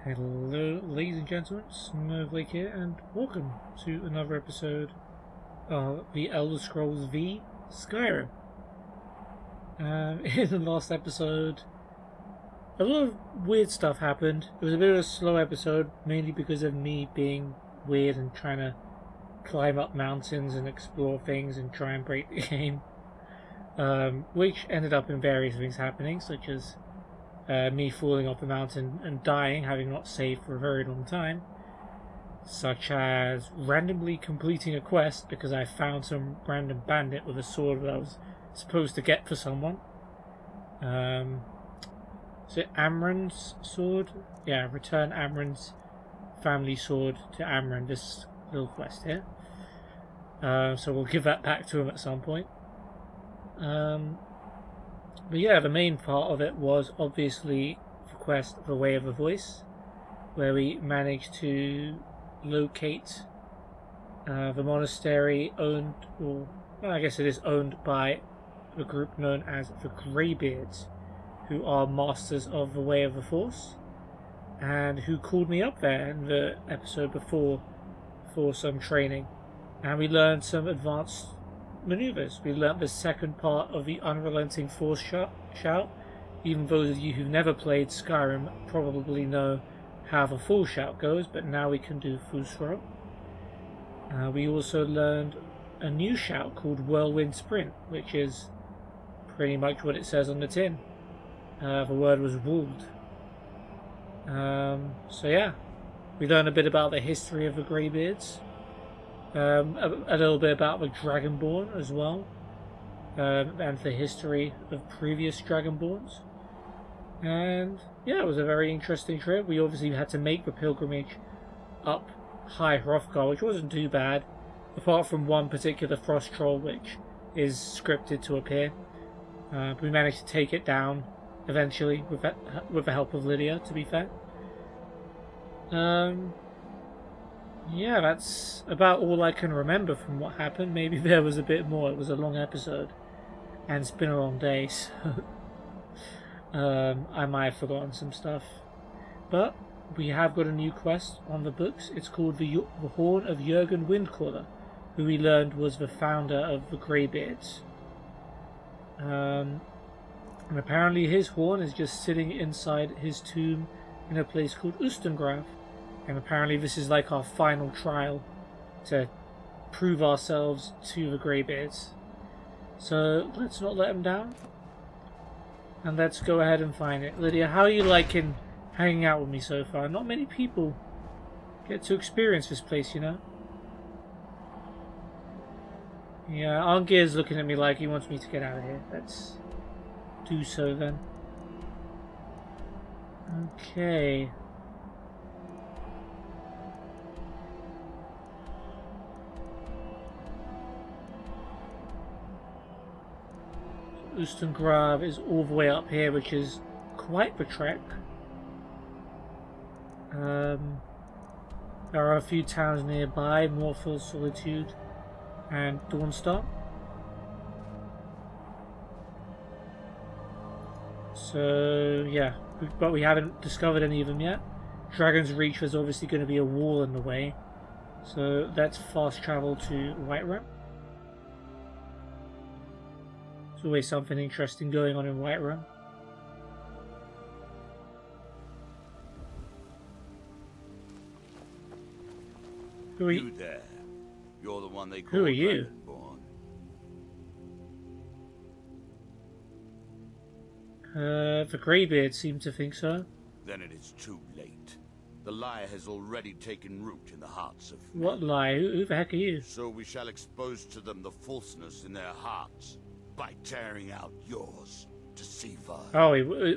Hello, ladies and gentlemen, Snowflake here, and welcome to another episode of The Elder Scrolls V Skyrim. In the last episode, a lot of weird stuff happened. It was a bit of a slow episode, mainly because of me being weird and trying to climb up mountains and explore things and try and break the game. Which ended up in various things happening, such as me falling off the mountain and dying, having not saved for a very long time, such as randomly completing a quest because I found some random bandit with a sword that I was supposed to get for someone. Is it Amran's sword? Yeah, return Amran's family sword to Amran, this little quest here. So we'll give that back to him at some point. But yeah, the main part of it was obviously the quest of the Way of the Voice, where we managed to locate the monastery owned, or well, I guess it is owned by a group known as the Greybeards, who are masters of the Way of the Force, and who called me up there in the episode before for some training, and we learned some advanced maneuvers. We learnt the second part of the Unrelenting Force shout. Even those of you who've never played Skyrim probably know how the full shout goes, but now we can do Fus Ro. We also learned a new shout called Whirlwind Sprint, which is pretty much what it says on the tin. The word was ruled. So yeah, we learned a bit about the history of the Greybeards. A little bit about the Dragonborn as well, and the history of previous Dragonborns. And yeah, it was a very interesting trip. We obviously had to make the pilgrimage up High Hrothgar, which wasn't too bad, apart from one particular frost troll which is scripted to appear. We managed to take it down eventually with the help of Lydia, to be fair. Yeah, that's about all I can remember from what happened. Maybe there was a bit more. It was a long episode, and it's been a long day, so I might have forgotten some stuff. But we have got a new quest on the books. It's called the Horn of Jurgen Windcaller, who we learned was the founder of the Greybeards. And apparently his horn is just sitting inside his tomb in a place called Ustengrav. And apparently this is like our final trial to prove ourselves to the Greybeards. So let's not let them down. And let's go ahead and find it. Lydia, how are you liking hanging out with me so far? Not many people get to experience this place, you know? Yeah, Arngir's looking at me like he wants me to get out of here. Let's do so then. Okay. Ustengrav is all the way up here, which is quite the trek. There are a few towns nearby, Morphle, Solitude, and Dawnstar. So yeah, but we haven't discovered any of them yet. Dragon's Reach was obviously going to be a wall in the way, so let's fast travel to Whiterun. There's always something interesting going on in Whiterun. Who are you? There. You're the one they call Who are you? The Greybeard seem to think so. Then it is too late. The lie has already taken root in the hearts of men. What lie? Who the heck are you? So we shall expose to them the falseness in their hearts by tearing out yours, deceiver. Oh,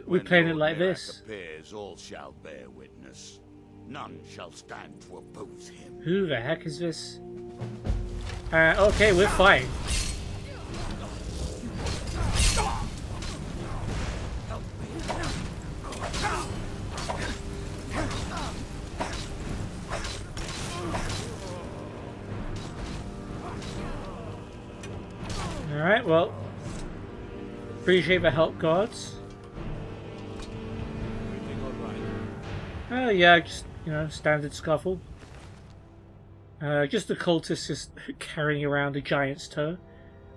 we're playing it like this. Appears, all shall bear witness. None shall stand to oppose him. Who the heck is this? Okay, we're fine. Alright, well, appreciate the help, gods. Everything all right? Yeah, just, you know, standard scuffle. Just the cultist just carrying around a giant's toe.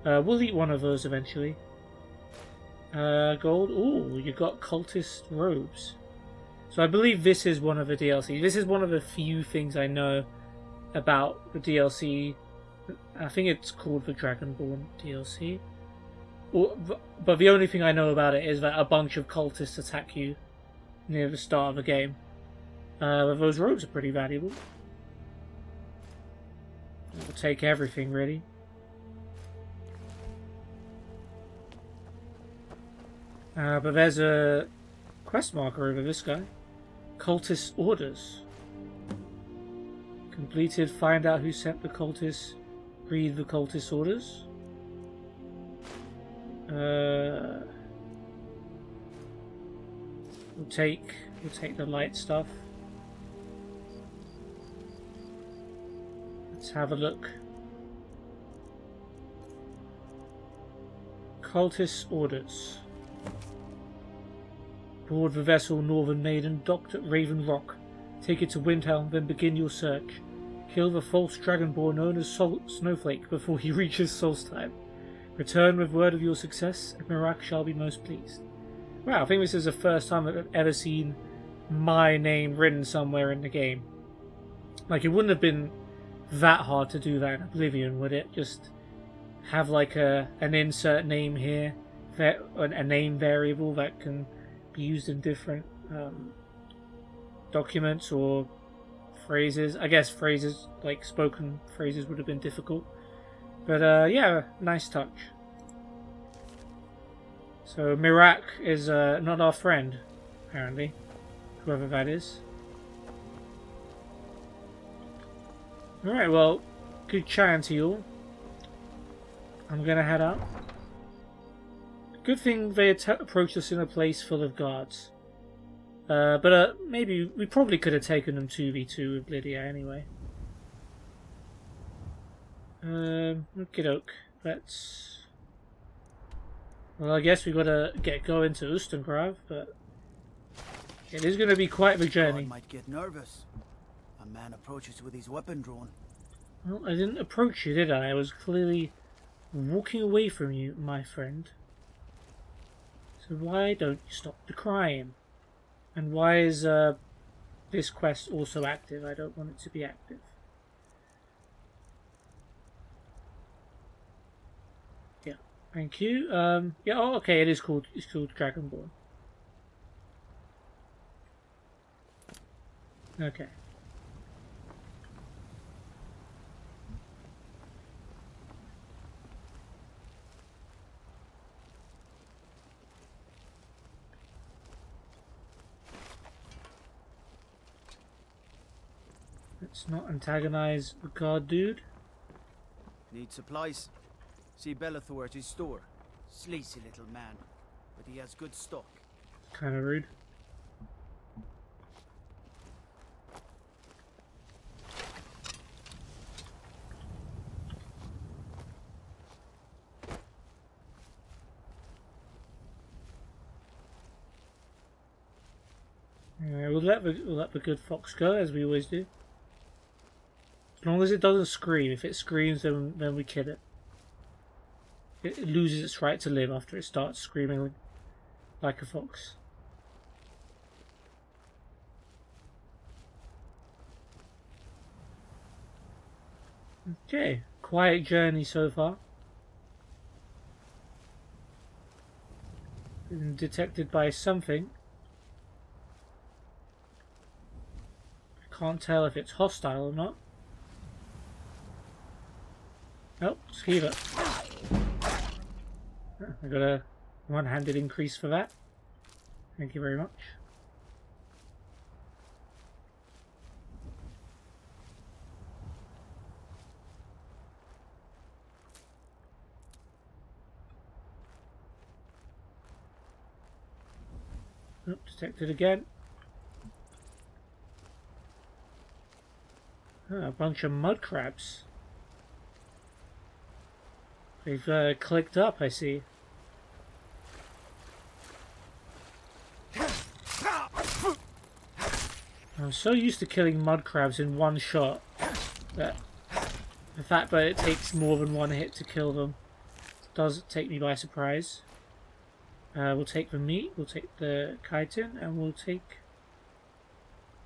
We'll eat one of those eventually. Gold. Ooh, you got cultist robes. So I believe this is one of the DLC. This is one of the few things I know about the DLC. I think it's called the Dragonborn DLC. But the only thing I know about it is that a bunch of cultists attack you near the start of the game. But those robes are pretty valuable. We'll take everything, really. But there's a quest marker over this guy. Cultist orders. Completed. Find out who sent the cultists. Read the cultist orders. We'll take the light stuff. Let's have a look. Cultist orders. Board the vessel Northern Maiden, docked at Raven Rock. Take it to Windhelm, then begin your search. Kill the false dragonborn known as Snowflake before he reaches Solstheim. Return with word of your success, and Mirak shall be most pleased. Wow, I think this is the first time that I've ever seen my name written somewhere in the game. Like, it wouldn't have been that hard to do that in Oblivion, would it? Just have like an insert name here, a name variable that can be used in different documents or phrases. I guess phrases, like spoken phrases, would have been difficult. But yeah, nice touch. So Mirak is not our friend, apparently, whoever that is. Alright, well, good chatting to you all. I'm gonna head out. Good thing they approached us in a place full of guards. But maybe we probably could have taken them 2v2 with Lydia anyway. Okie doke. Let's. Well, I guess we gotta get going to Ustengrav, but it is gonna be quite the journey. God might get nervous. A man approaches with his weapon drawn. Well, I didn't approach you, did I? I was clearly walking away from you, my friend. So why don't you stop the crying? And why is this quest also active? I don't want it to be active. Yeah, thank you. Yeah, oh, okay, it's called Dragonborn. Okay. Let's not antagonize the guard dude. Need supplies? See Bellathor at his store. Sleazy little man, but he has good stock. Kind of rude. Yeah, we'll let the good fox go, as we always do. As long as it doesn't scream. If it screams, then we kill it. It loses its right to live after it starts screaming like a fox. Okay, quiet journey so far. Been detected by something. Can't tell if it's hostile or not. Oh, Skeever. I got a one-handed increase for that. Thank you very much. Oh, detected again. Oh, a bunch of mud crabs. They've clicked up, I see. I'm so used to killing mud crabs in one shot that the fact that it takes more than one hit to kill them does take me by surprise. We'll take the meat, we'll take the chitin, and we'll take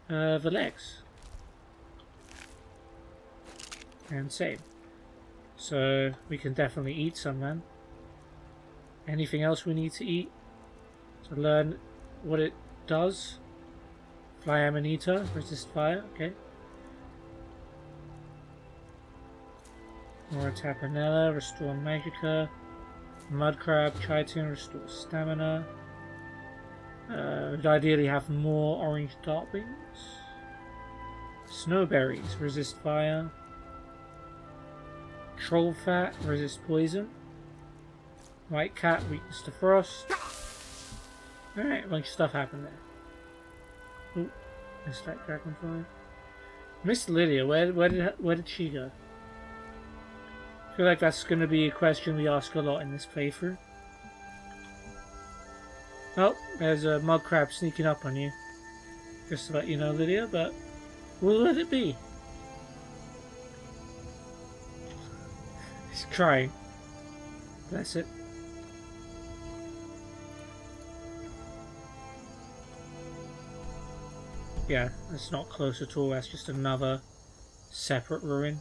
the legs. And same. So we can definitely eat some then. Anything else we need to eat to learn what it does? Fly Amanita, resist fire, okay. More Tapanella, restore Magica. Mud Crab, Chitin, restore stamina. Would ideally have more orange dart wings. Snowberries, resist fire. Troll Fat, resist poison. White Cat, weakness to frost. Alright, a bunch of stuff happened there. Ooh, missed that dragonfly. Miss Lydia, where did she go? I feel like that's going to be a question we ask a lot in this playthrough. Oh, there's a mud crab sneaking up on you. Just to let you know, Lydia, but we'll let it be. He's crying. Bless it. Yeah, that's not close at all, that's just another separate ruin.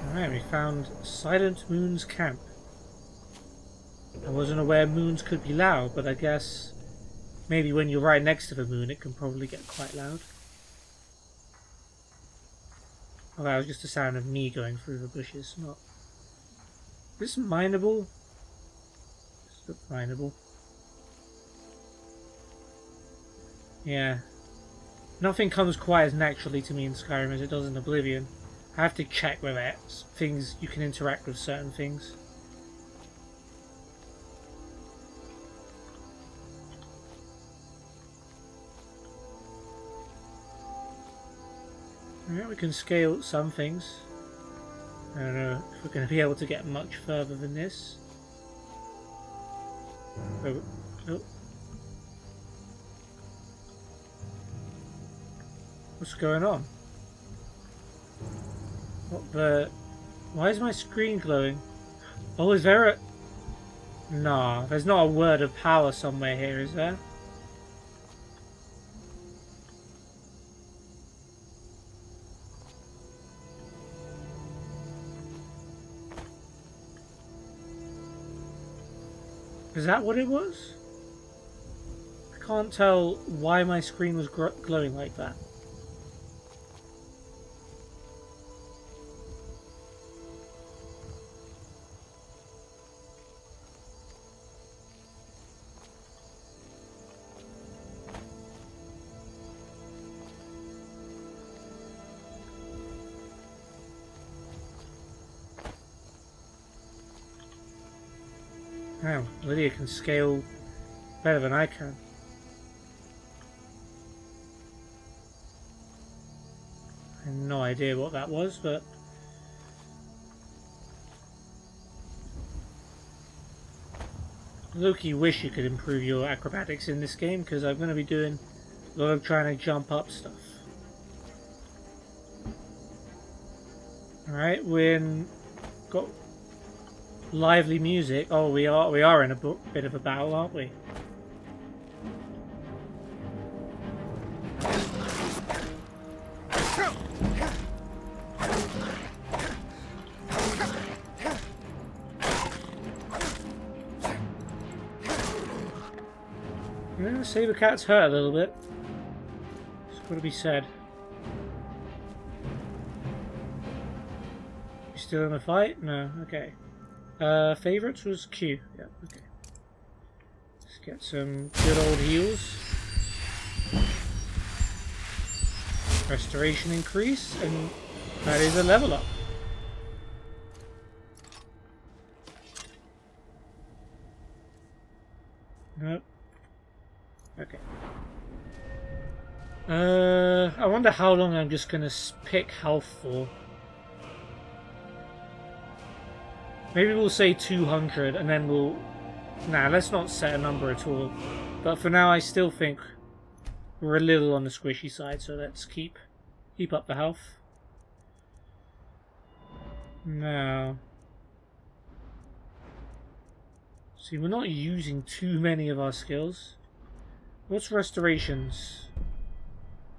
Alright, we found Silent Moon's camp. I wasn't aware moons could be loud, but I guess maybe when you're right next to the moon it can probably get quite loud. Oh, that was just the sound of me going through the bushes, not... Is this mineable? This looks mineable. Yeah. Nothing comes quite as naturally to me in Skyrim as it does in Oblivion. I have to check whether things you can interact with certain things. Alright, we can scale some things. I don't know if we're going to be able to get much further than this. Oh. Oh. What's going on? What the... Why is my screen glowing? Oh, is there a... Nah, there's not a word of power somewhere here, is there? Is that what it was? I can't tell why my screen was glowing like that. Wow, Lydia can scale better than I can. I have no idea what that was, but... Loki, wish you could improve your acrobatics in this game, because I'm going to be doing a lot of trying to jump up stuff. Alright, we're got lively music. Oh, we are in a bit of a battle, aren't we? Yeah, Saber Cat's hurt a little bit. It's got to be said. You still in the fight? No. Okay. Favorites was Q. Yeah, okay. Let's get some good old heals. Restoration increase, and that is a level up. Nope. Okay. I wonder how long I'm just gonna pick health for. Maybe we'll say 200 and then we'll... Nah, let's not set a number at all. But for now I still think we're a little on the squishy side, so let's keep up the health. Now... See, we're not using too many of our skills. What's restorations?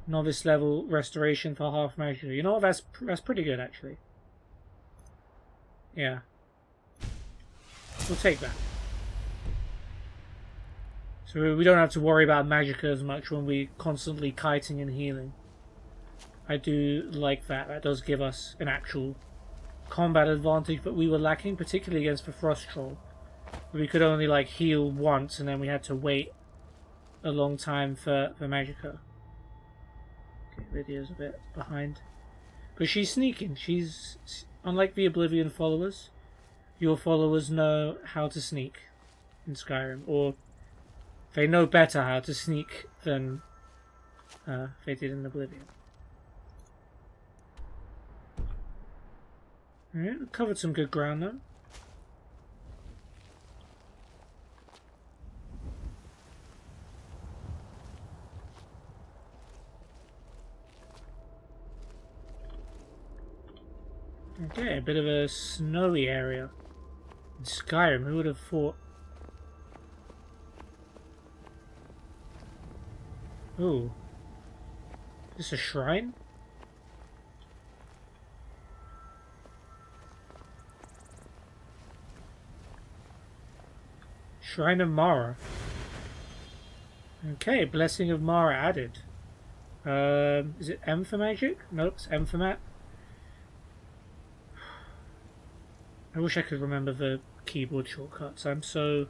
Novice level restoration for half magic. You know what? That's pretty good actually. Yeah. We'll take that. So we don't have to worry about magicka as much when we're constantly kiting and healing. I do like that. That does give us an actual combat advantage, but we were lacking, particularly against the Frost Troll. We could only like heal once and then we had to wait a long time for magicka. Okay, Lydia's a bit behind. But she's sneaking. She's... Unlike the Oblivion followers, your followers know how to sneak in Skyrim. Or they know better how to sneak than they did in Oblivion. Alright, we've covered some good ground though. Okay, a bit of a snowy area. In Skyrim, who would have thought? Ooh. Is this a shrine? Shrine of Mara. Okay, Blessing of Mara added. Is it M for magic? Nope, it's M for mat. I wish I could remember the keyboard shortcuts. I feel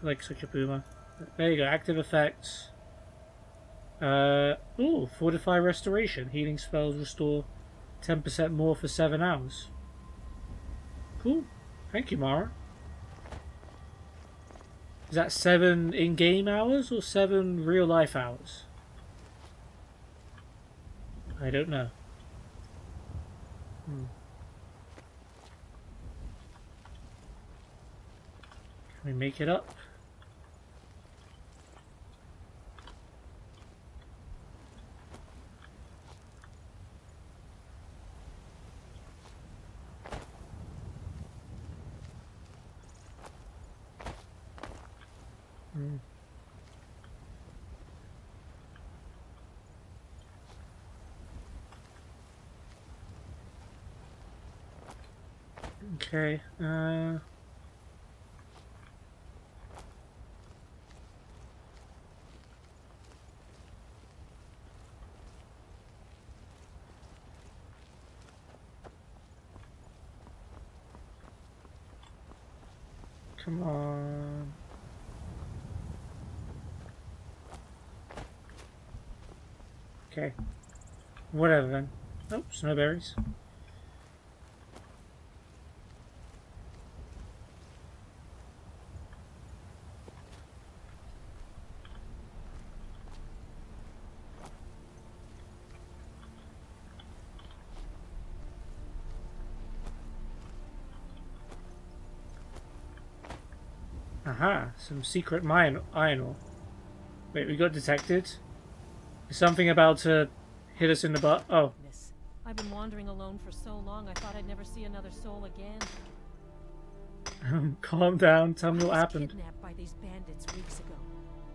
like such a boomer. There you go, active effects. Ooh, Fortify Restoration. Healing spells restore 10% more for 7 hours. Cool. Thank you, Mara. Is that 7 in-game hours or 7 real-life hours? I don't know. Can we make it up? Okay, come on. Okay. Whatever then. Oh, snowberries. Aha, some secret iron ore. Wait, we got detected? Is something about to hit us in the butt? Oh. I've been wandering alone for so long, I thought I'd never see another soul again. Calm down, tell me what happened. I was kidnapped by these bandits weeks ago.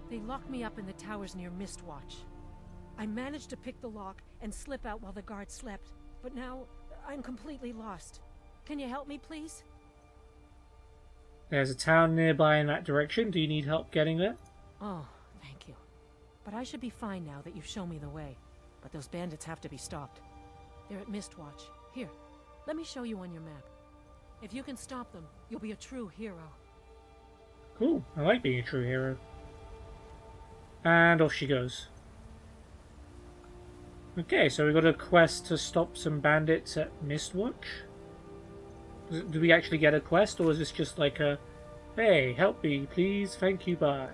They locked me up in the towers near Mistwatch. I managed to pick the lock and slip out while the guards slept, but now I'm completely lost. Can you help me, please? There's a town nearby in that direction. Do you need help getting there? Oh, thank you. But I should be fine now that you've shown me the way. But those bandits have to be stopped. They're at Mistwatch. Here, let me show you on your map. If you can stop them, you'll be a true hero. Cool. I like being a true hero. And off she goes. Okay, so we got a quest to stop some bandits at Mistwatch. Do we actually get a quest, or is this just like a, hey, help me, please, thank you, bye?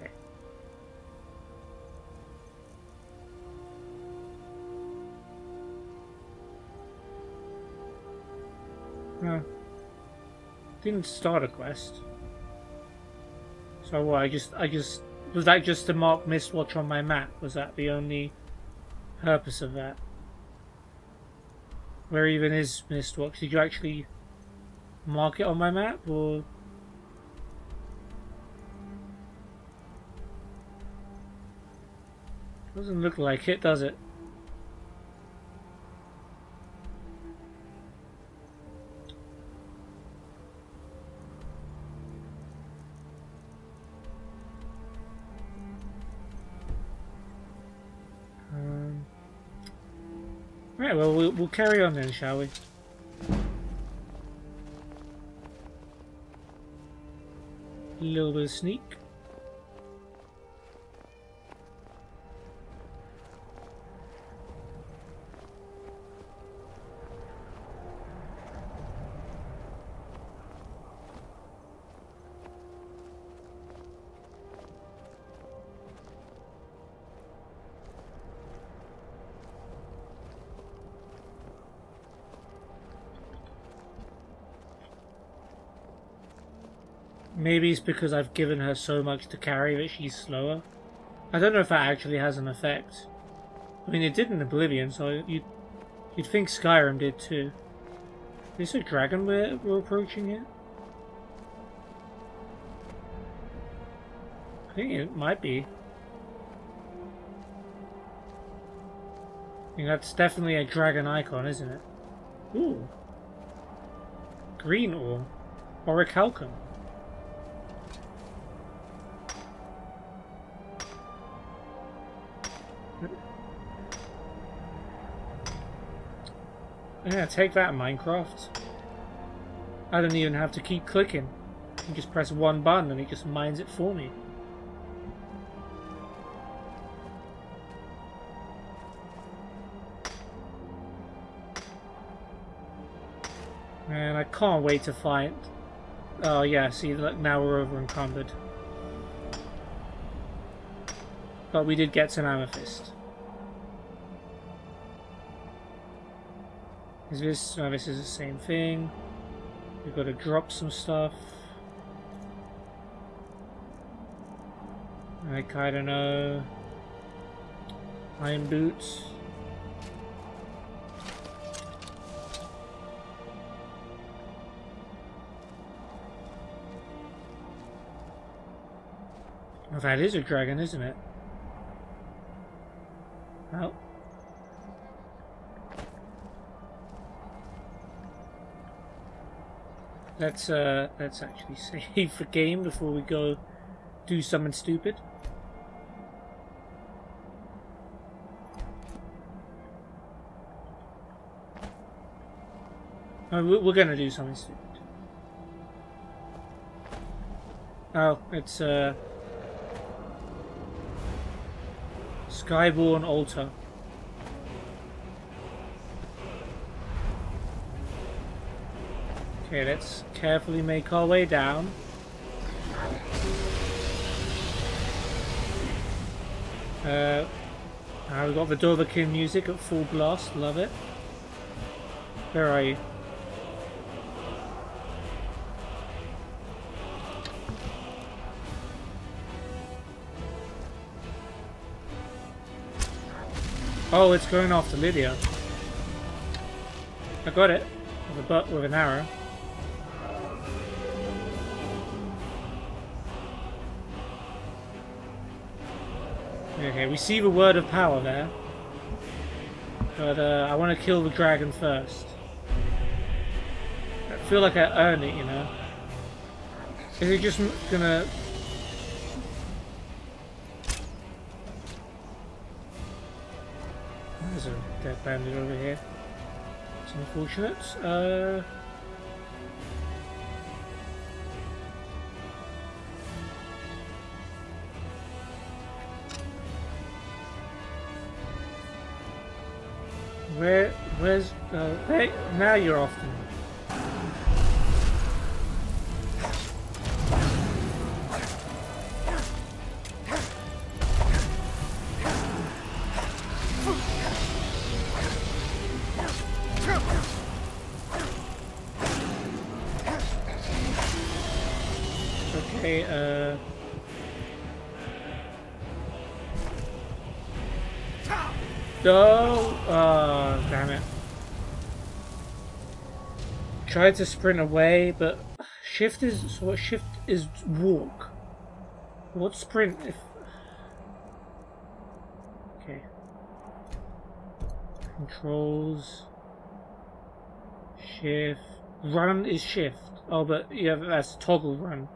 No. Didn't start a quest. So what, I just was that just to mark Mistwatch on my map? Was that the only purpose of that? Where even is Mistwatch? Did you actually mark it on my map, or? Doesn't look like it, does it? Right, well, we'll carry on then, shall we? A little bit of sneak. Maybe it's because I've given her so much to carry that she's slower. I don't know if that actually has an effect. I mean, it did in Oblivion, so you'd think Skyrim did too. Is this a dragon we're approaching here? I think it might be. I think that's definitely a dragon icon, isn't it? Ooh. Green ore. Orichalcum. Yeah, take that, Minecraft. I don't even have to keep clicking. I can just press one button and it just mines it for me. And I can't wait to find... Oh yeah, see, look, now we're over encumbered. But we did get some amethyst. Is this... No, this is the same thing. We've got to drop some stuff. Like, I don't know... Iron boots. Oh, that is a dragon, isn't it? Well... Let's actually save the game before we go do something stupid. Oh, we're gonna do something stupid. Oh, it's Skyborn Altar. Okay, let's carefully make our way down. We've got the Dovahkiin music at full blast, love it. Where are you? Oh, it's going after Lydia. I got it. With a butt with an arrow. Okay, we see the word of power there. But I want to kill the dragon first. I feel like I earned it, you know. Is it just gonna... There's a dead bandit over here. It's unfortunate. Where's hey, now you're off to me. Okay, no! Oh, damn it. Tried to sprint away, but shift is... So what shift is walk? What sprint if... Okay. Controls... Shift... Run is shift. Oh, but yeah, that's toggle run.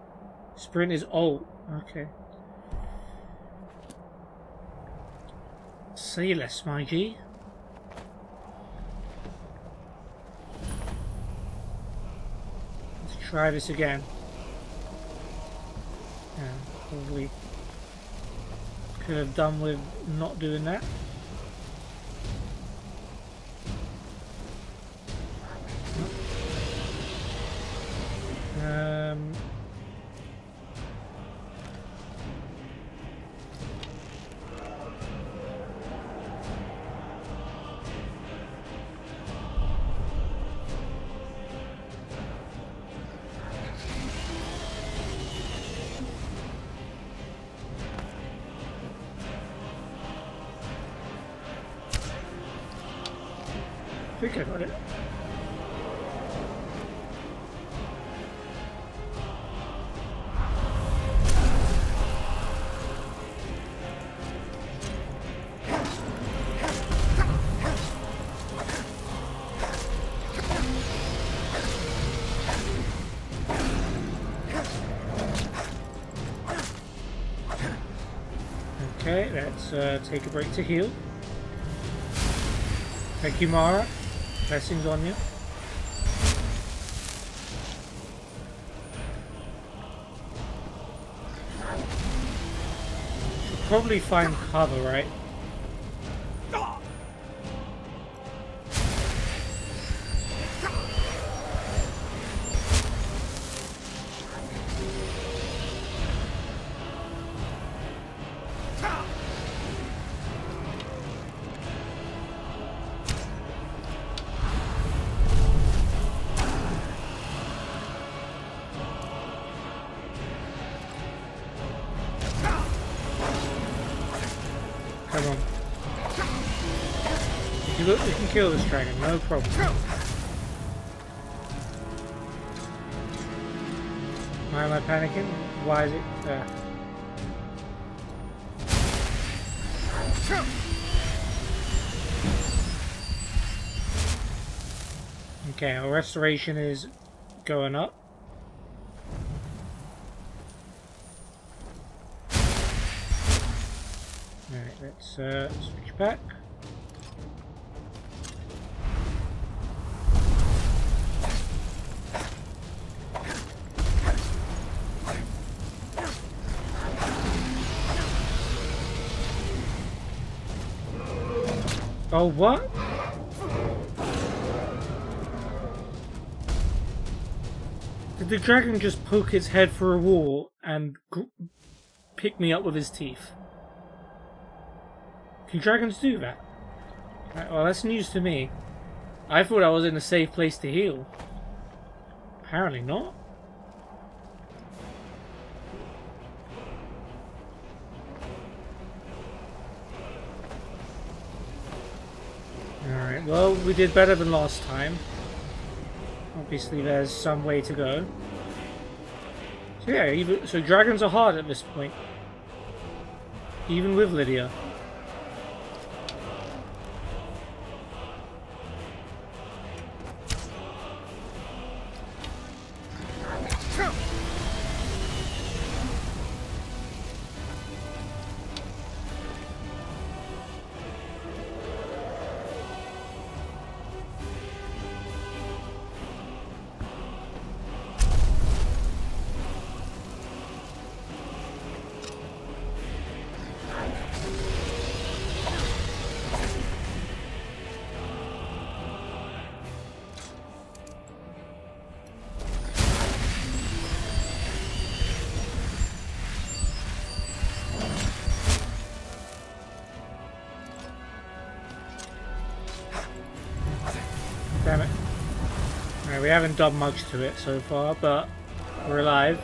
Sprint is alt. Okay. Say less, my G. Let's try this again. Yeah, probably could have done with not doing that. I think I got it. Okay, let's take a break to heal. Thank you, Mara. Blessings on you. Should probably find cover, right? Come on. You look, we can kill this dragon, no problem. Why am I panicking? Why is it there? Okay, our restoration is going up. Alright, let's switch back. Oh, what? Did the dragon just poke its head through a wall and pick me up with his teeth? Can dragons do that? Right, well, that's news to me. I thought I was in a safe place to heal. Apparently not. Alright, well, we did better than last time. Obviously, there's some way to go. So yeah, so dragons are hard at this point. Even with Lydia. Damn it. Alright, we haven't done much to it so far, but we're alive.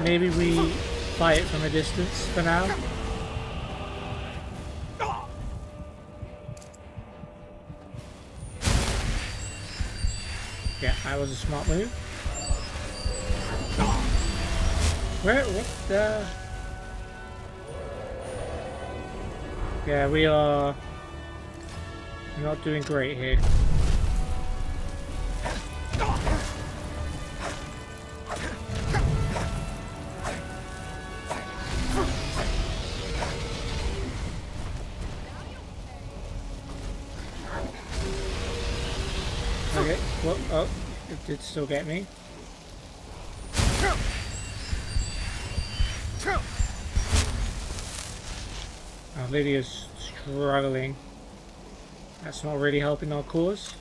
maybe we fight it from a distance for now. Yeah, that was a smart move. What the... Yeah, we are not doing great here. Okay, well, oh, it did still get me. Oh, Lydia's struggling. That's not really helping our cause.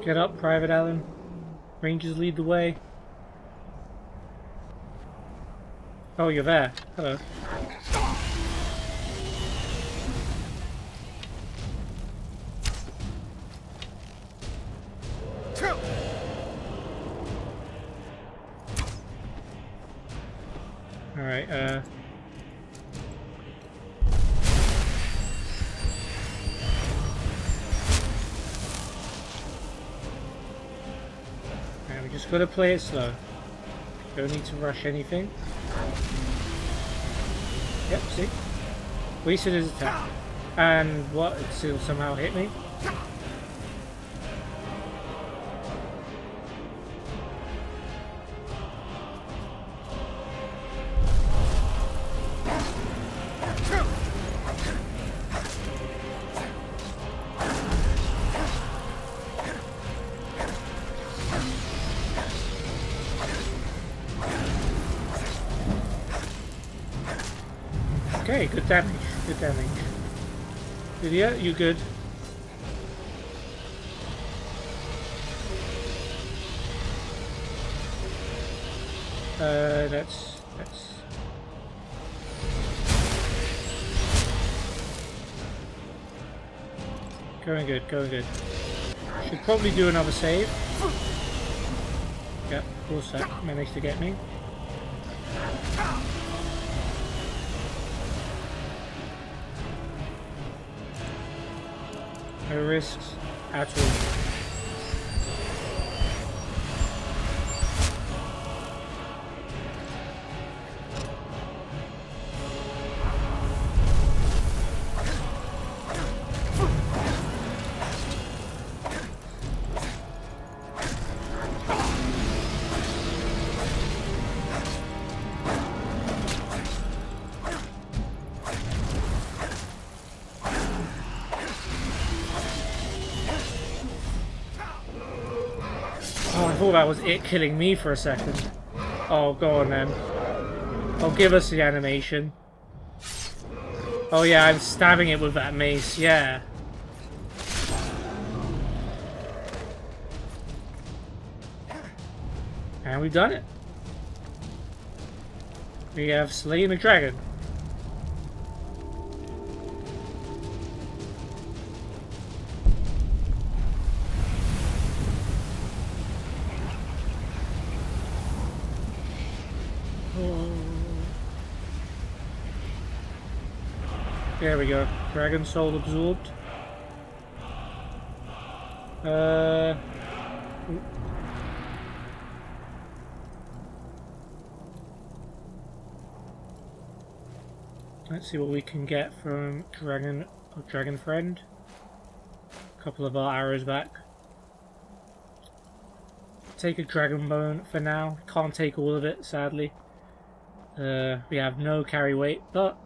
Get up, Private Allen. Rangers lead the way. Oh, you're there. Hello. Alright, we just gotta play it slow. Don't need to rush anything. Yep, see? Wasted his attack. And what? It still somehow hit me? Okay, good damage, good damage. Lydia, you good? That's going good, going good. Should probably do another save. Yep, of course that managed to get me. No risks at all. I thought that was it killing me for a second. Oh, go on then. Oh, give us the animation. Oh yeah, I'm stabbing it with that mace, yeah. And we've done it. We have slain a dragon. There we go. Dragon soul absorbed. Let's see what we can get from Dragon Friend. A couple of our arrows back. Take a dragon bone for now. Can't take all of it, sadly. We have no carry weight, but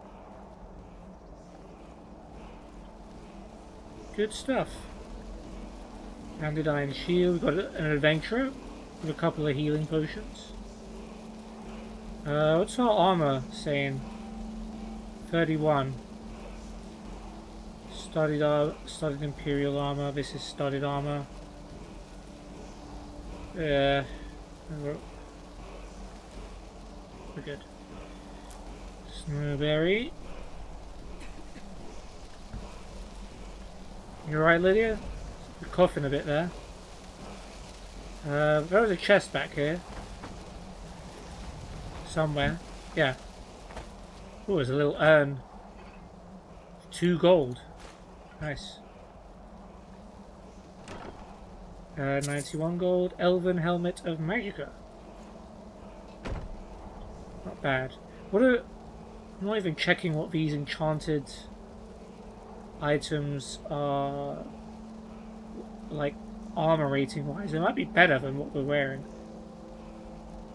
good stuff. Handed iron shield. We've got an adventurer with a couple of healing potions. What's our armor saying? 31. Studded imperial armor. This is studded armor. We're good. Snowberry. You alright, Lydia? You're coughing a bit there. There was a chest back here. Somewhere. Yeah. Oh, there's a little urn. 2 gold. Nice. 91 gold. Elven Helmet of Magicka. Not bad. I'm not even checking what these enchanted items are like armor rating wise. It might be better than what we're wearing.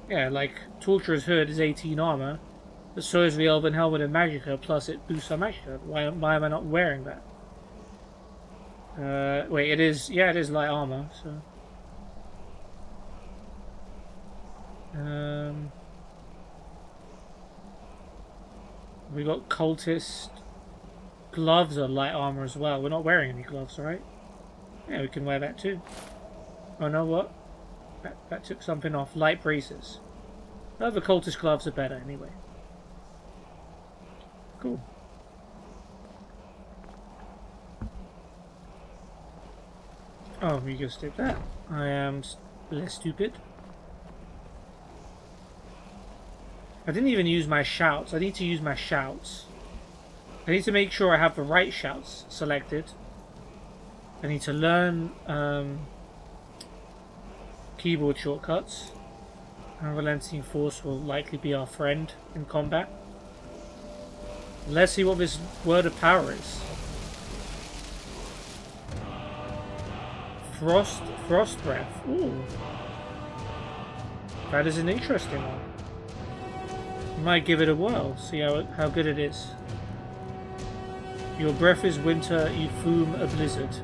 Yeah, like Torturer's Hood is 18 armor, but so is the Elven Helmet of Magicka, plus it boosts our Magicka. Why am I not wearing that? Wait, it is, yeah, it is light armor, so. We got cultist gloves are light armor as well. We're not wearing any gloves, right? Yeah, we can wear that too. Oh no, what? That took something off. Light braces. Oh, the cultist gloves are better anyway. Cool. Oh, we just did that. I am less stupid. I didn't even use my shouts. I need to use my shouts. I need to make sure I have the right shouts selected. I need to learn keyboard shortcuts. Unrelenting Force will likely be our friend in combat. Let's see what this word of power is. Frost breath. Ooh. That is an interesting one. Might give it a whirl, see how good it is. Your breath is winter, you fume a blizzard.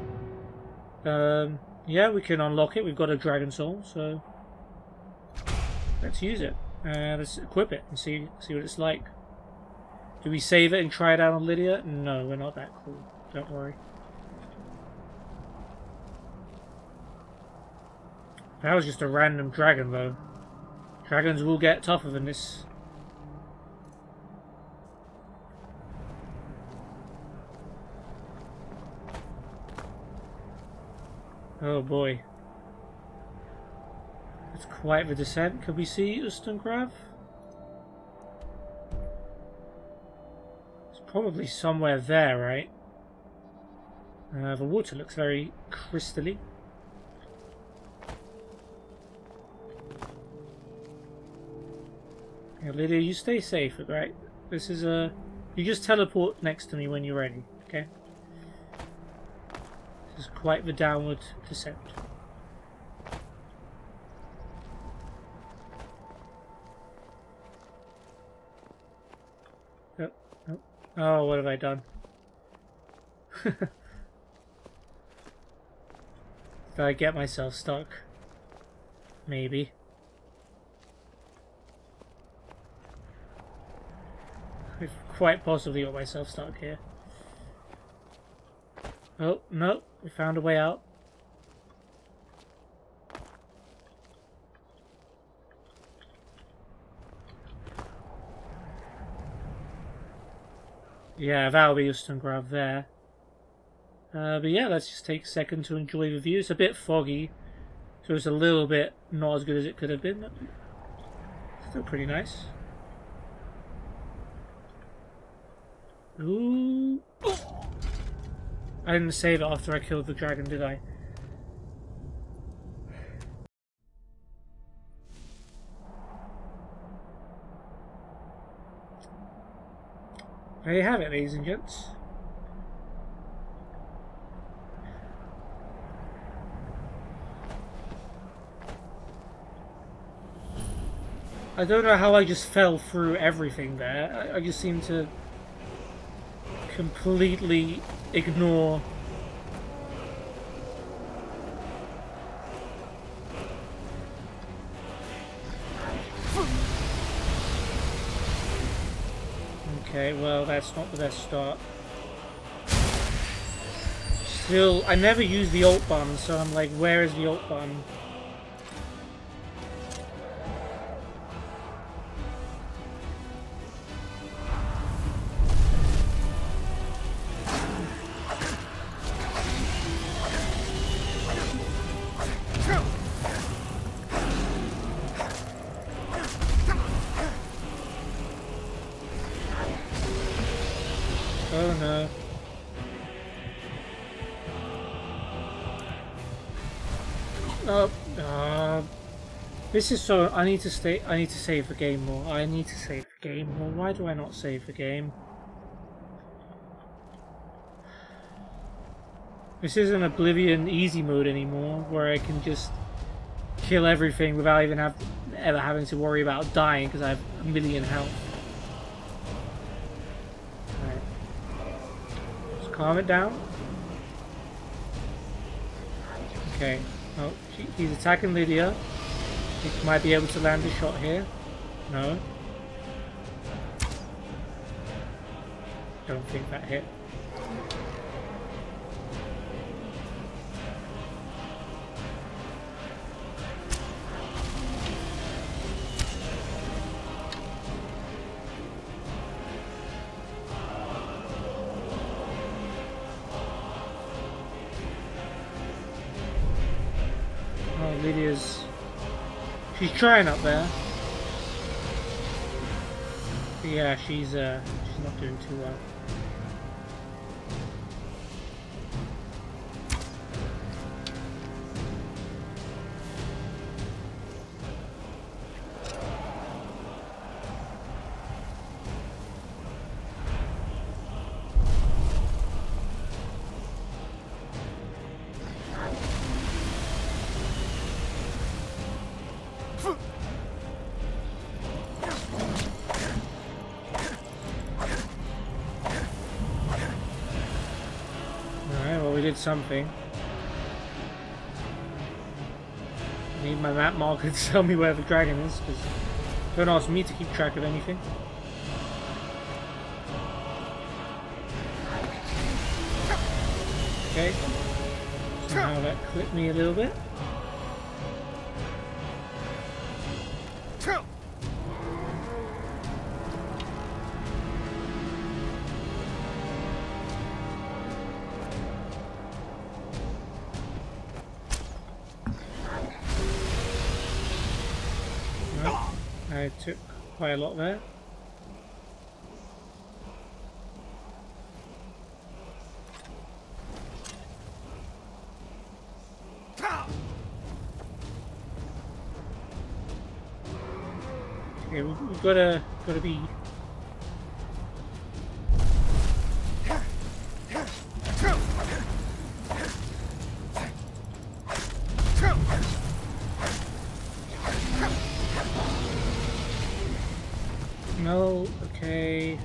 Yeah, we can unlock it. We've got a dragon soul, so let's use it. Let's equip it and see what it's like. Do we save it and try it out on Lydia? No, we're not that cool. Don't worry. That was just a random dragon, though. Dragons will get tougher than this. Oh boy. It's quite the descent. Can we see Ustengrav? It's probably somewhere there, right? The water looks very crystally. Yeah, Lydia, you stay safe, right? This is a... You just teleport next to me when you're ready, okay? This is quite the downward descent. Oh, oh. Oh, what have I done? Did I get myself stuck? Maybe. I've quite possibly got myself stuck here. Oh, no. We found a way out. Yeah, that'll be Ustengrav there. But yeah, let's just take a second to enjoy the view. It's a bit foggy, so it's a little bit not as good as it could have been. Still pretty nice. Ooh. I didn't save it after I killed the dragon, did I? There you have it, ladies and gents. I don't know how I just fell through everything there. I just seem to completely ignore okay, well that's not the best start. Still, I never use the alt button, so I'm like, where is the alt button? Oh, this is so. I need to stay. I need to save the game more. I need to save the game more. Why do I not save the game? This isn't Oblivion easy mode anymore, where I can just kill everything without even ever having to worry about dying because I have a million health. Alright. Just calm it down. Okay. Oh, he's attacking Lydia. He might be able to land a shot here. No. Don't think that hit. Lydia's... she's trying up there. But yeah, she's not doing too well. Something. I need my map marker to tell me where the dragon is, because don't ask me to keep track of anything. Okay. Somehow that clipped me a little bit. I took quite a lot there. Okay, we've gotta be. No, okay.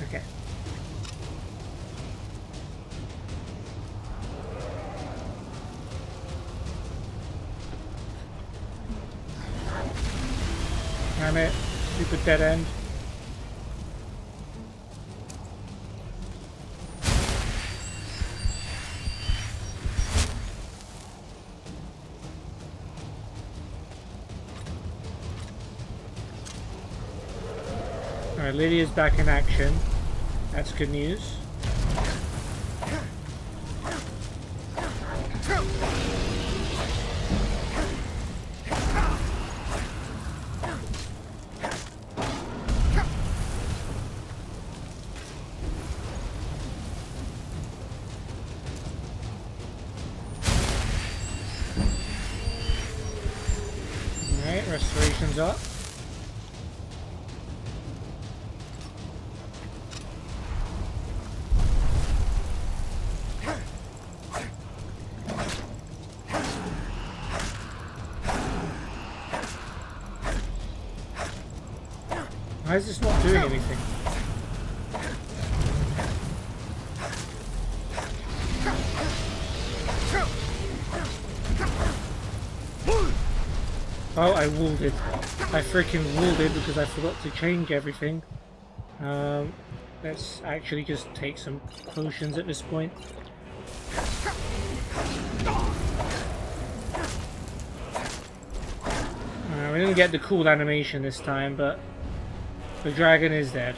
Okay. Damn it, stupid dead end. Alright, Lydia's back in action. That's good news. Alright, restoration's up. Why is this not doing anything? Oh, I walled. I freaking walled because I forgot to change everything. Let's actually just take some potions at this point. We didn't get the cool animation this time, but the dragon is dead.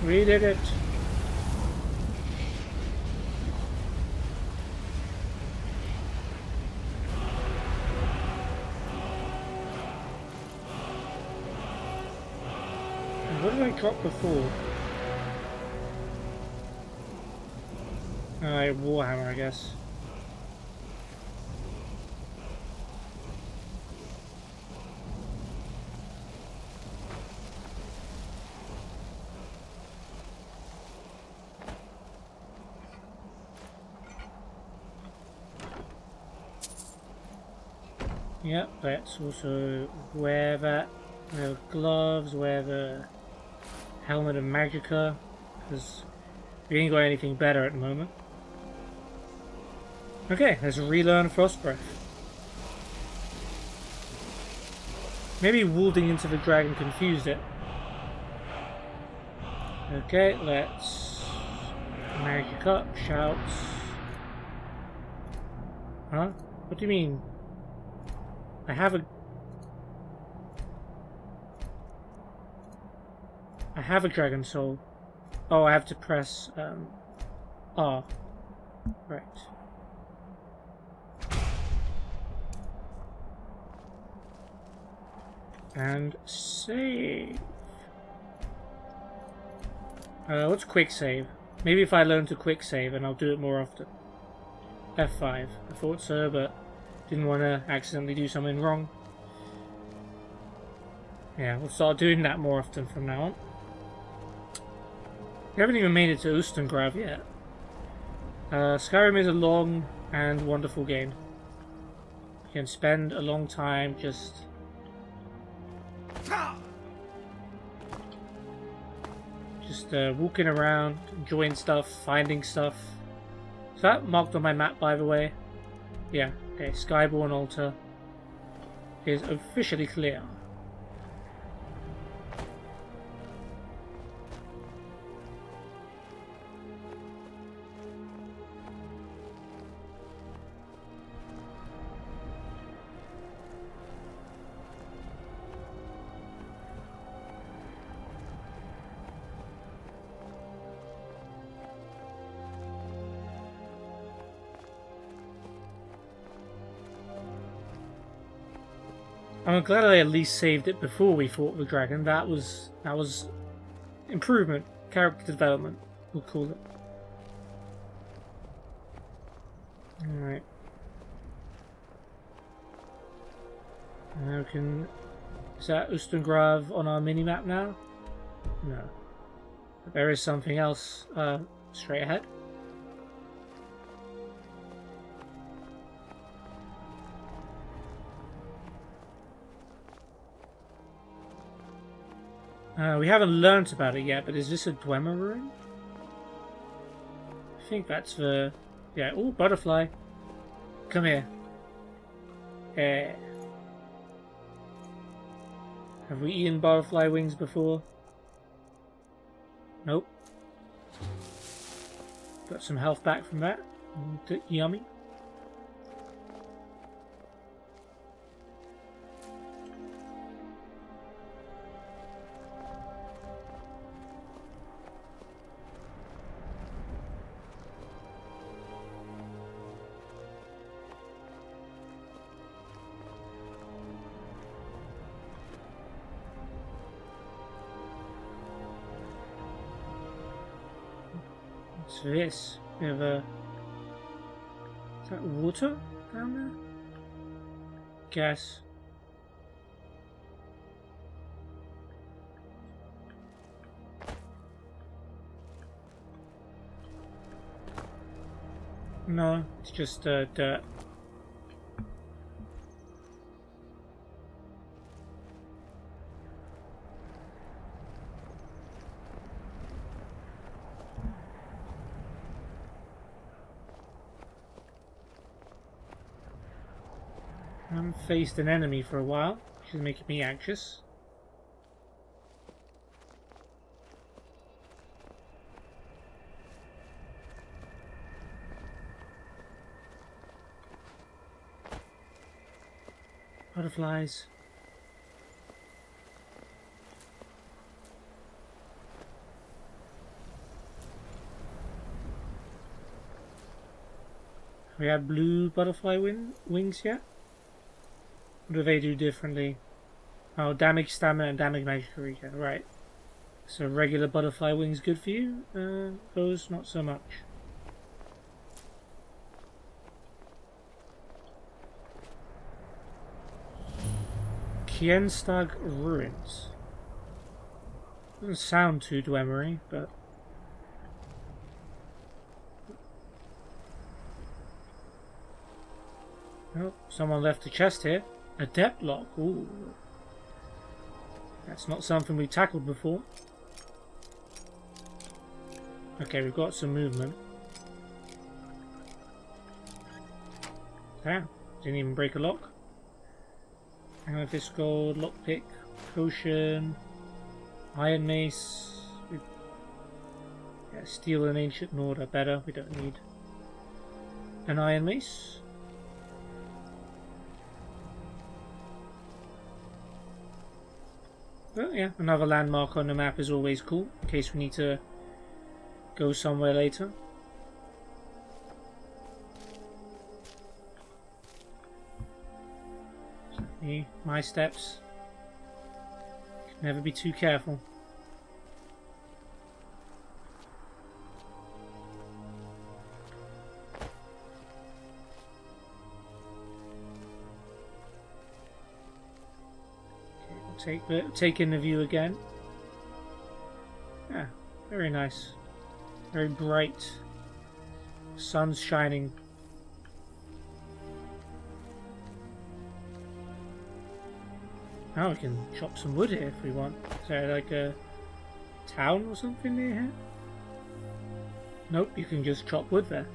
We did it. And what did I drop before? Warhammer, I guess. Yep, let's also wear that, wear the gloves, wear the helmet of Magicka, because we ain't got anything better at the moment. Okay, let's relearn Frost Breath. Maybe wielding into the dragon confused it. Okay, let's magic up, shouts. Huh? What do you mean? I have a dragon soul. Oh, I have to press R. Right. And save. What's quick save? Maybe if I learn to quick save and I'll do it more often. F5. I thought so, but didn't want to accidentally do something wrong. Yeah, we'll start doing that more often from now on. We haven't even made it to Ustengrav yet. Skyrim is a long and wonderful game. You can spend a long time just walking around, enjoying stuff, finding stuff. Is that marked on my map, by the way? Yeah, okay, Skyborn Altar is officially clear. I'm glad I at least saved it before we fought the dragon. That was improvement, character development, we'll call it. Alright. Now is that Ustengrav on our mini-map now? No. But there is something else straight ahead. We haven't learnt about it yet, but is this a Dwemer room? I think that's the... Yeah, oh, butterfly. Come here. Yeah. Have we eaten butterfly wings before? Nope. Got some health back from that. Yummy. What's this? We have a... Is that water down there? Gas. No, it's just dirt. I haven't faced an enemy for a while, which is making me anxious. Butterflies. We have blue butterfly wings yet? What do they do differently? Oh, damage, stamina, and damage magic regen. Right. So regular butterfly wings good for you? Those not so much. Kienstag Ruins. Doesn't sound too Dwemery, but... Oh, someone left a chest here. A depth lock. Ooh. That's not something we tackled before. Okay, we've got some movement. Damn, didn't even break a lock. Amethyst gold, lockpick, potion, iron mace. Yeah, steel and ancient Nord are better. We don't need an iron mace. But yeah, another landmark on the map is always cool, in case we need to go somewhere later. Me, my steps. Can never be too careful. Take in the view again. Yeah, very nice. Very bright. Sun's shining. Now we can chop some wood here if we want. Is there like a town or something near here? Nope, you can just chop wood there.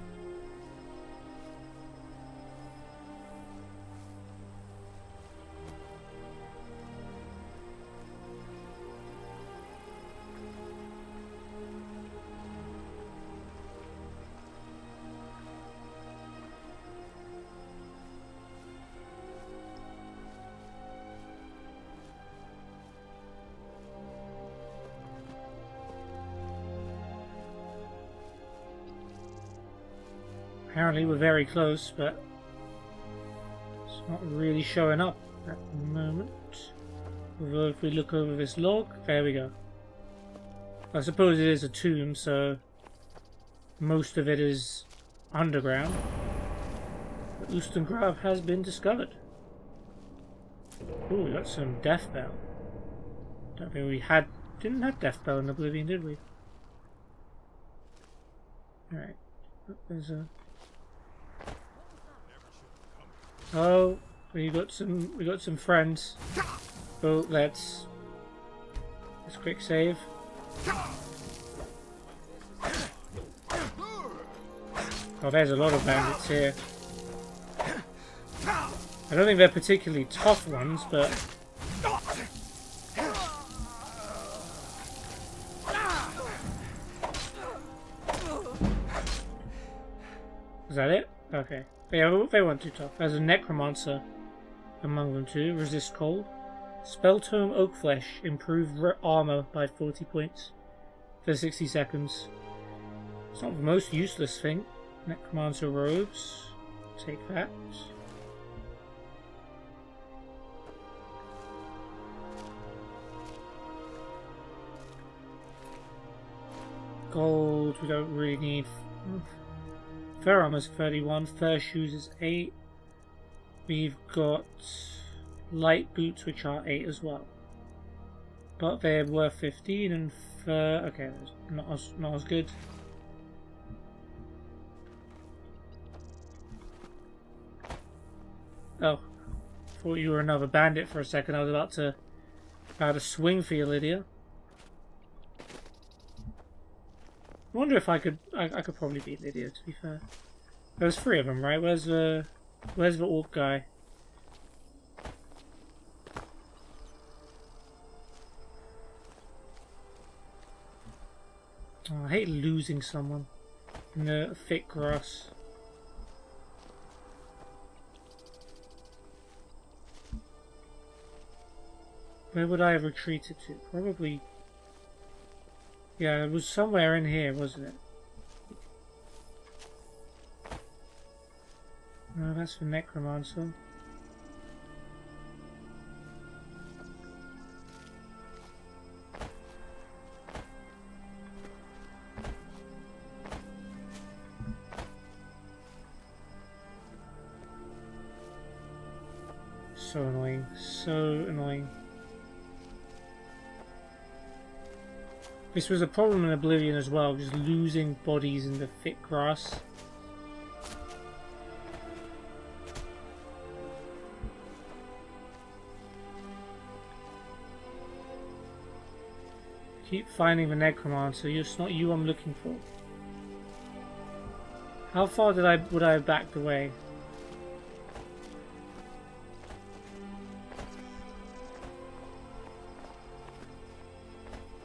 Apparently we're very close, but it's not really showing up at the moment. Although if we look over this log, there we go. I suppose it is a tomb, so most of it is underground. But Ustengrav has been discovered. Oh, we got some death bell. Don't think we didn't have death bell in Oblivion, did we? Alright. There's a... Oh, we got some friends. Oh, let's quick save. Oh, there's a lot of bandits here. I don't think they're particularly tough ones, but is that it? Okay. Yeah, they weren't too tough. There's a necromancer among them too. Resist cold. Spell tome oak flesh. Improve armor by 40 points for 60 seconds. It's not the most useless thing. Necromancer robes. Take that. Gold. We don't really need. Fur armor's 31, fur shoes is 8. We've got light boots which are 8 as well. But they're worth 15 and fur... okay, not as good. Oh, thought you were another bandit for a second. I was about to swing for you, Lydia. I wonder if I could probably beat Lydia, to be fair. There's 3 of them, right? Where's the orc guy? Oh, I hate losing someone in the thick grass. Where would I have retreated to? Probably... yeah, it was somewhere in here, wasn't it? No, that's for Necromancer. So annoying, so annoying. This was a problem in Oblivion as well, just losing bodies in the thick grass. Keep finding the Necromancer, it's not you I'm looking for. How far would I have backed away?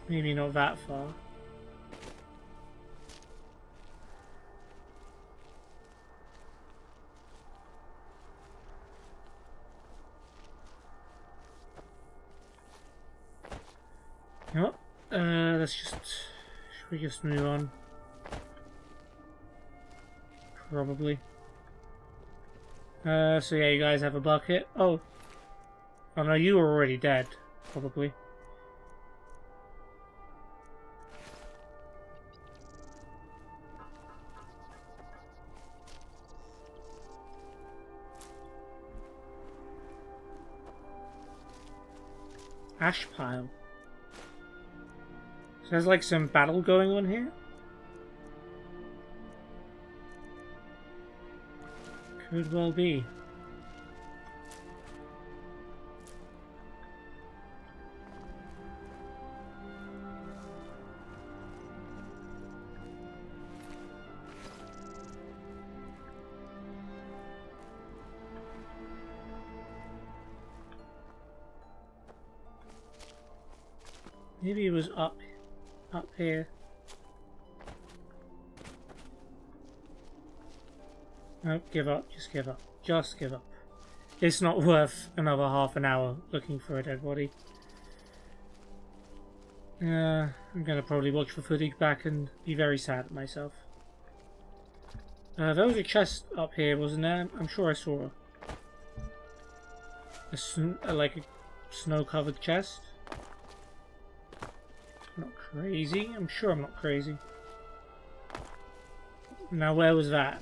Maybe not that far. You know what? Let's just... Should we just move on? Probably. So yeah, you guys have a bucket. Oh no, you were already dead. Probably. Ash pile. So there's like some battle going on here? Could well be. Maybe it was up here. No, give up. Just give up. Just give up. It's not worth another half an hour looking for a dead body. I'm gonna probably watch the footage back and be very sad at myself. There was a chest up here, wasn't there? I'm sure I saw like a snow-covered chest. I'm not crazy. I'm sure I'm not crazy. Now, where was that?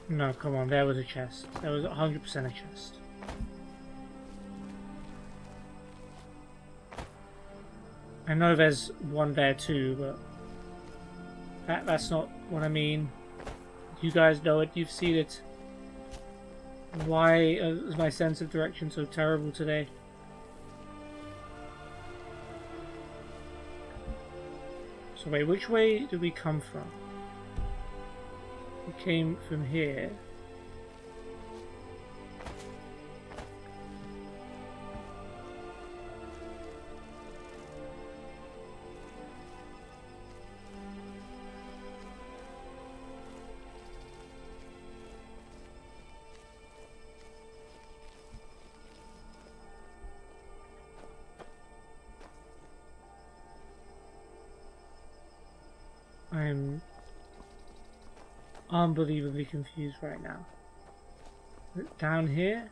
No, come on, there was a chest. There was 100% a chest. I know there's one there too, but that's not what I mean. You guys know it, you've seen it. Why is my sense of direction so terrible today? So wait, which way did we come from? We came from here. I'm unbelievably confused right now. Down here?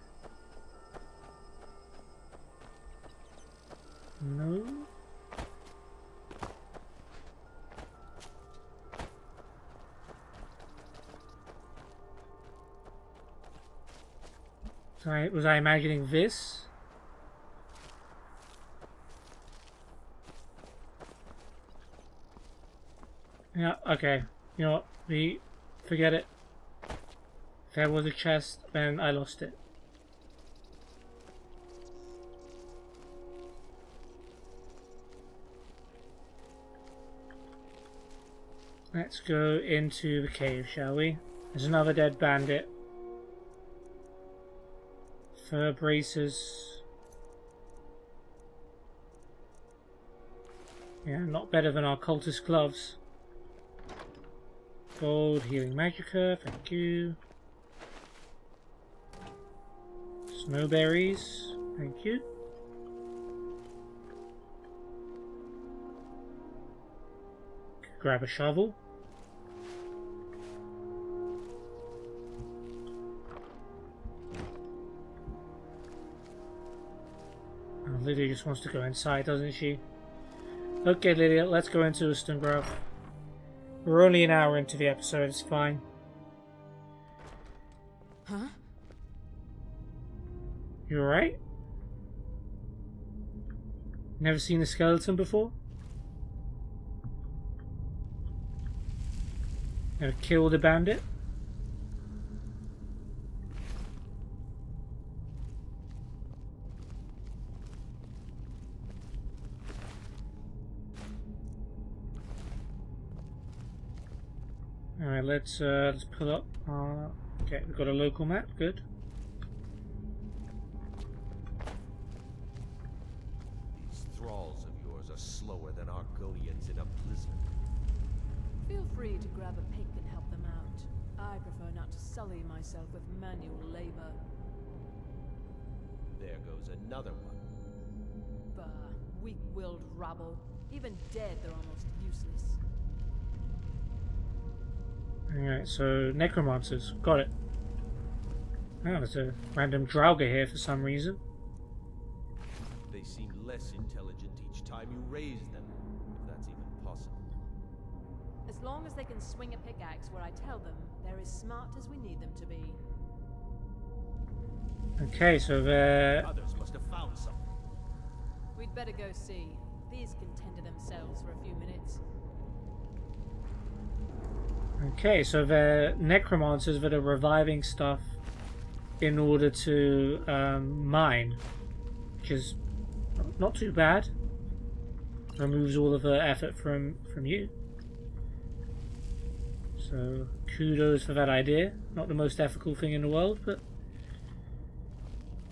No? So was I imagining this? Yeah, okay. You know what? Forget it. If there was a chest, then I lost it. Let's go into the cave, shall we? There's another dead bandit. Fur bracers. Yeah, not better than our cultist gloves. Gold, healing magicka, thank you. Snowberries, thank you. Grab a shovel. Oh, Lydia just wants to go inside, doesn't she? Okay, Lydia, let's go into Ustengrove. We're only an hour into the episode, it's fine. Huh? You alright? Never seen a skeleton before? Never killed a bandit? Alright, let's pull up. Okay, we've got a local map, good. These thralls of yours are slower than Argonians in a blizzard. Feel free to grab a pick and help them out. I prefer not to sully myself with manual labor. There goes another one. Bah, weak-willed rabble. Even dead, they're almost useless. Alright, so necromancers, got it. Oh, there's a random Draugr here for some reason. They seem less intelligent each time you raise them, if that's even possible. As long as they can swing a pickaxe where I tell them, they're as smart as we need them to be. Okay, so they're... Others must have found something. We'd better go see. These can tend to themselves for a few minutes. Okay, so they're necromancers that are reviving stuff in order to mine, which is not too bad. Removes all of the effort from you. So kudos for that idea. Not the most ethical thing in the world, but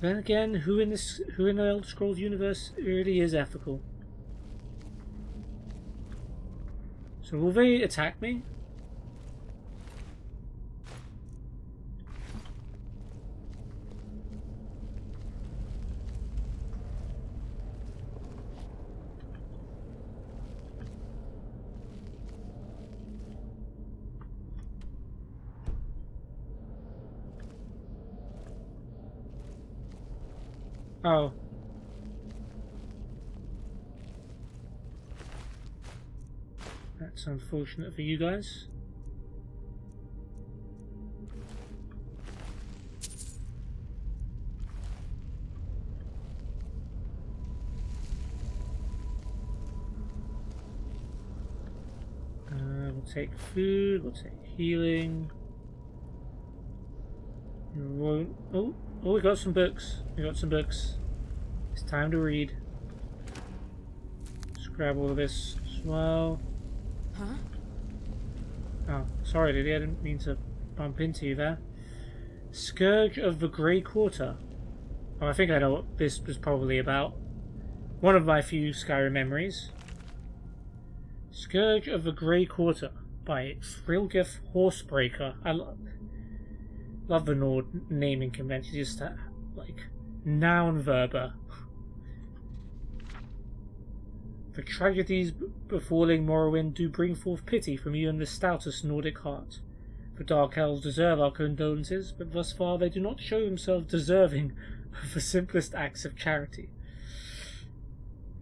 then again, who in the Elder Scrolls universe really is ethical? So will they attack me? Oh. That's unfortunate for you guys. We'll take food, we'll take healing. Oh, we got some books. We got some books. It's time to read. Just grab all of this as well. Huh? Oh, sorry, Lydia. I didn't mean to bump into you there. Scourge of the Grey Quarter. Oh, I think I know what this was probably about. One of my few Skyrim memories. Scourge of the Grey Quarter by Frilgith Horsebreaker. I love the Nord naming convention, just that, like, noun verba. The tragedies befalling Morrowind do bring forth pity from even the stoutest Nordic heart. The Dark Elves deserve our condolences, but thus far they do not show themselves deserving of the simplest acts of charity.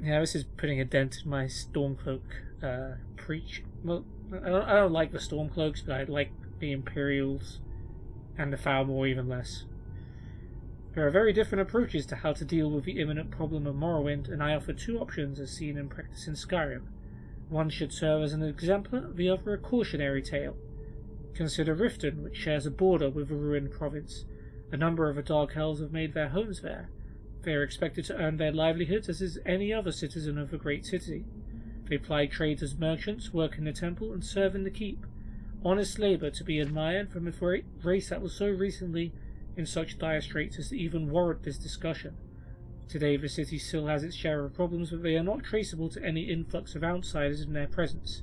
Yeah, this is putting a dent in my Stormcloak preach. Well, I don't like the Stormcloaks, but I like the Imperials and the Thalmor even less. There are very different approaches to how to deal with the imminent problem of Morrowind, and I offer two options as seen in practice in Skyrim. One should serve as an exemplar, the other a cautionary tale. Consider Riften, which shares a border with a ruined province. A number of the Dark Elves have made their homes there. They are expected to earn their livelihoods as is any other citizen of the great city. They ply trade as merchants, work in the temple, and serve in the keep. Honest labour to be admired from a race that was so recently in such dire straits as to even warrant this discussion. Today the city still has its share of problems, but they are not traceable to any influx of outsiders in their presence.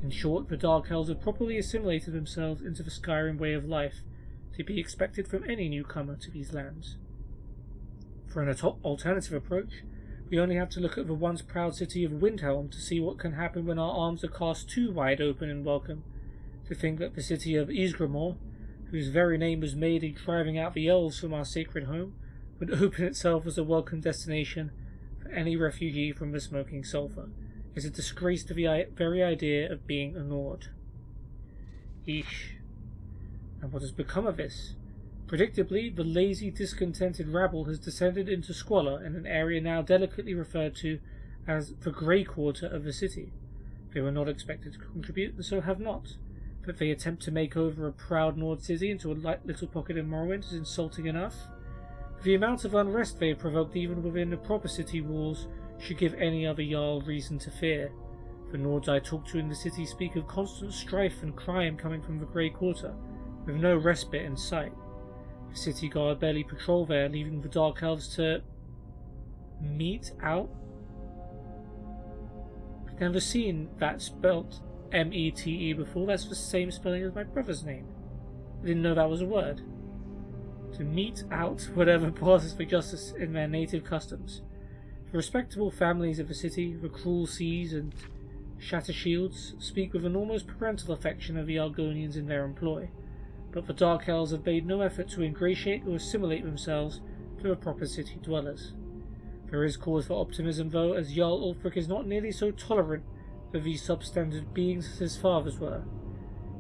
In short, the Dark Elves have properly assimilated themselves into the Skyrim way of life, to be expected from any newcomer to these lands. For an alternative approach, we only have to look at the once proud city of Windhelm to see what can happen when our arms are cast too wide open in welcome. To think that the city of Ysgramor, whose very name was made in driving out the elves from our sacred home, would open itself as a welcome destination for any refugee from the smoking sulphur, is a disgrace to the very idea of being a Nord. Eesh. And what has become of this? Predictably, the lazy, discontented rabble has descended into squalor in an area now delicately referred to as the Grey Quarter of the city. They were not expected to contribute, and so have not. That they attempt to make over a proud Nord city into a light little pocket in Morrowind is insulting enough. The amount of unrest they have provoked even within the proper city walls should give any other Jarl reason to fear. The Nords I talk to in the city speak of constant strife and crime coming from the Grey Quarter, with no respite in sight. The city guard barely patrol there, leaving the Dark Elves to meet out. I've never seen that spelt M-E-T-E before. That's the same spelling as my brother's name. I didn't know that was a word. To mete out whatever passes for justice in their native customs. The respectable families of the city, the cruel seas and Shattershields, speak with an almost parental affection of the Argonians in their employ, but the Dark Elves have made no effort to ingratiate or assimilate themselves to the proper city dwellers. There is cause for optimism, though, as Jarl Ulfric is not nearly so tolerant of these substandard beings as his fathers were.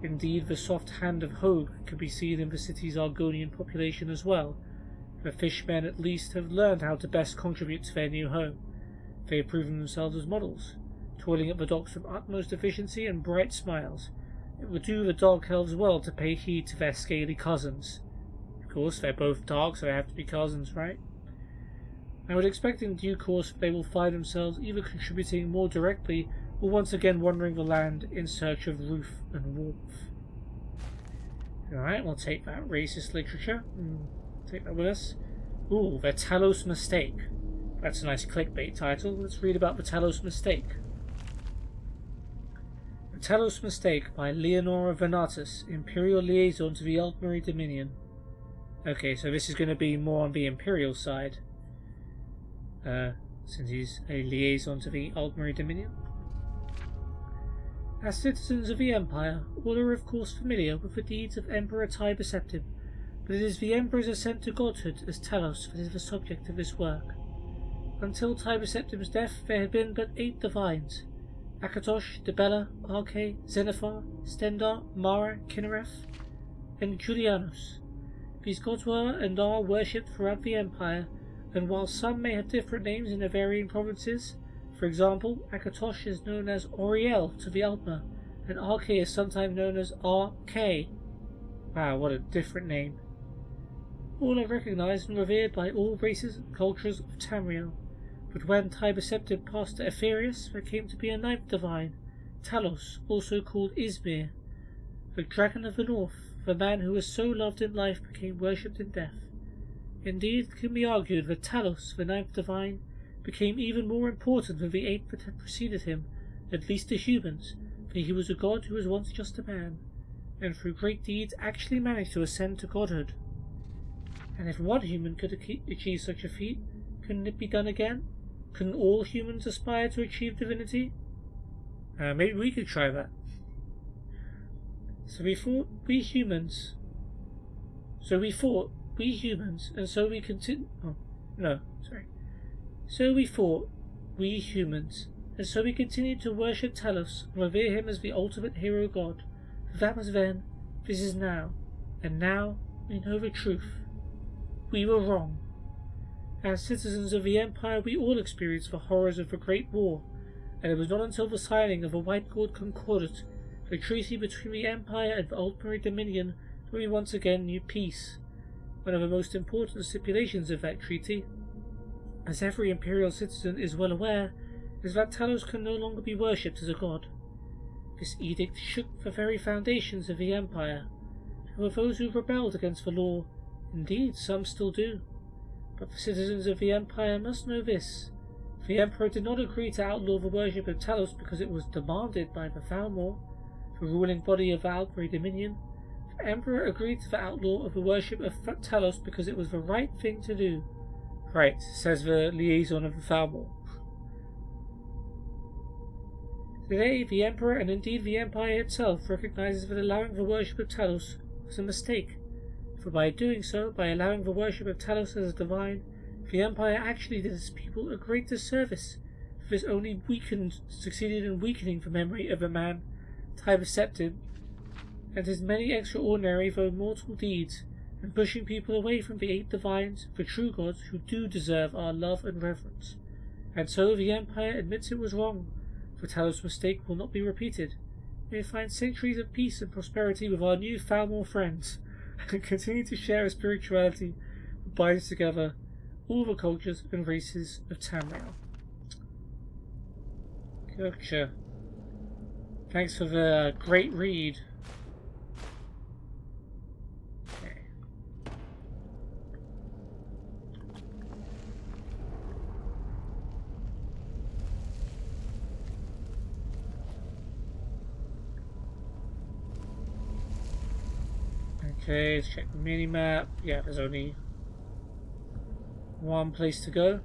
Indeed, the soft hand of Hogue can be seen in the city's Argonian population as well. The fishmen at least have learned how to best contribute to their new home. They have proven themselves as models, toiling at the docks with utmost efficiency and bright smiles. It would do the Dark Elves well to pay heed to their scaly cousins. Of course, they're both dark, so they have to be cousins, right? I would expect in due course they will find themselves either contributing more directly or once again wandering the land in search of roof and warmth. Alright, we'll take that racist literature and take that with us. Ooh, the Talos Mistake. That's a nice clickbait title. Let's read about the Talos Mistake. The Talos Mistake by Leonora Venatus, Imperial Liaison to the Altmeri Dominion. Okay, so this is going to be more on the Imperial side, since he's a liaison to the Altmeri Dominion. As citizens of the Empire, all are of course familiar with the deeds of Emperor Tiber Septim, but it is the Emperor's ascent to godhood as Talos that is the subject of this work. Until Tiber Septim's death, there had been but 8 divines: Akatosh, Dibella, Arche, Xenophar, Stendar, Mara, Kinnereth, and Julianus. These gods were and are worshipped throughout the Empire, and while some may have different names in their varying provinces, for example, Akatosh is known as Oriel to the Altmer, and Arche is sometimes known as Arche. Wow, what a different name. All are recognized and revered by all races and cultures of Tamriel, but when Tiber Septim passed to Aetherius, there came to be a 9th divine, Talos, also called Izmir, the dragon of the north. The man who was so loved in life became worshipped in death. Indeed, it can be argued that Talos, the 9th divine, became even more important than the 8 that had preceded him, at least to humans, for he was a god who was once just a man, and through great deeds actually managed to ascend to godhood. And if one human could achieve such a feat, couldn't it be done again? Couldn't all humans aspire to achieve divinity? Maybe we could try that. So we fought, we humans, and so we continue. Oh, no, sorry. So we fought, we humans, and so we continued to worship Talos and revere him as the ultimate hero god. That was then, this is now, and now we know the truth. We were wrong. As citizens of the Empire, we all experienced the horrors of the Great War, and it was not until the signing of the White Gold Concordat, the treaty between the Empire and the Altmeri Dominion, that we once again knew peace. One of the most important stipulations of that treaty, as every Imperial citizen is well aware, is that Talos can no longer be worshipped as a god. This edict shook the very foundations of the Empire. There were those who rebelled against the law. Indeed, some still do. But the citizens of the Empire must know this. The Emperor did not agree to outlaw the worship of Talos because it was demanded by the Thalmor. the ruling body of Valkyrie Dominion, the Emperor agreed to the outlaw of the worship of Talos because it was the right thing to do. Right, says the liaison of the Thalmor. Today, the Emperor, and indeed the Empire itself, recognizes that allowing the worship of Talos was a mistake, for by doing so, by allowing the worship of Talos as divine, the Empire actually did its people a great disservice, for this only succeeded in weakening the memory of a man, time accepted, and his many extraordinary though mortal deeds, and pushing people away from the 8 divines, the true gods, who do deserve our love and reverence. And so the Empire admits it was wrong. The Talos' mistake will not be repeated. We may find centuries of peace and prosperity with our new Thalmor friends, and continue to share a spirituality that binds together all the cultures and races of Tamriel. Gotcha. Thanks for the great read. Okay. Okay, let's check the mini-map. Yeah, there's only one place to go.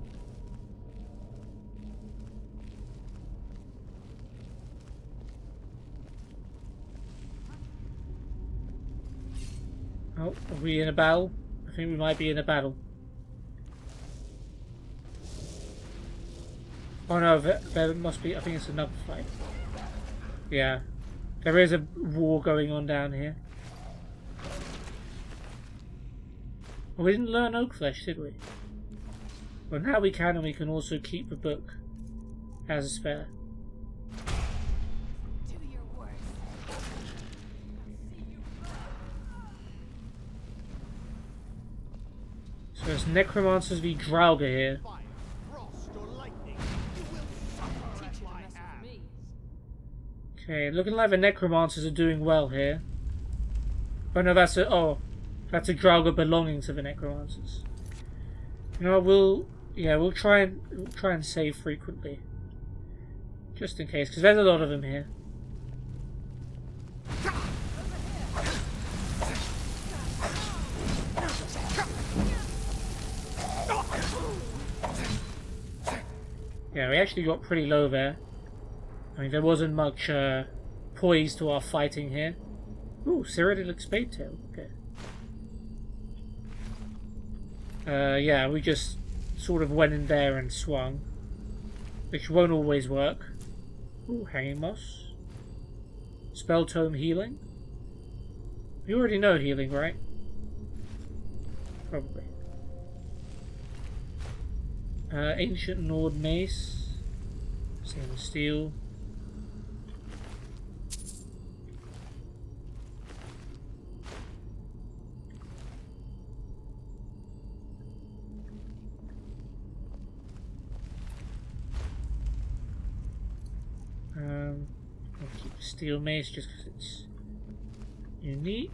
Oh, are we in a battle? I think we might be in a battle. Oh no, there must be, I think it's another fight. Yeah, there is a war going on down here. Well, we didn't learn Oak Flesh, did we? Well, now we can, and we can also keep the book as a spare. So there's Necromancers v Draugr here. Okay, looking like the Necromancers are doing well here. Oh no, that's a that's a Draugr belonging to the Necromancers. You know, we'll try and save frequently, just in case, because there's a lot of them here. Yeah, we actually got pretty low there. I mean, there wasn't much poise to our fighting here. Ooh, Cyrodiilic Spadetail. Okay. Yeah, we just sort of went in there and swung, which won't always work. Ooh, Hanging Moss. Spell Tome Healing. You already know healing, right? Probably. Ancient Nord Mace. Stainless Steel. I'll keep the Steel Mace just because it's unique.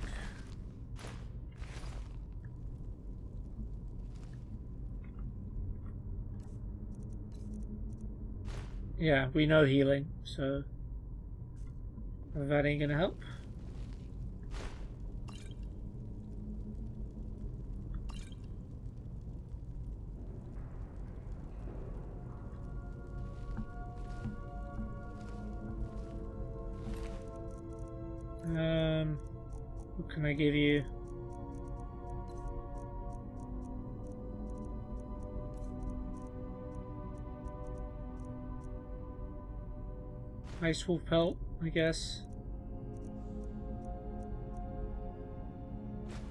Yeah, we know healing, so that ain't gonna help. What can I give you? Ice Wolf Pelt, I guess.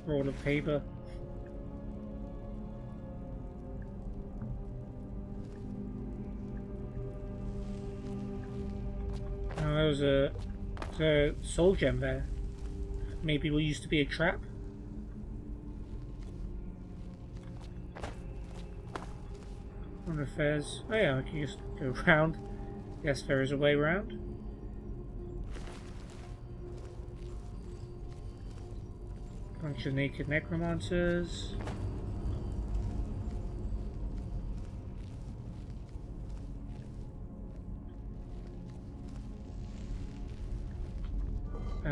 Roll of paper. Oh, there was a soul gem there. Maybe it used to be a trap. Wonder if there's... Oh yeah, I can just go around. Yes, there is a way around. Bunch of naked necromancers.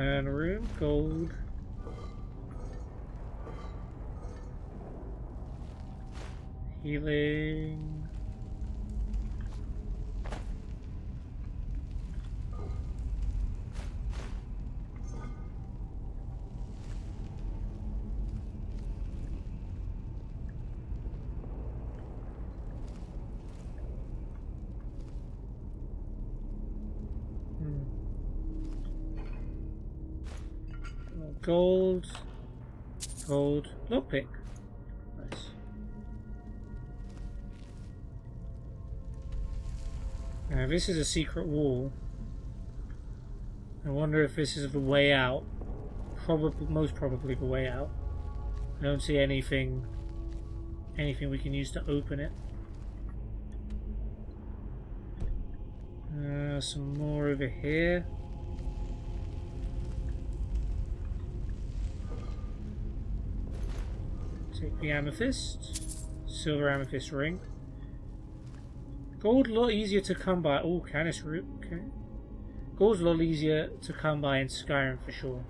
And room, gold. Healing. Gold. Gold. Lockpick. Nice. Now this is a secret wall. I wonder if this is the way out. Probably, most probably the way out. I don't see anything we can use to open it. Some more over here. Take the amethyst. Silver amethyst ring. Gold a lot easier to come by. Oh, canis root. Okay. Gold's a lot easier to come by in Skyrim for sure.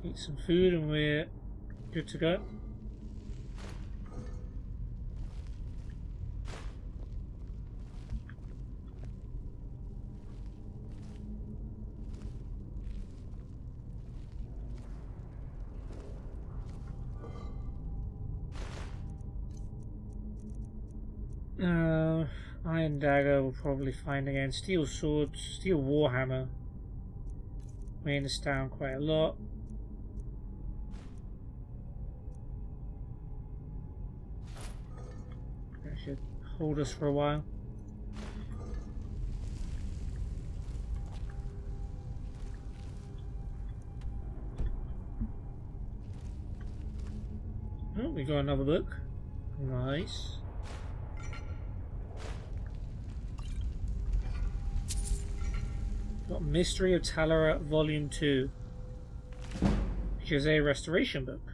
Eat some food and we're good to go. Iron dagger we'll probably find again. Steel sword, steel warhammer. Weighing us down quite a lot. That should hold us for a while. Oh, we got another book. Nice. Got Mystery of Talara Volume 2, which is a restoration book.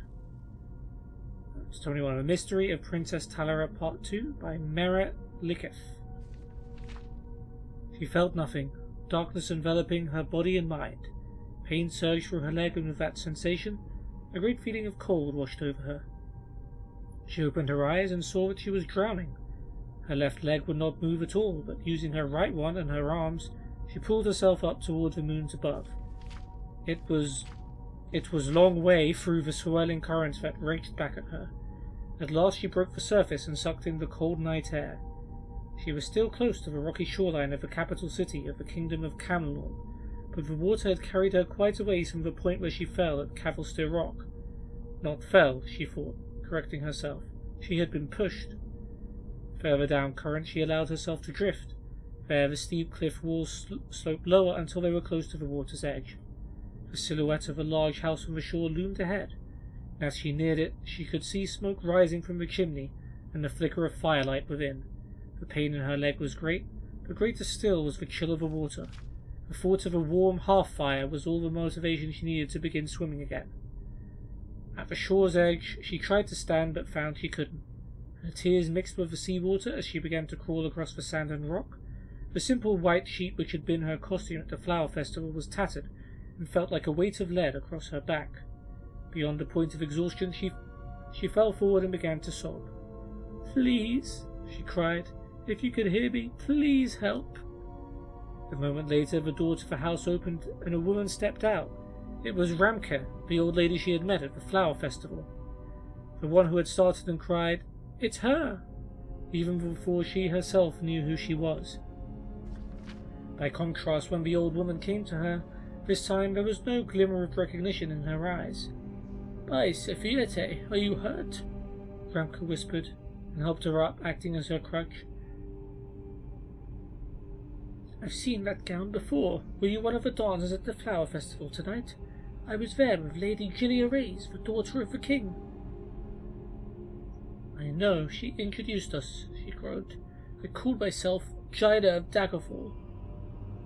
It's 21. The Mystery of Princess Talara Part 2 by Meret Liketh. She felt nothing, darkness enveloping her body and mind. Pain surged through her leg, and with that sensation, a great feeling of cold washed over her. She opened her eyes and saw that she was drowning. Her left leg would not move at all, but using her right one and her arms, she pulled herself up toward the moons above. It was long way through the swirling currents that raced back at her. At last she broke the surface and sucked in the cold night air. She was still close to the rocky shoreline of the capital city of the kingdom of Camlorn, but the water had carried her quite away from the point where she fell at Cavelstir Rock. Not fell, she thought, correcting herself. She had been pushed. Further down current she allowed herself to drift. There the steep cliff walls sloped lower until they were close to the water's edge. The silhouette of a large house on the shore loomed ahead. As she neared it, she could see smoke rising from the chimney and the flicker of firelight within. The pain in her leg was great, but greater still was the chill of the water. The thought of a warm hearth-fire was all the motivation she needed to begin swimming again. At the shore's edge, she tried to stand but found she couldn't. Her tears mixed with the seawater as she began to crawl across the sand and rock. The simple white sheet which had been her costume at the flower festival was tattered and felt like a weight of lead across her back. Beyond the point of exhaustion, she fell forward and began to sob. "Please," she cried, "if you could hear me, please help." A moment later, the door to the house opened and a woman stepped out. It was Ramke, the old lady she had met at the flower festival. The one who had started and cried, "It's her!" even before she herself knew who she was. By contrast, when the old woman came to her, this time there was no glimmer of recognition in her eyes. "By Sephiate, are you hurt?" Ramke whispered, and helped her up, acting as her crutch. "I've seen that gown before. Were you one of the dancers at the flower festival tonight? I was there with Lady Gillia Reyes, the daughter of the king." "I know, she introduced us," she groaned. "I called myself Jaina of Daggerfall.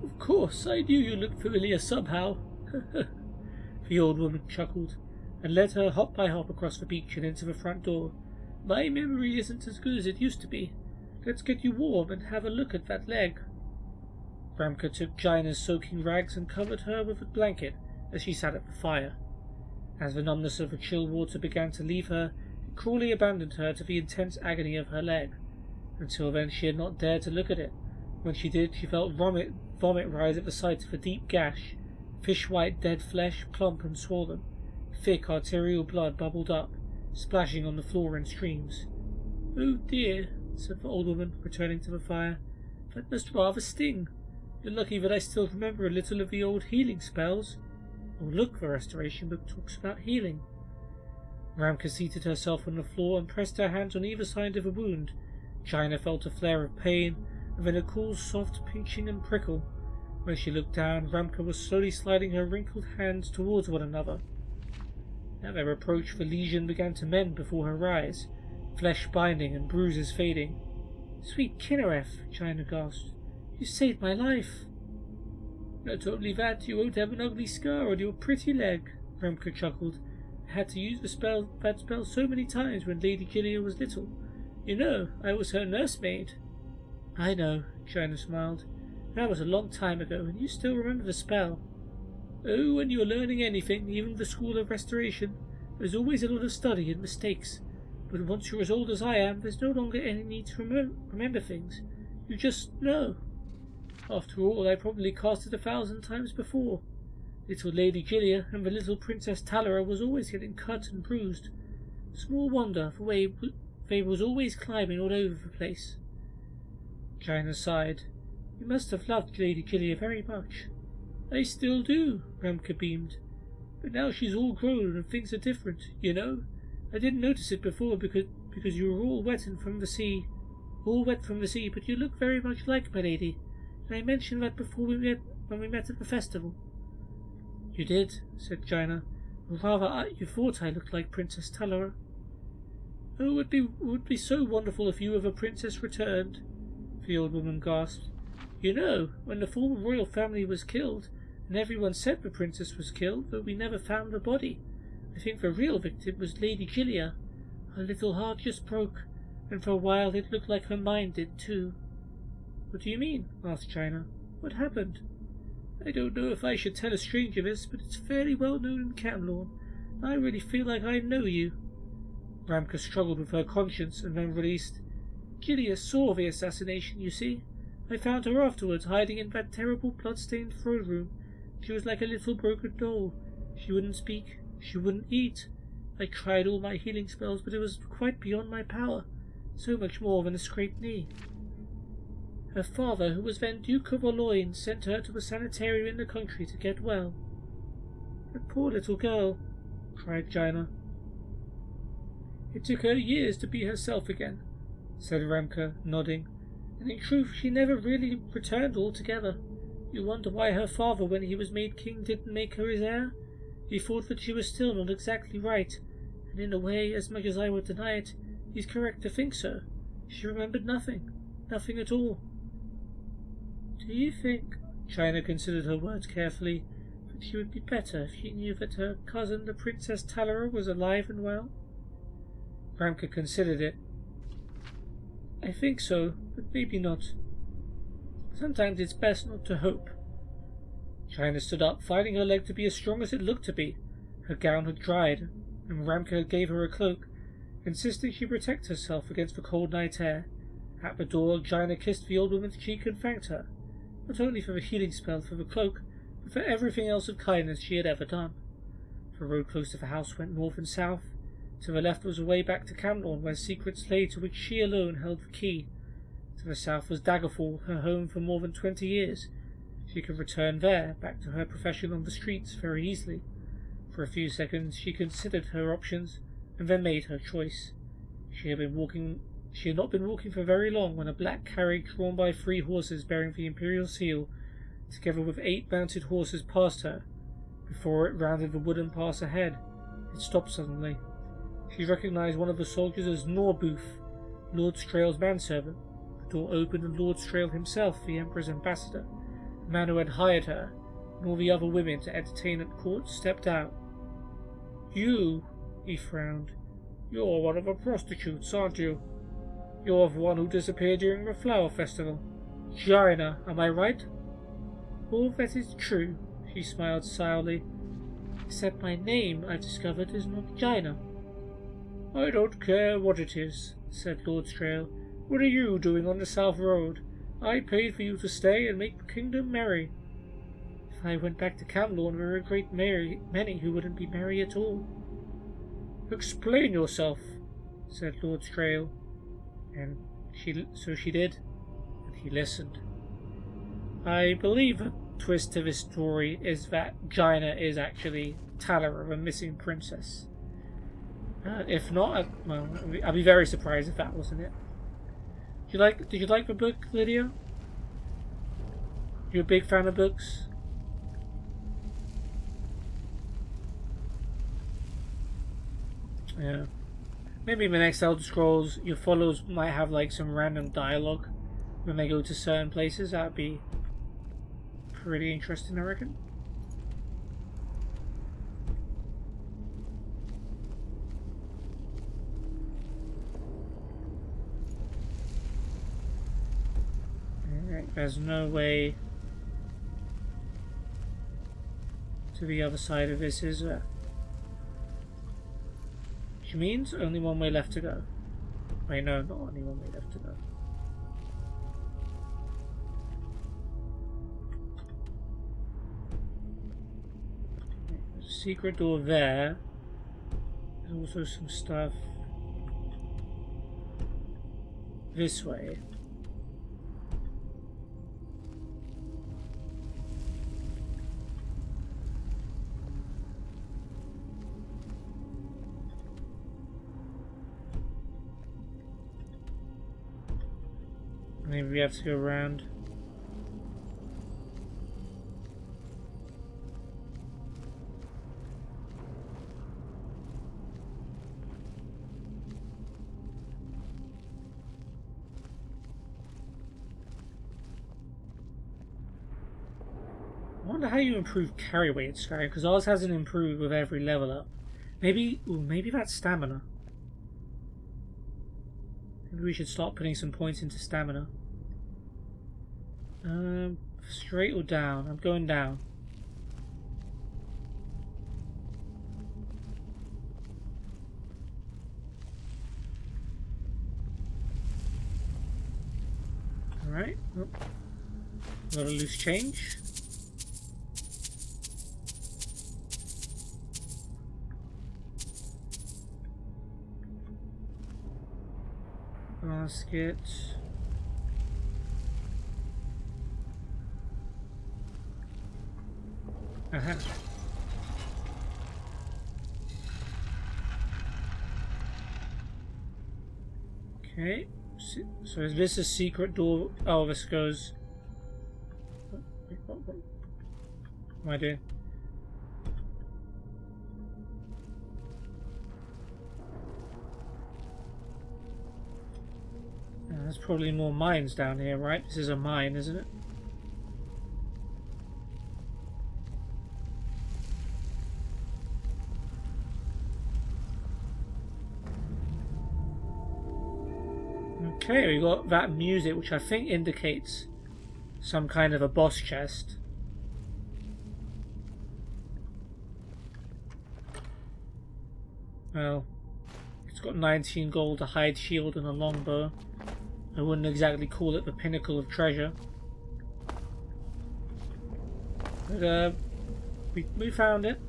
Of course, I knew you looked familiar somehow. The old woman chuckled, and led her hop by hop across the beach and into the front door. My memory isn't as good as it used to be. Let's get you warm and have a look at that leg. Ramka took Jaina's soaking rags and covered her with a blanket as she sat at the fire. As the numbness of the chill water began to leave her, it cruelly abandoned her to the intense agony of her leg. Until then she had not dared to look at it. When she did, she felt vomit rise at the sight of the deep gash. Fish-white dead flesh, plump and swollen. Thick arterial blood bubbled up, splashing on the floor in streams. "Oh dear," said the old woman, returning to the fire. "That must rather sting. You're lucky that I still remember a little of the old healing spells. Oh look, the restoration book talks about healing." Ramka seated herself on the floor and pressed her hands on either side of the wound. Jaina felt a flare of pain, and then a cool, soft pinching and prickle. When she looked down, Ramka was slowly sliding her wrinkled hands towards one another. At their approach, the lesion began to mend before her eyes, flesh binding and bruises fading. "Sweet Kinnereth," Jaina gasped. "You saved my life." "Not only that, you won't have an ugly scar on your pretty leg," Ramka chuckled. "I had to use that spell so many times when Lady Gilia was little. You know, I was her nursemaid." "I know," Jaina smiled. "That was a long time ago, and you still remember the spell." "Oh, when you're learning anything, even the School of Restoration, there's always a lot of study and mistakes. But once you're as old as I am, there's no longer any need to remember things. You just know. After all, I probably cast it 1,000 times before. Little Lady Gilia and the little Princess Talara was always getting cut and bruised. Small wonder, the way they was always climbing all over the place." Jaina sighed. "You must have loved Lady Gilia very much." "I still do," Ramka beamed. "But now she's all grown and things are different, you know. I didn't notice it before because you were all wet from the sea. But you look very much like my lady, and I mentioned that before when we met at the festival." "You did," said Jaina. "Or rather, you thought I looked like Princess Talara." "Oh, it would be so wonderful if you were the princess returned," the old woman gasped. "You know, when the former royal family was killed, and everyone said the princess was killed, but we never found the body. I think the real victim was Lady Gilia. Her little heart just broke, and for a while it looked like her mind did too." "What do you mean?" asked Jaina. "What happened?" "I don't know if I should tell a stranger this, but it's fairly well known in Camlorn. I really feel like I know you." Ramka struggled with her conscience and then released. "Gilia saw the assassination, you see. I found her afterwards, hiding in that terrible blood-stained throne room. She was like a little broken doll. She wouldn't speak. She wouldn't eat. I tried all my healing spells, but it was quite beyond my power. So much more than a scraped knee. Her father, who was then Duke of Orloin, sent her to a sanitarium in the country to get well." "That poor little girl," cried Jaina. "It took her years to be herself again," said Ramka, nodding. "And in truth, she never really returned altogether. You wonder why her father, when he was made king, didn't make her his heir? He thought that she was still not exactly right, and in a way, as much as I would deny it, he's correct to think so. She remembered nothing at all." "Do you think," Jaina considered her words carefully, "that she would be better if she knew that her cousin, the Princess Talara, was alive and well?" Ramka considered it. "I think so, but maybe not. Sometimes it's best not to hope." Jaina stood up, finding her leg to be as strong as it looked to be. Her gown had dried, and Ramka gave her a cloak, insisting she protect herself against the cold night air. At the door, Jaina kissed the old woman's cheek and thanked her, not only for the healing spell for the cloak, but for everything else of kindness she had ever done. The road close to the house went north and south. To the left was a way back to Camlorn, where secrets lay to which she alone held the key. To the south was Daggerfall, her home for more than 20 years. She could return there, back to her profession on the streets, very easily. For a few seconds she considered her options, and then made her choice. She had not been walking for very long when a black carriage drawn by 3 horses bearing the Imperial seal, together with 8 mounted horses, passed her. Before it rounded the wooden pass ahead, it stopped suddenly. She recognized one of the soldiers as Norbooth, Lord Strail's manservant. The door opened and Lord Strail himself, the Emperor's ambassador, the man who had hired her, and all the other women to entertain at court, stepped out. You, he frowned. You're one of the prostitutes, aren't you? You're the one who disappeared during the flower festival. Jaina, am I right? All that is true, she smiled sourly. Except my name, I've discovered, is not Jaina. I don't care what it is, said Lord Strail. What are you doing on the South Road? I paid for you to stay and make the kingdom merry. If I went back to Camlorn, there are a great many who wouldn't be merry at all. Explain yourself, said Lord Strail. And so she did, and he listened. I believe the twist to this story is that Jaina is actually Talara, the missing princess. If not, well, I'd be very surprised if that wasn't it. Did you like the book, Lydia? You a big fan of books? Yeah. Maybe in the next Elder Scrolls, your followers might have like some random dialogue when they go to certain places. That'd be pretty interesting, I reckon. Alright, there's no way to the other side of this, is there? Which means only one way left to go. Wait, no, not only one way left to go. There's a secret door there. There's also some stuff this way. Maybe we have to go around. I wonder how you improve carry weight in Skyrim, because ours hasn't improved with every level up. Maybe that's stamina. Maybe we should start putting some points into stamina. Straight or down? I'm going down. Alright. Oh. A lot of loose change. Basket. Aha. Okay. So is this a secret door? Oh, this goes. What am I doing? There's probably more mines down here, right? This is a mine, isn't it? Okay, we got that music, which I think indicates some kind of a boss chest. Well, it's got 19 gold, a hide shield, and a longbow. I wouldn't exactly call it the pinnacle of treasure. But, we found it.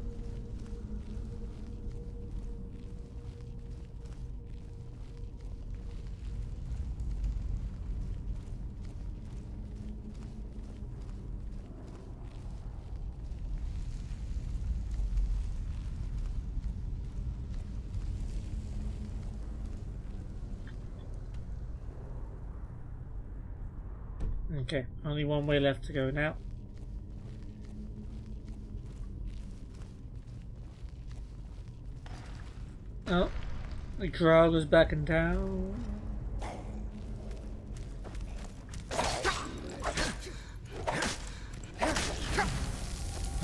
Okay, only one way left to go now. Oh, the Drow goes back and down.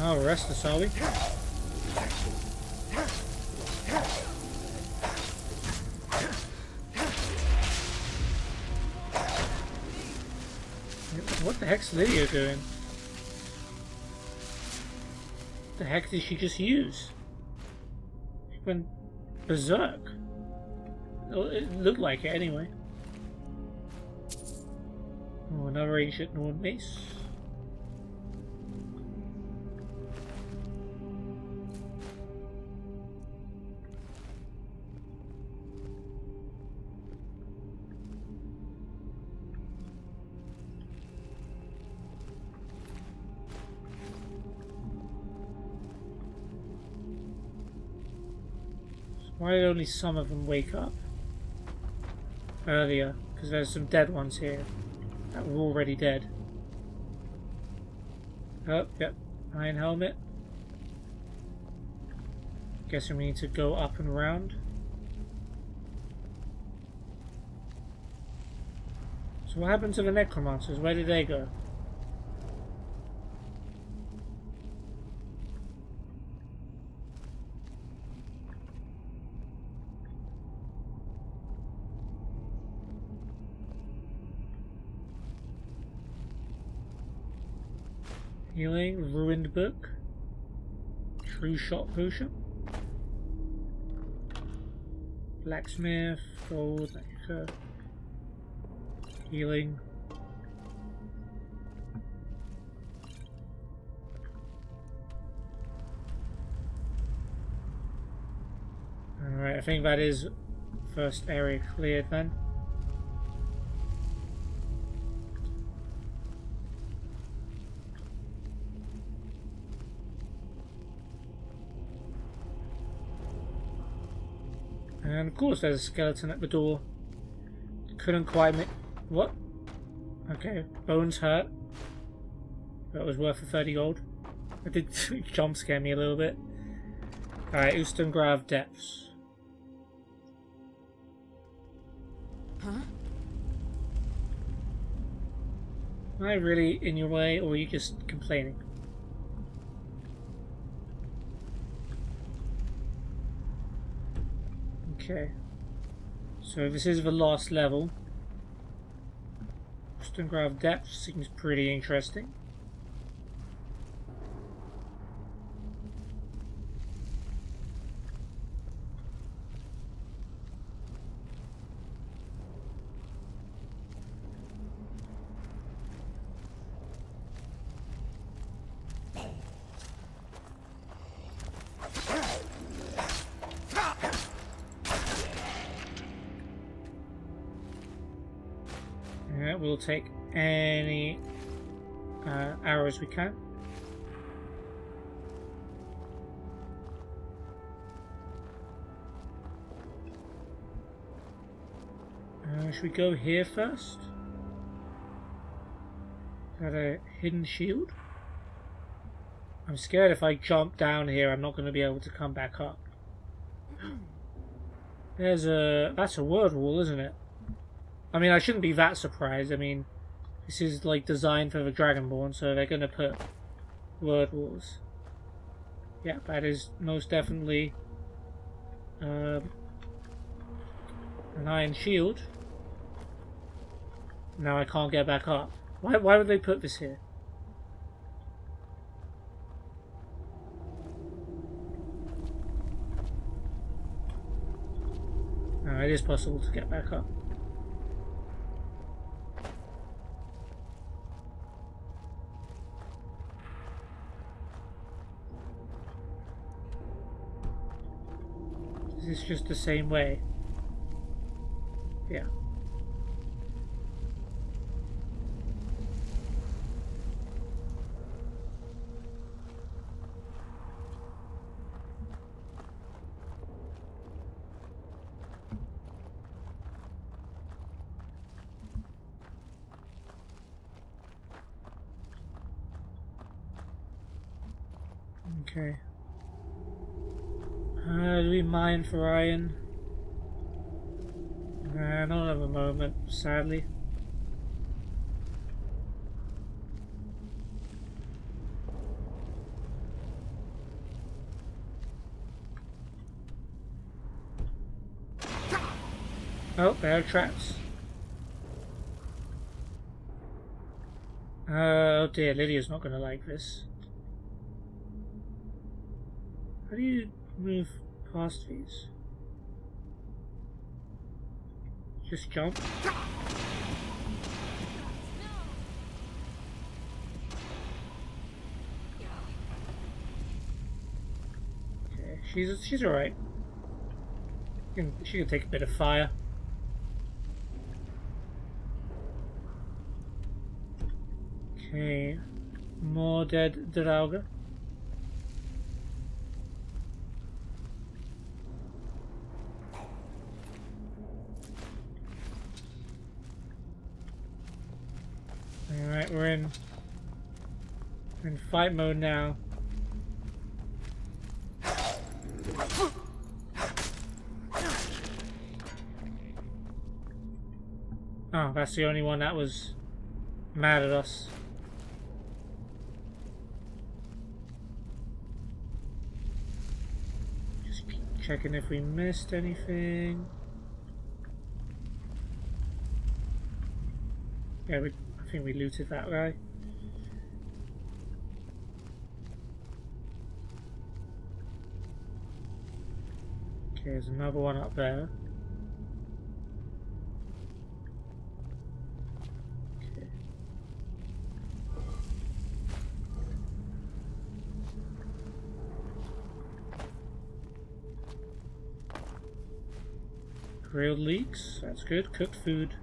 Oh, restless, are we? What the heck's Lydia doing? The heck did she just use? She went berserk. Oh, it looked like it anyway. Oh, another ancient Norn mace. Why did only some of them wake up earlier? Because there's some dead ones here that were already dead. Oh, yep. Iron helmet. Guessing we need to go up and around. So what happened to the necromancers? Where did they go? Healing, ruined book, true shot potion, blacksmith, gold, healing. Alright, I think that is first area cleared then. And of course there's a skeleton at the door. Couldn't quite make... What? Okay, bones hurt. That was worth a 30 gold. It did jump scare me a little bit. Alright, Ustengrav Depths. Huh? Am I really in your way, or are you just complaining? Okay, so this is the last level. Ustengrav Depths seems pretty interesting. Yeah, we'll take any arrows we can. Should we go here first? Is that a hidden shield? I'm scared if I jump down here I'm not going to be able to come back up. That's a word wall, isn't it? I mean, I shouldn't be that surprised. I mean, this is like designed for the Dragonborn, so they're going to put word walls. Yeah, that is most definitely an iron shield. Now I can't get back up. Why would they put this here? No, it is possible to get back up. Is this just the same way? Yeah. Okay. Do we mine for iron? Not at the moment, sadly. Oh, there are traps. Oh dear, Lydia's not going to like this. How do you move past these? Just jump. Okay, she's alright. She can take a bit of fire. Okay, more dead Drauga. Alright, we're in fight mode now. Oh, that's the only one that was mad at us. Just checking if we missed anything. Yeah, I think we looted that guy. Okay, there's another one up there. Okay. Grilled leeks, that's good. Cooked food.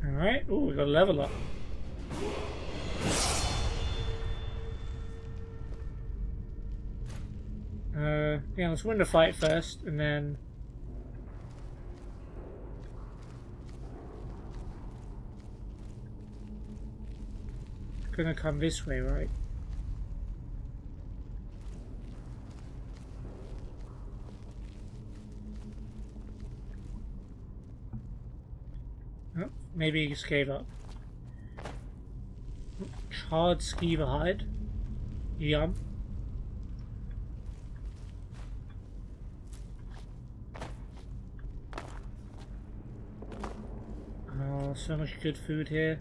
Alright, ooh, we got a level up. Yeah, let's win the fight first, and then... Gonna come this way, right? Oh, maybe he just gave up. Charred skeever hide. Yum. Oh, so much good food here.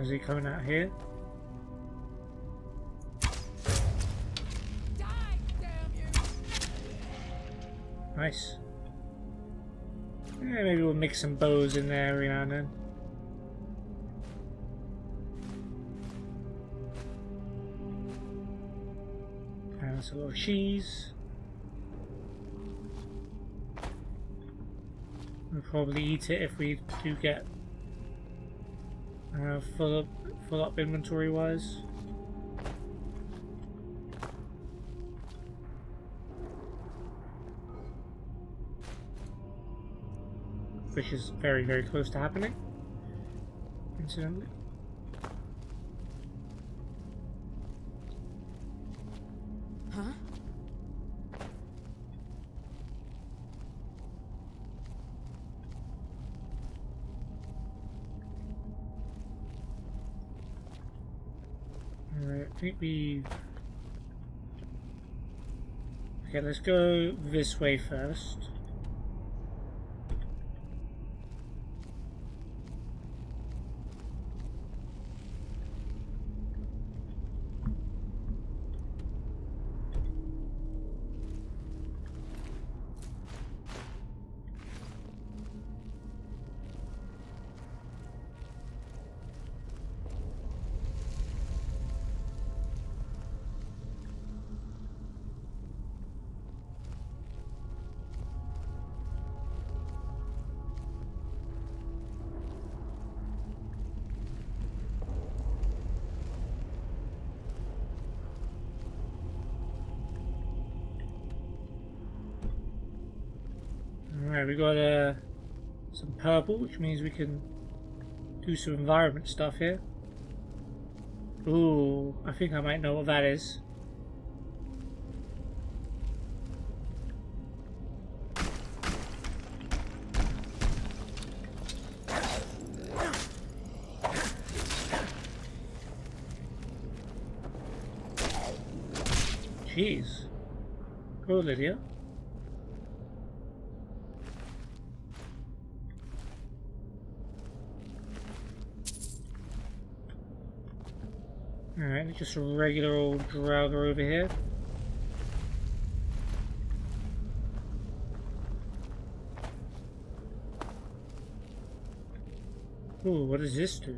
Is he coming out here? Nice. Yeah, maybe we'll mix some bows in there every now and then. And that's a lot of cheese. We'll probably eat it if we do get full up inventory wise. Which is very, very close to happening, incidentally. Huh? Alright, I think we... Okay, let's go this way first. Alright, we got some purple, which means we can do some environment stuff here. Ooh, I think I might know what that is. Jeez. Go, Lydia. Alright, just a regular old Draugr over here. Ooh, what does this do?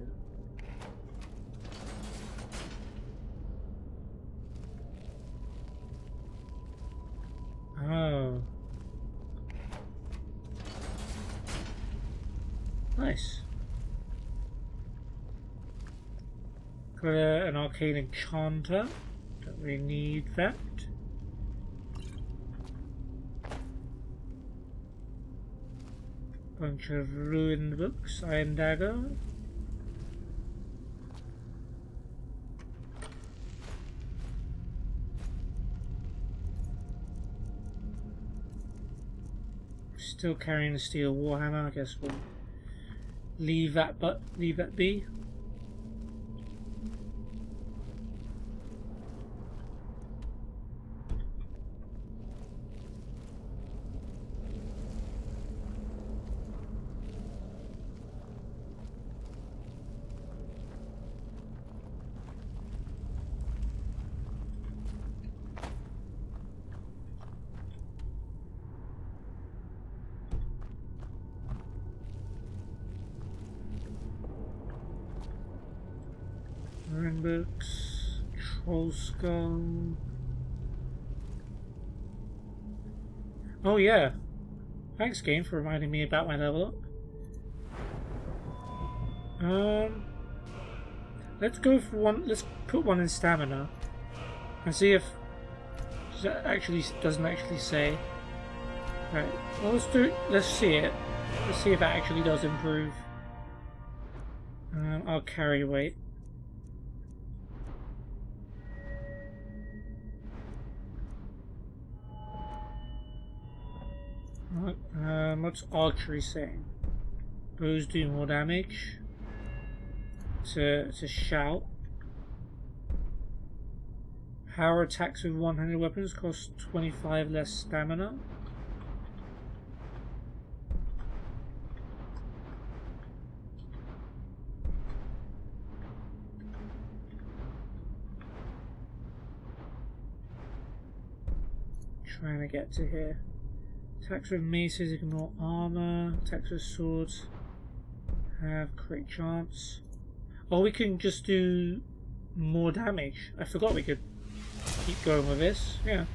Oh. Nice. Got an arcane enchanter. Don't really need that. Bunch of ruined books. Iron dagger. Still carrying the steel warhammer. I guess we'll leave that be. Iron books, troll skull. Oh yeah, thanks game for reminding me about my level up. Let's go for one. Let's put one in stamina and see if that actually doesn't actually say. Right. Well, let's do it. Let's see it. Let's see if that actually does improve. I'll carry weight. What's archery saying? Bows do more damage. It's a shout. Power attacks with one-handed weapons cost 25 less stamina. Trying to get to here. Attacks with maces ignore armor. Attacks with swords have crit chance. Or we can just do more damage. I forgot we could keep going with this. Yeah.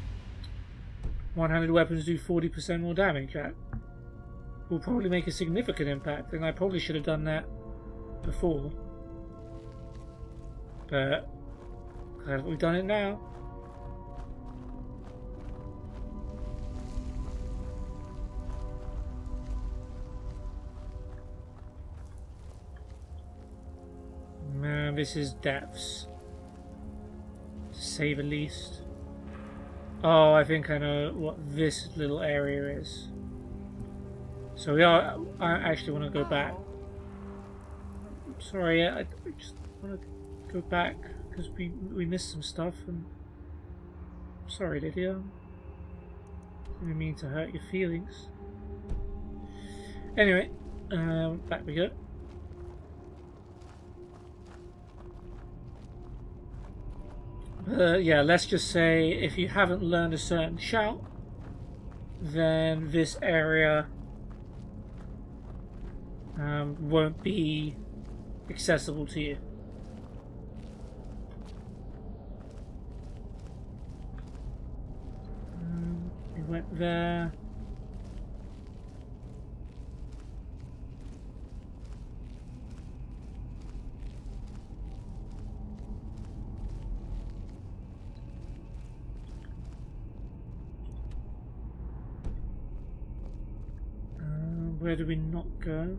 One-handed weapons do 40% more damage. That will probably make a significant impact, and I probably should have done that before. But glad we've done it now. Man, this is depths, to say the least. Oh, I think I know what this little area is. So I actually want to go back. Sorry, I just want to go back because we missed some stuff. And sorry, Lydia. Didn't mean to hurt your feelings. Anyway, back we go. Yeah, let's just say if you haven't learned a certain shout, then this area won't be accessible to you. We went there. Where did we not go?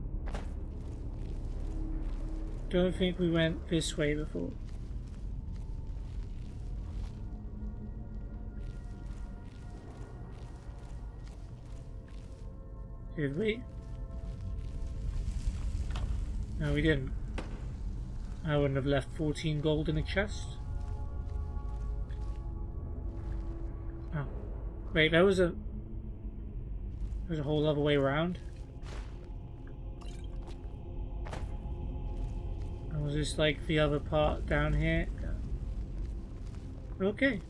Don't think we went this way before. Did we? No, we didn't. I wouldn't have left 14 gold in a chest. Oh. Wait, there was a whole other way around. Or was this like the other part down here? Okay.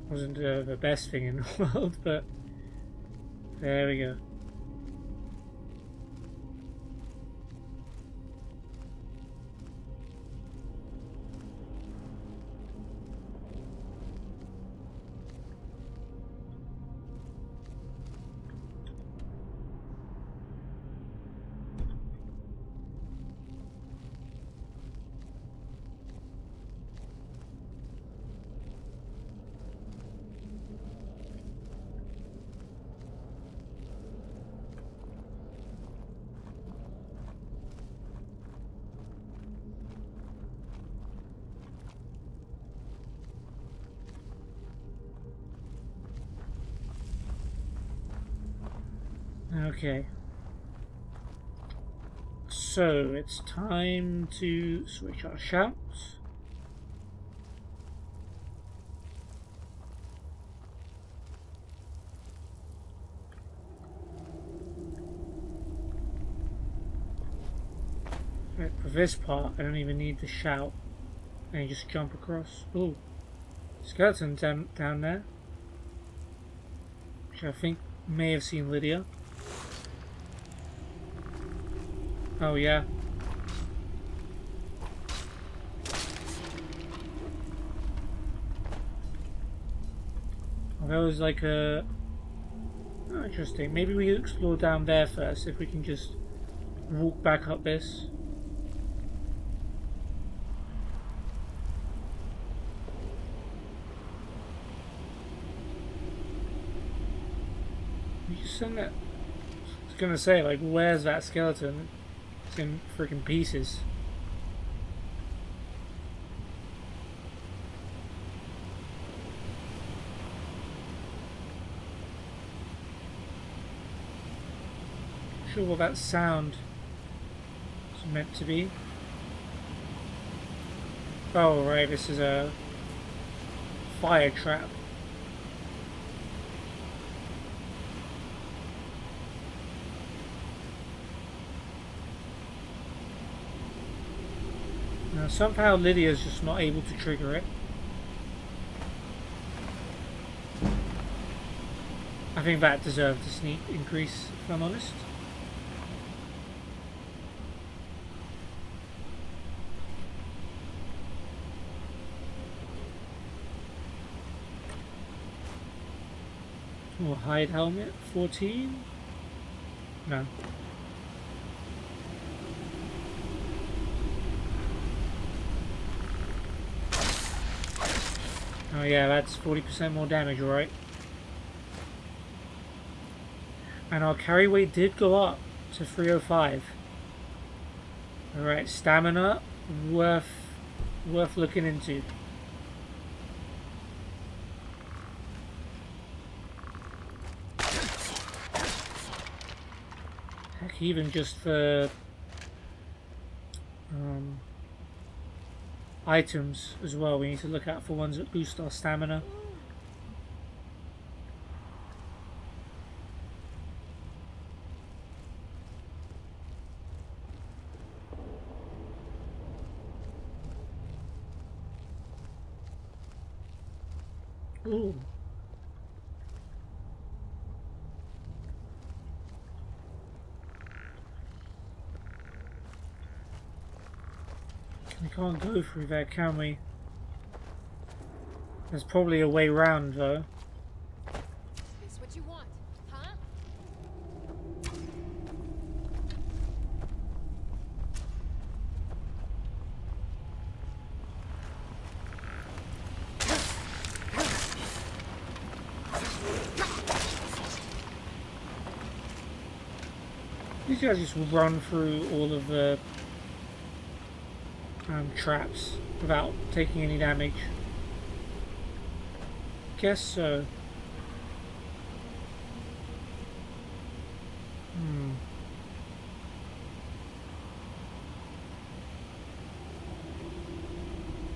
Wasn't the best thing in the world, but there we go. Okay. So it's time to switch our shouts. Right, for this part, I don't even need the shout. I can just jump across. Ooh, skeleton down there, which I think may have seen Lydia. Oh yeah. Well, that was like a... Oh, interesting. Maybe we explore down there first, if we can just walk back up this. You just send that... I was gonna say, like, where's that skeleton? It's in freaking pieces. Not sure what that sound is meant to be. Oh right, this is a fire trap. Now somehow Lydia's just not able to trigger it. I think that deserved a sneak increase, if I'm honest. Or hide helmet, 14? No. Oh yeah, that's 40% more damage, right? And our carry weight did go up to 305. Alright, stamina, worth looking into. Heck, even just for items as well, we need to look out for ones that boost our stamina. Ooh. We can't go through there, can we? There's probably a way round, though. Is what you want, huh? guys just run through all of the traps without taking any damage? Guess so.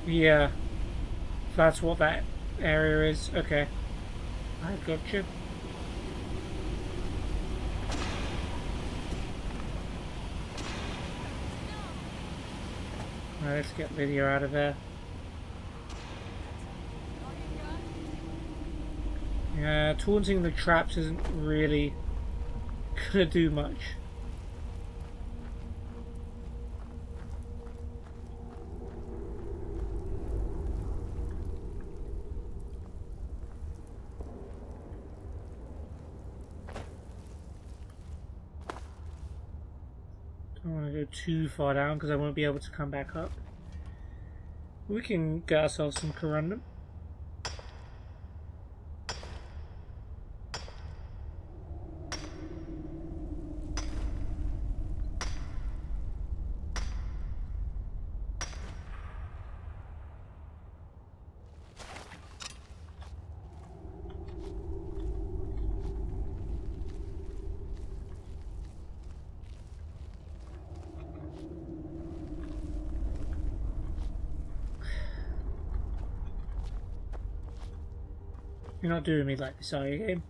Yeah, that's what that area is. Okay, I gotcha. Alright, let's get Lydia out of there. Yeah, taunting the traps isn't really gonna do much. Don't want to go too far down because I won't be able to come back up. We can get ourselves some corundum. You're not doing me like this, are you, game?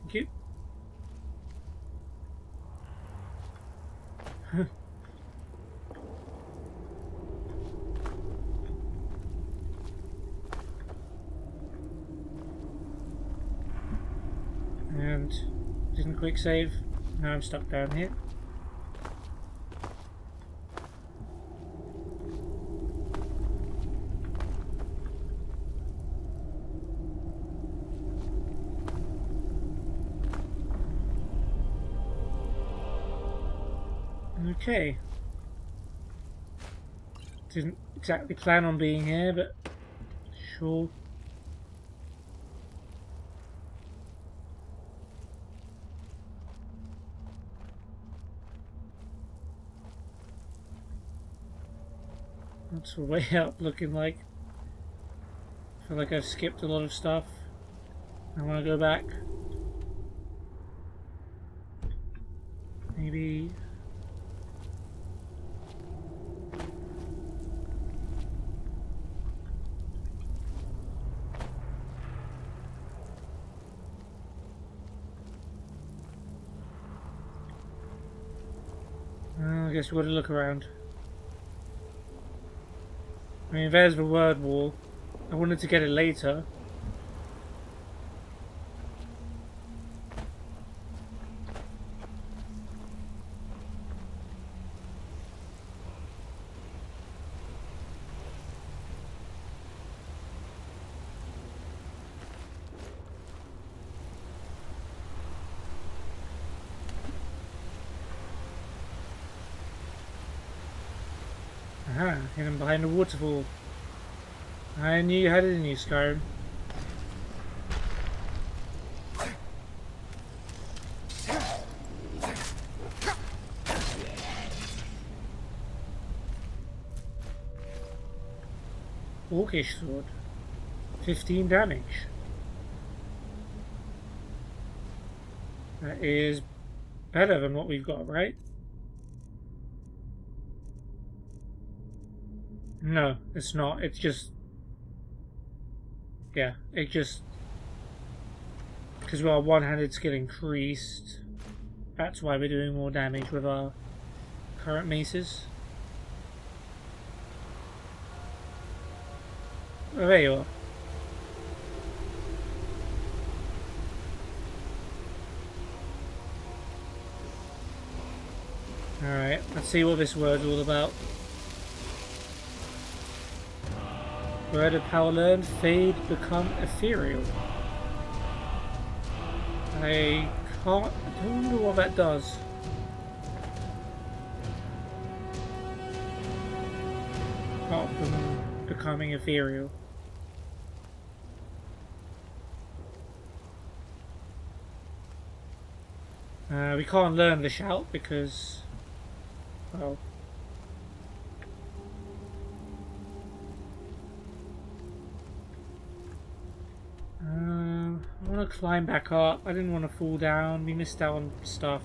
Thank you. And didn't quick save. Now I'm stuck down here. Okay. Didn't exactly plan on being here, but sure. That's the way up looking like. I feel like I've skipped a lot of stuff. I want to go back. Maybe. I guess we've got to look around. I mean, there's the word wall. I wanted to get it later. Aha, hidden behind a waterfall. I knew you had it in you, Skyrim. Orcish sword. 15 damage. That is better than what we've got, right? No, it's not. It's just... yeah, it just... because our one-handed skill increased. That's why we're doing more damage with our current maces. Oh, there you are. Alright, let's see what this word's all about. Word of power learned, fade, become ethereal. I don't know what that does. Apart from becoming ethereal. We can't learn the shout because, well, I want to climb back up. I didn't want to fall down. We missed out on stuff.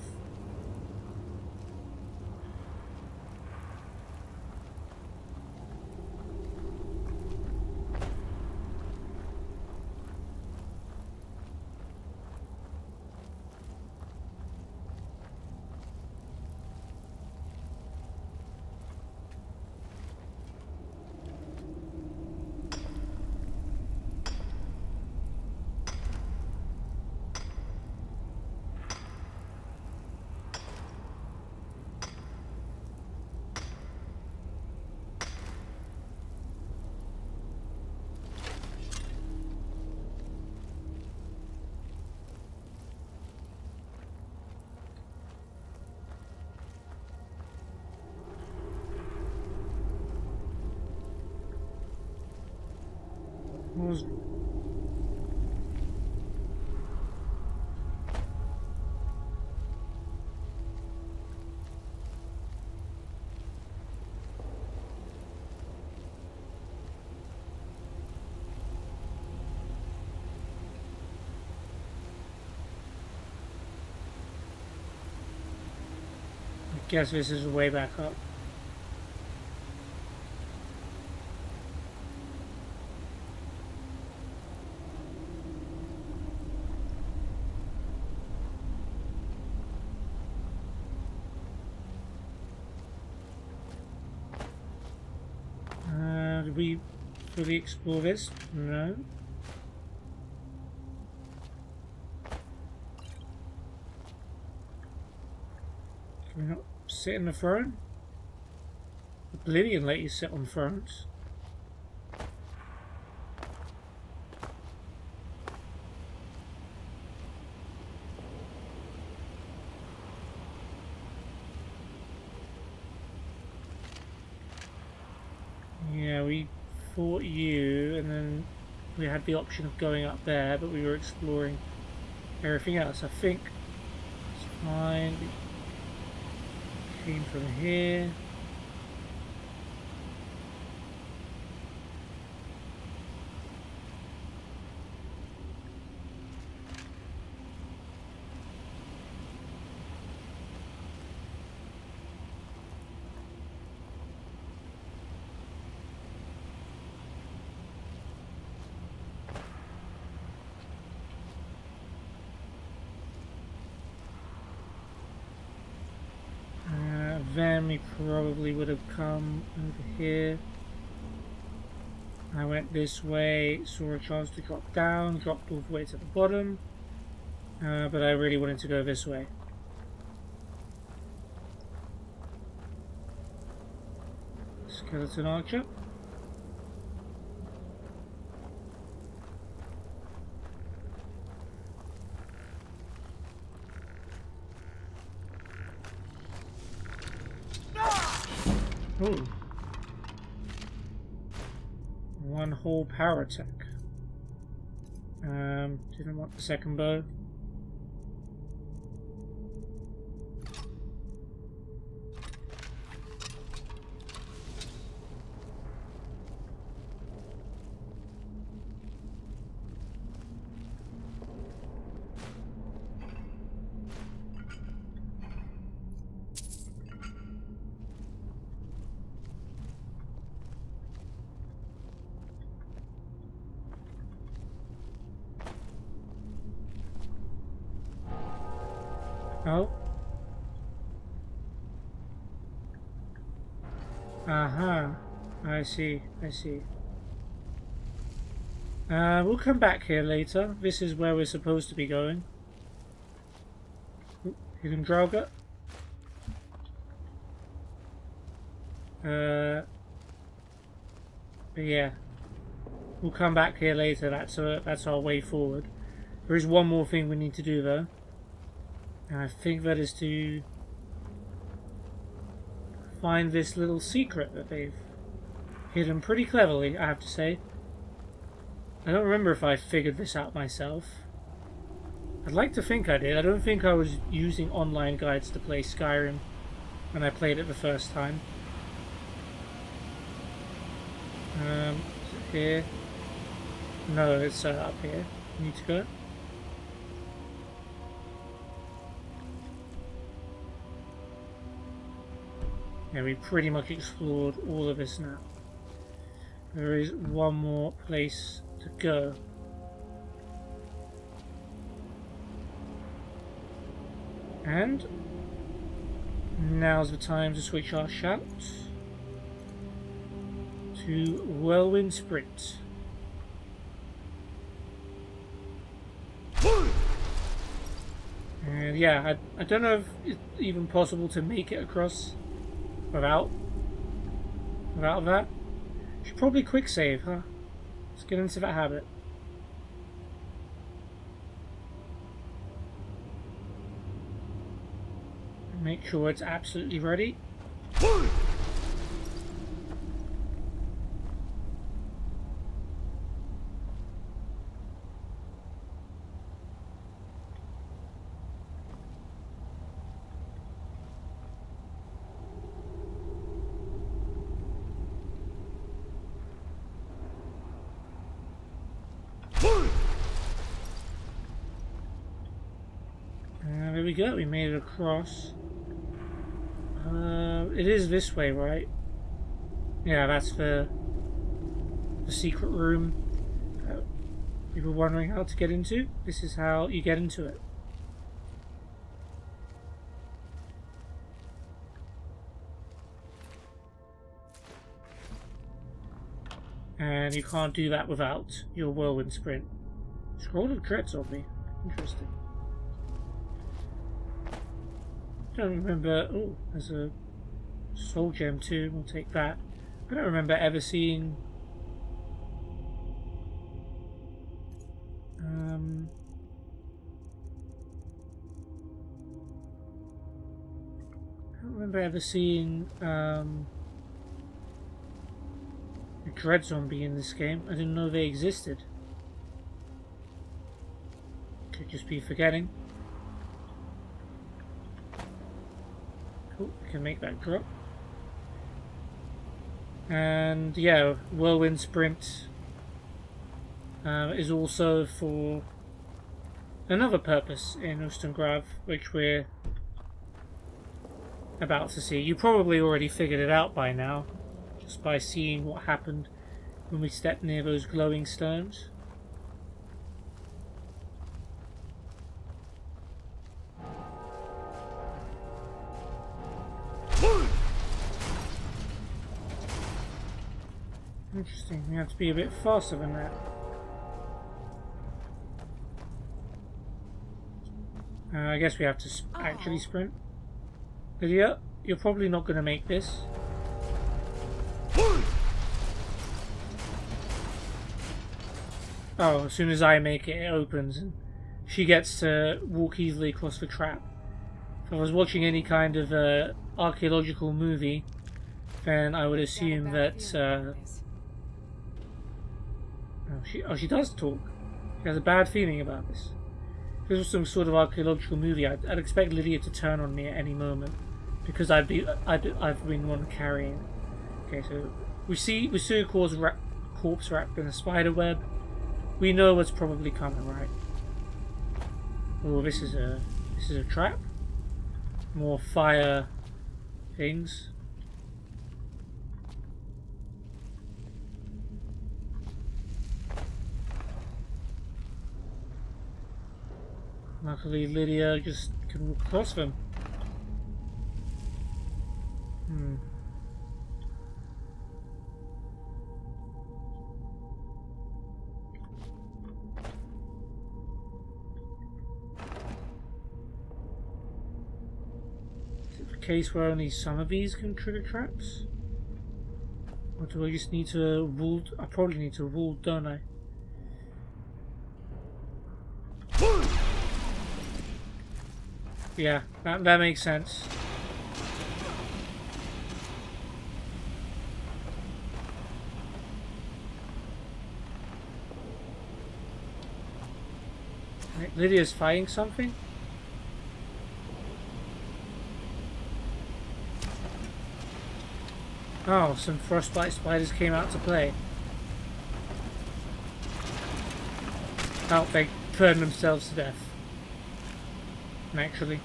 Was I guess this is way back up. Did we fully explore this? No. Can we not sit in the throne? Oblivion let you sit on thrones. Yeah, we fought you, and then we had the option of going up there, but we were exploring everything else. I think it's fine. We came from here. Then we probably would have come over here. I went this way, saw a chance to drop down, dropped all the way to the bottom, but I really wanted to go this way. Skeleton archer. Ooh. One whole power attack. Didn't want the second bow. Oh. Aha. I see. I see. We'll come back here later. This is where we're supposed to be going. Ooh, hidden Draugr. But yeah. We'll come back here later. That's our way forward. There is one more thing we need to do though. And I think that is to find this little secret that they've hidden pretty cleverly, I have to say. I don't remember if I figured this out myself. I'd like to think I did. I don't think I was using online guides to play Skyrim when I played it the first time. Is it here? No, it's up here. Need to go. Yeah, we pretty much explored all of this now. There is one more place to go. And now's the time to switch our shout to Whirlwind Sprint. And yeah, I don't know if it's even possible to make it across without that. Should probably quick save, huh? Let's get into that habit. Make sure it's absolutely ready. There we go, we made it across. It is this way, right? Yeah, that's the secret room you were wondering how to get into. This is how you get into it. And you can't do that without your whirlwind sprint. Scroll of Dread Zombie. Interesting. Don't remember. Oh, there's a soul gem too. We'll take that. I don't remember ever seeing. I don't remember ever seeing a dread zombie in this game. I didn't know they existed. Could just be forgetting. Cool, we can make that drop. And yeah, Whirlwind Sprint is also for another purpose in Ustengrav, which we're about to see. You probably already figured it out by now, just by seeing what happened when we stepped near those glowing stones. Interesting, we have to be a bit faster than that. I guess we have to actually sprint. Lydia, you're probably not going to make this. Oh, as soon as I make it, it opens and she gets to walk easily across the trap. If I was watching any kind of archaeological movie, then I would assume that she does talk. She has a bad feeling about this. If this was some sort of archaeological movie, I'd expect Lydia to turn on me at any moment, because I've been one carrying. Okay, so we see a corpse wrapped in a spider web. We know what's probably coming, right? Oh, this is a trap. More fire things. Luckily, Lydia just can walk across them. Is it the case where only some of these can trigger traps? Or do I just need to rule? I probably need to rule, don't I? Yeah, that makes sense. Right. Lydia's fighting something? Oh, some frostbite spiders came out to play. Oh, they burned themselves to death. Naturally.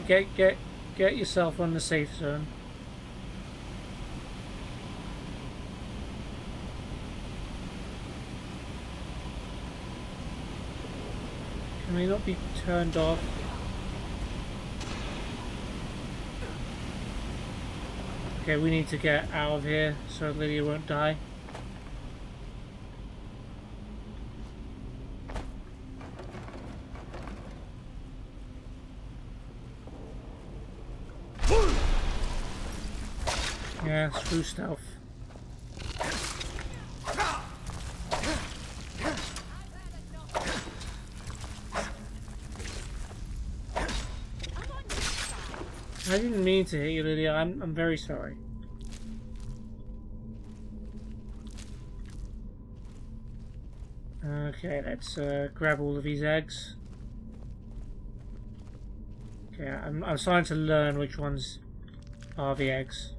Get yourself on the safe zone. Can we not be turned off? Okay, we need to get out of here so Lydia won't die. Yeah, screw stealth. I didn't mean to hit you, Lydia. I'm very sorry. Okay, let's grab all of these eggs. Okay, I'm starting to learn which ones are the eggs.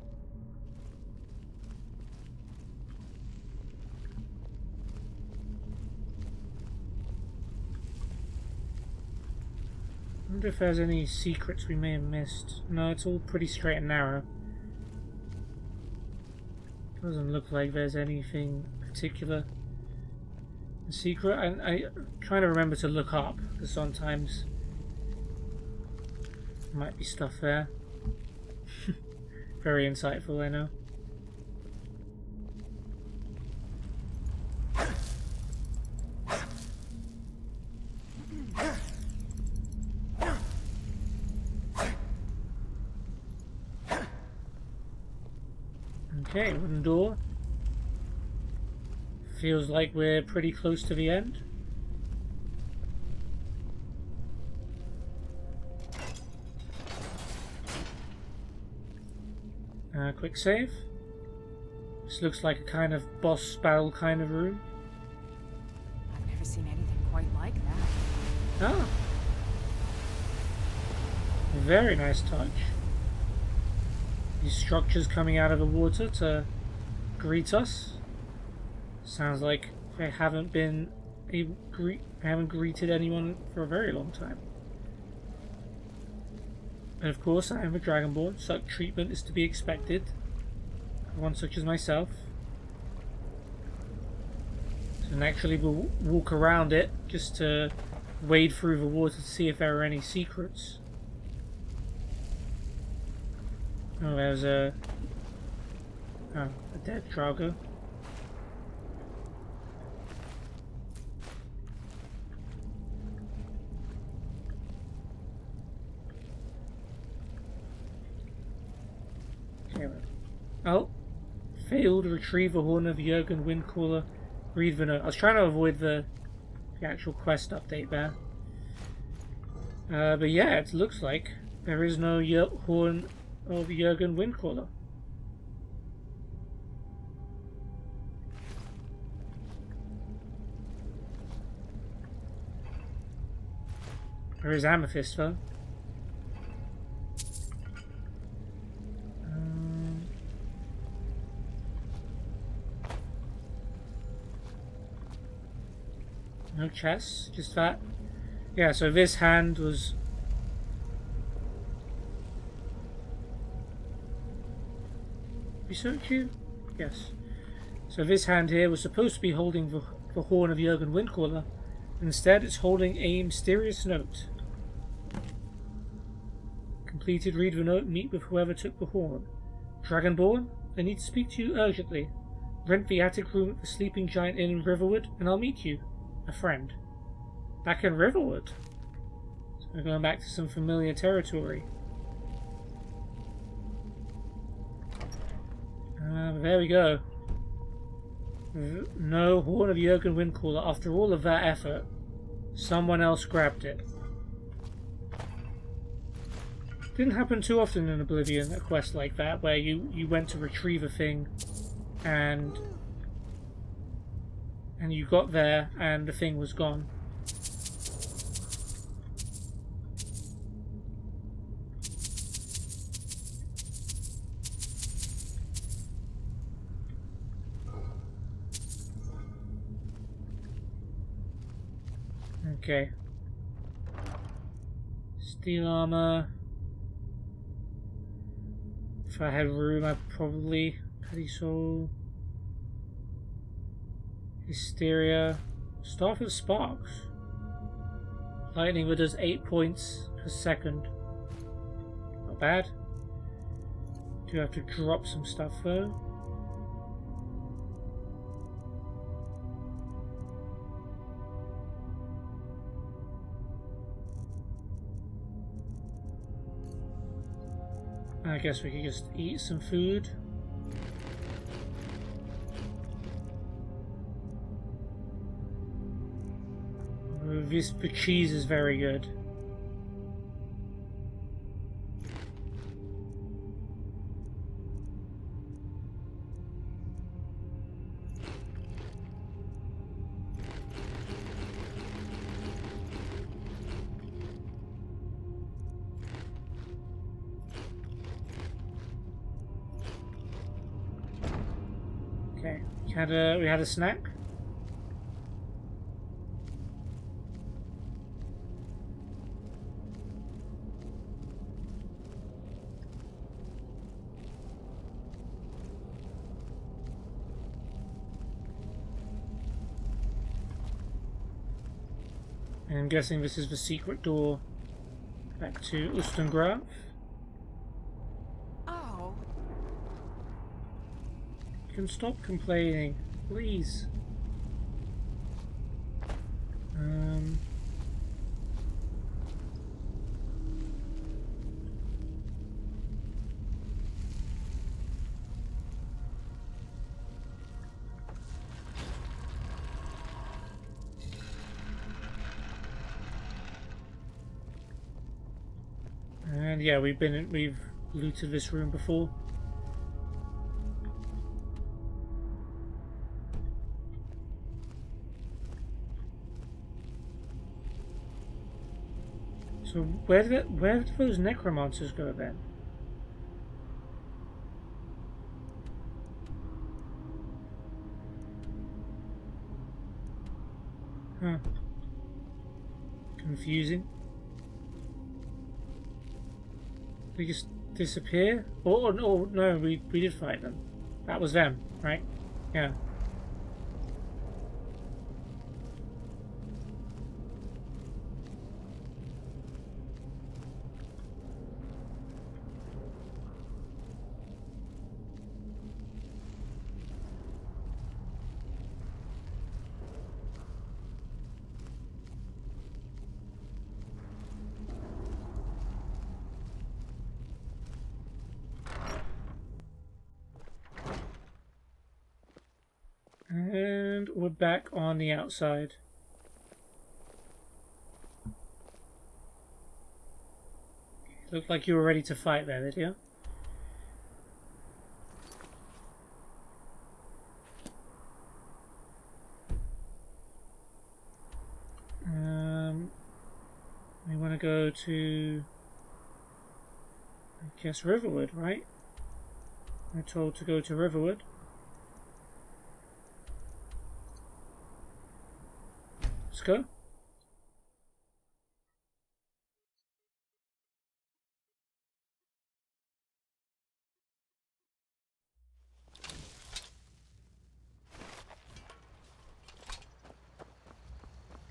I wonder if there's any secrets we may have missed. No, it's all pretty straight and narrow. Doesn't look like there's anything particular secret. I'm trying to remember to look up, because sometimes there might be stuff there. Very insightful, I know. Okay, wooden door. Feels like we're pretty close to the end. Quick save. This looks like a kind of boss battle kind of room. I've never seen anything quite like that. Ah. Very nice touch. These structures coming out of the water to greet us. Sounds like they haven't been haven't greeted anyone for a very long time. And of course, I am a Dragonborn. Such treatment is to be expected for one such as myself. So naturally, we'll walk around it just to wade through the water to see if there are any secrets. Oh, there's a dead Drago. Okay, oh, failed retrieve the horn of Jurgen Windcaller. Read the note. I was trying to avoid the actual quest update there. But yeah, it looks like there is no horn of Jurgen Windcaller. There is amethyst though. No chests, just that. Yeah, so this hand was... We search you? Yes. So this hand here was supposed to be holding the horn of Jurgen Windcaller. Instead, it's holding a mysterious note. Completed, read the note, meet with whoever took the horn. Dragonborn, I need to speak to you urgently. Rent the attic room at the Sleeping Giant Inn in Riverwood, and I'll meet you. A friend. Back in Riverwood. So we're going back to some familiar territory. There we go. No horn of Jurgen Windcaller. After all of that effort, someone else grabbed it. Didn't happen too often in Oblivion, a quest like that, where you went to retrieve a thing and you got there and the thing was gone. Okay. Steel armor. If I had room, I'd probably Petty Soul. Hysteria. Staff of Sparks. Lightning that does 8 points per second. Not bad. Do have to drop some stuff though. I guess we could just eat some food. The cheese is very good. Okay, we had a snack. And I'm guessing this is the secret door back to Ustengrav. Oh. You can stop complaining, please. And yeah, we've looted this room before. So where did those necromancers go then? Huh. Confusing. They just disappear? Oh no, we did fight them. That was them, right? Yeah. And we're back on the outside. Looked like you were ready to fight there, did you? We want to go to, I guess, Riverwood, right? We're told to go to Riverwood. Let's go.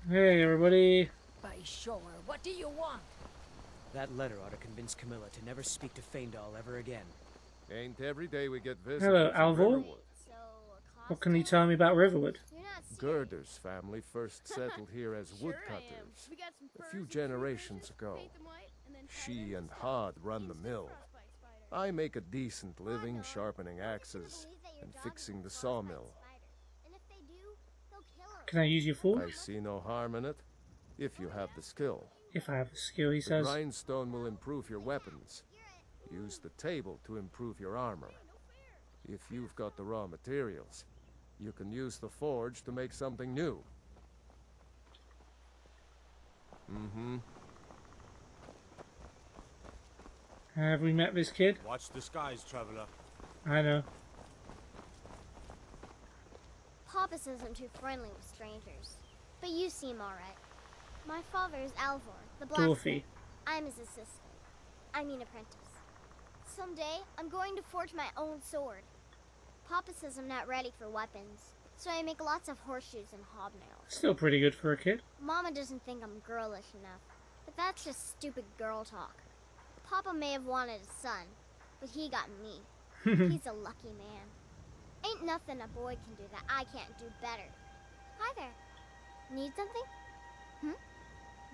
Hey everybody. By sure, what do you want? That letter ought to convince Camilla to never speak to Faendal ever again. Ain't every day we get visitors. Hello, from Alvor. Riverwood. What can you tell me about Riverwood? Gerder's family first settled here as woodcutters a few generations ago. She and Hod run the mill. I make a decent living sharpening axes and fixing the sawmill. Can I use your forge? I see no harm in it, if you have the skill. If I have a skill, he The says. grindstone will improve your weapons. Use the table to improve your armor. If you've got the raw materials, you can use the forge to make something new. Mm-hmm. Have we met this kid? Watch the skies, traveler. I know. Papas isn't too friendly with strangers, but you seem alright. My father is Alvor, the blacksmith. Dorothy. I'm his assistant. I mean apprentice. Someday, I'm going to forge my own sword. Papa says I'm not ready for weapons, so I make lots of horseshoes and hobnails. Still pretty good for a kid. Mama doesn't think I'm girlish enough, but that's just stupid girl talk. Papa may have wanted a son, but he got me. He's a lucky man. Ain't nothing a boy can do that I can't do better. Hi there. Need something?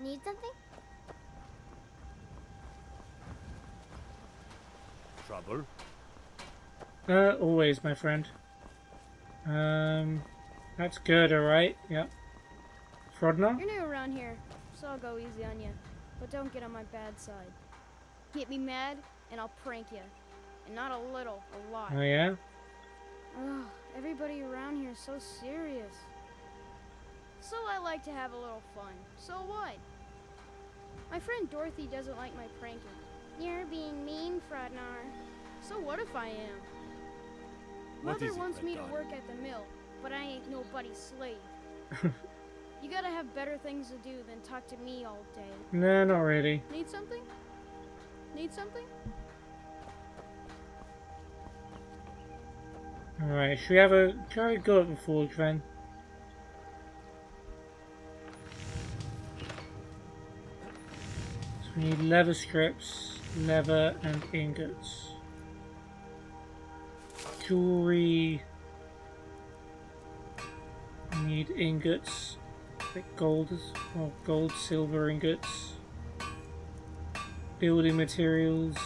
Need something? Trouble? Always, my friend. That's good, alright. Yep. Frodnar? You're new around here, so I'll go easy on you. But don't get on my bad side. Get me mad, and I'll prank you. And not a little, a lot. Oh, yeah? Ugh, everybody around here is so serious. So I like to have a little fun. So what? My friend Dorothy doesn't like my pranking. You're being mean, Frodnar. So what if I am? Mother wants me to work at the mill, but I ain't nobody's slave. You gotta have better things to do than talk to me all day. No, not really. Need something? Need something? Alright, should we have a try to go at the forge then? So we need leather strips, leather and ingots. Jewelry. We need ingots, like gold, well, gold, silver ingots. Building materials.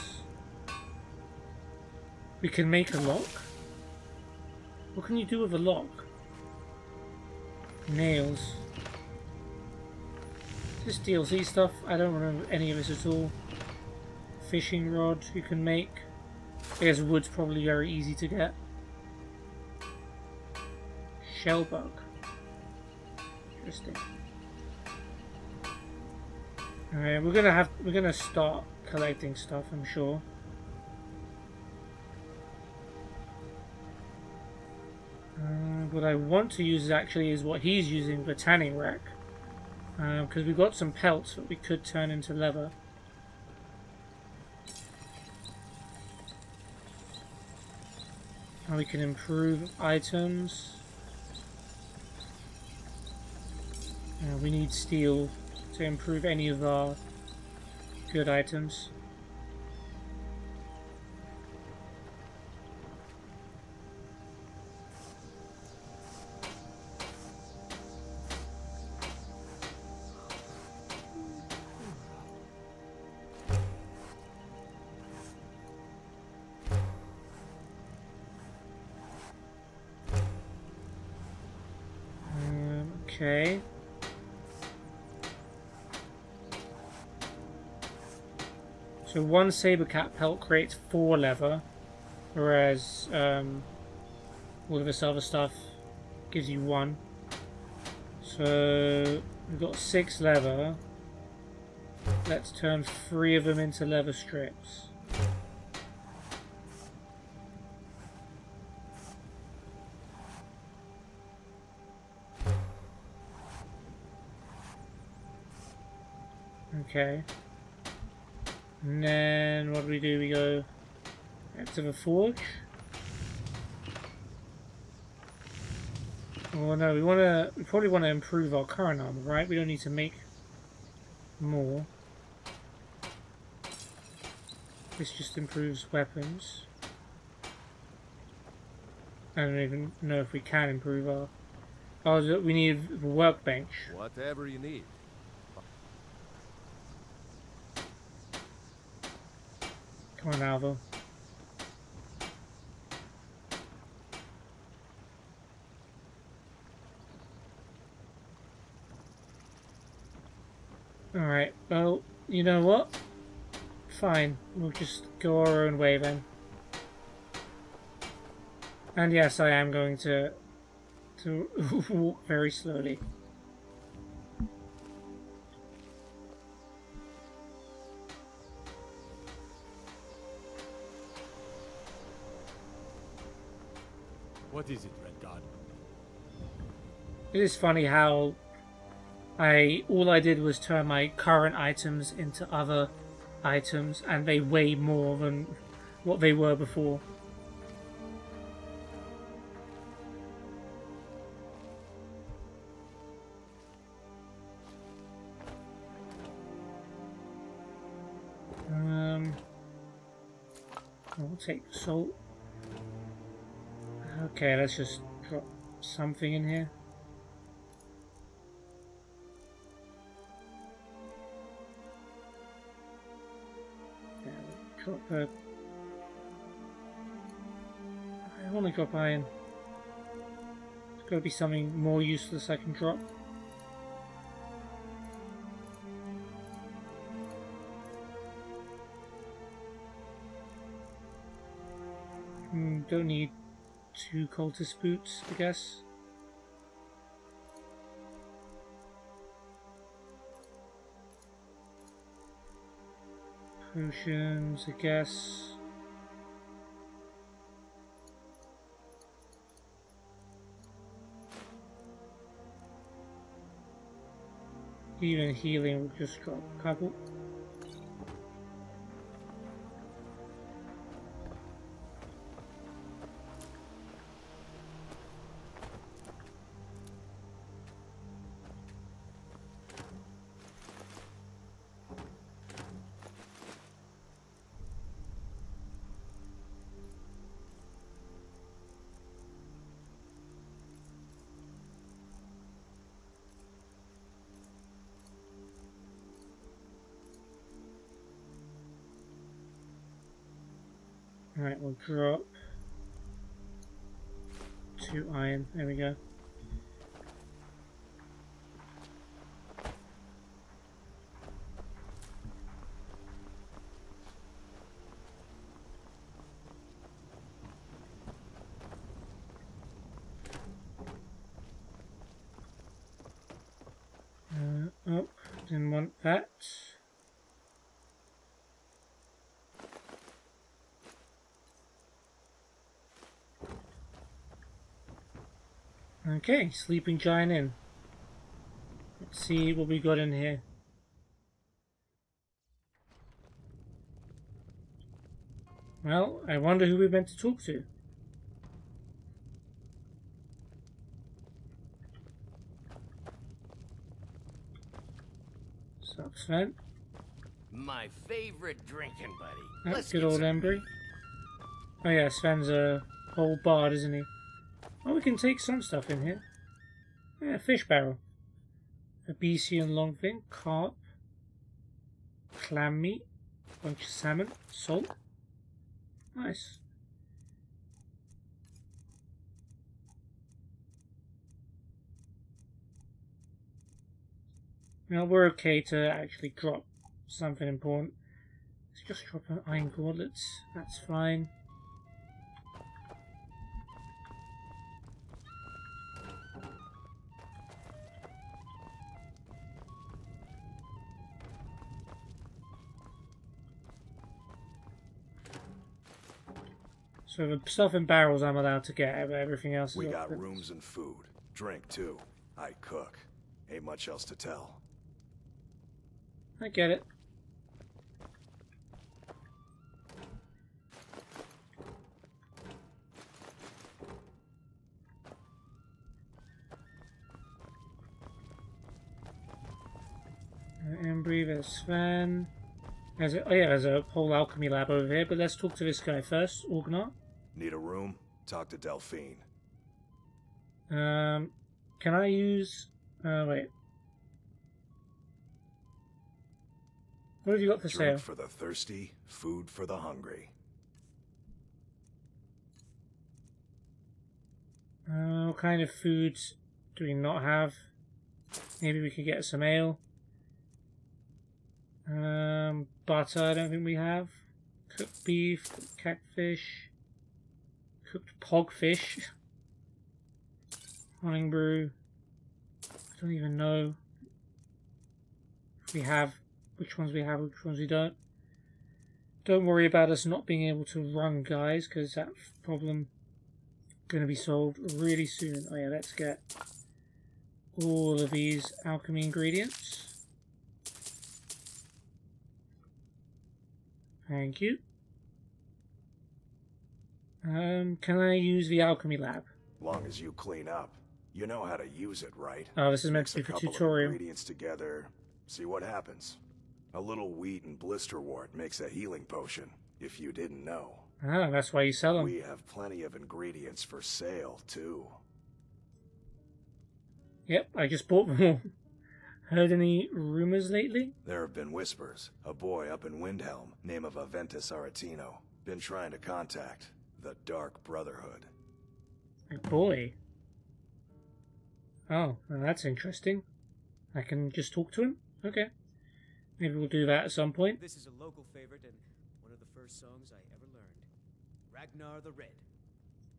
We can make a lock. What can you do with a lock? Nails. This DLC stuff, I don't remember any of this at all. Fishing rod you can make. I guess wood's probably very easy to get. Shellbug. Interesting. Alright, we're gonna start collecting stuff, I'm sure. What I want to use actually is what he's using, the tanning rack. Because we've got some pelts that we could turn into leather. And we can improve items. We need steel to improve any of our good items. Okay. So one saber cat pelt creates 4 leather, whereas all of this other stuff gives you 1. So we've got 6 leather. Let's turn 3 of them into leather strips. Okay. And then what do? We go back to the forge. Well, no, we probably want to improve our current armor, right? We don't need to make more. This just improves weapons. I don't even know if we can improve our... Oh, we need the workbench. Whatever you need. Come on, Alva. Alright, well, you know what? Fine, we'll just go our own way then. And yes, I am going to walk very slowly. What is it, Red God? It is funny how all I did was turn my current items into other items, and they weigh more than what they were before. I'll take salt. Okay, let's just drop something in here. Yeah, we'll drop a... I want to drop iron. There's got to be something more useless I can drop. Don't need 2 cultist boots, I guess. Potions, I guess. Even healing will just drop a couple. Alright, we'll drop 2 iron. There we go. Oh, didn't want that. Okay, sleeping giant in. Let's see what we got in here. Well, I wonder who we're meant to talk to. Sup, Sven? My favorite drinking buddy. That's good old Embry. Oh yeah, Sven's a whole bard, isn't he? Oh, we can take some stuff in here. Yeah, fish barrel. Abesian longfin, carp, clam meat, bunch of salmon, salt. Nice. Now we're okay to actually drop something important. Let's just drop an iron gauntlets. That's fine. So the stuff in barrels I'm allowed to get, but everything else is We got off-limits. rooms and food. Drink, too. I cook. Ain't much else to tell. I get it. Embry, there's Sven. There's a whole alchemy lab over here, but let's talk to this guy first, Orgnar. Need a room? Talk to Delphine. Can I use... wait. What have you got for sale? Drink for the thirsty, food for the hungry. What kind of foods do we not have? Maybe we could get some ale. Butter, I don't think we have. Cooked beef, cooked catfish, Cooked pogfish. Morning brew. I don't even know if we have which ones we have, which ones we don't. Don't worry about us not being able to run, guys, because that problem going to be solved really soon. Oh yeah, let's get all of these alchemy ingredients. Thank you. Can I use the alchemy lab? Long as you clean up. You know how to use it, right? Oh, this is meant to be for tutorial. Ingredients together, see what happens. A little wheat and blisterwort makes a healing potion, if you didn't know. Ah, that's why you sell them. We have plenty of ingredients for sale, too. Yep, I just bought them all. Heard any rumors lately? There have been whispers. A boy up in Windhelm, name of Aventus Aretino, been trying to contact the Dark Brotherhood. A boy? Oh, well, that's interesting. I can just talk to him? Okay. Maybe we'll do that at some point. This is a local favorite and one of the first songs I ever learned. Ragnar the Red.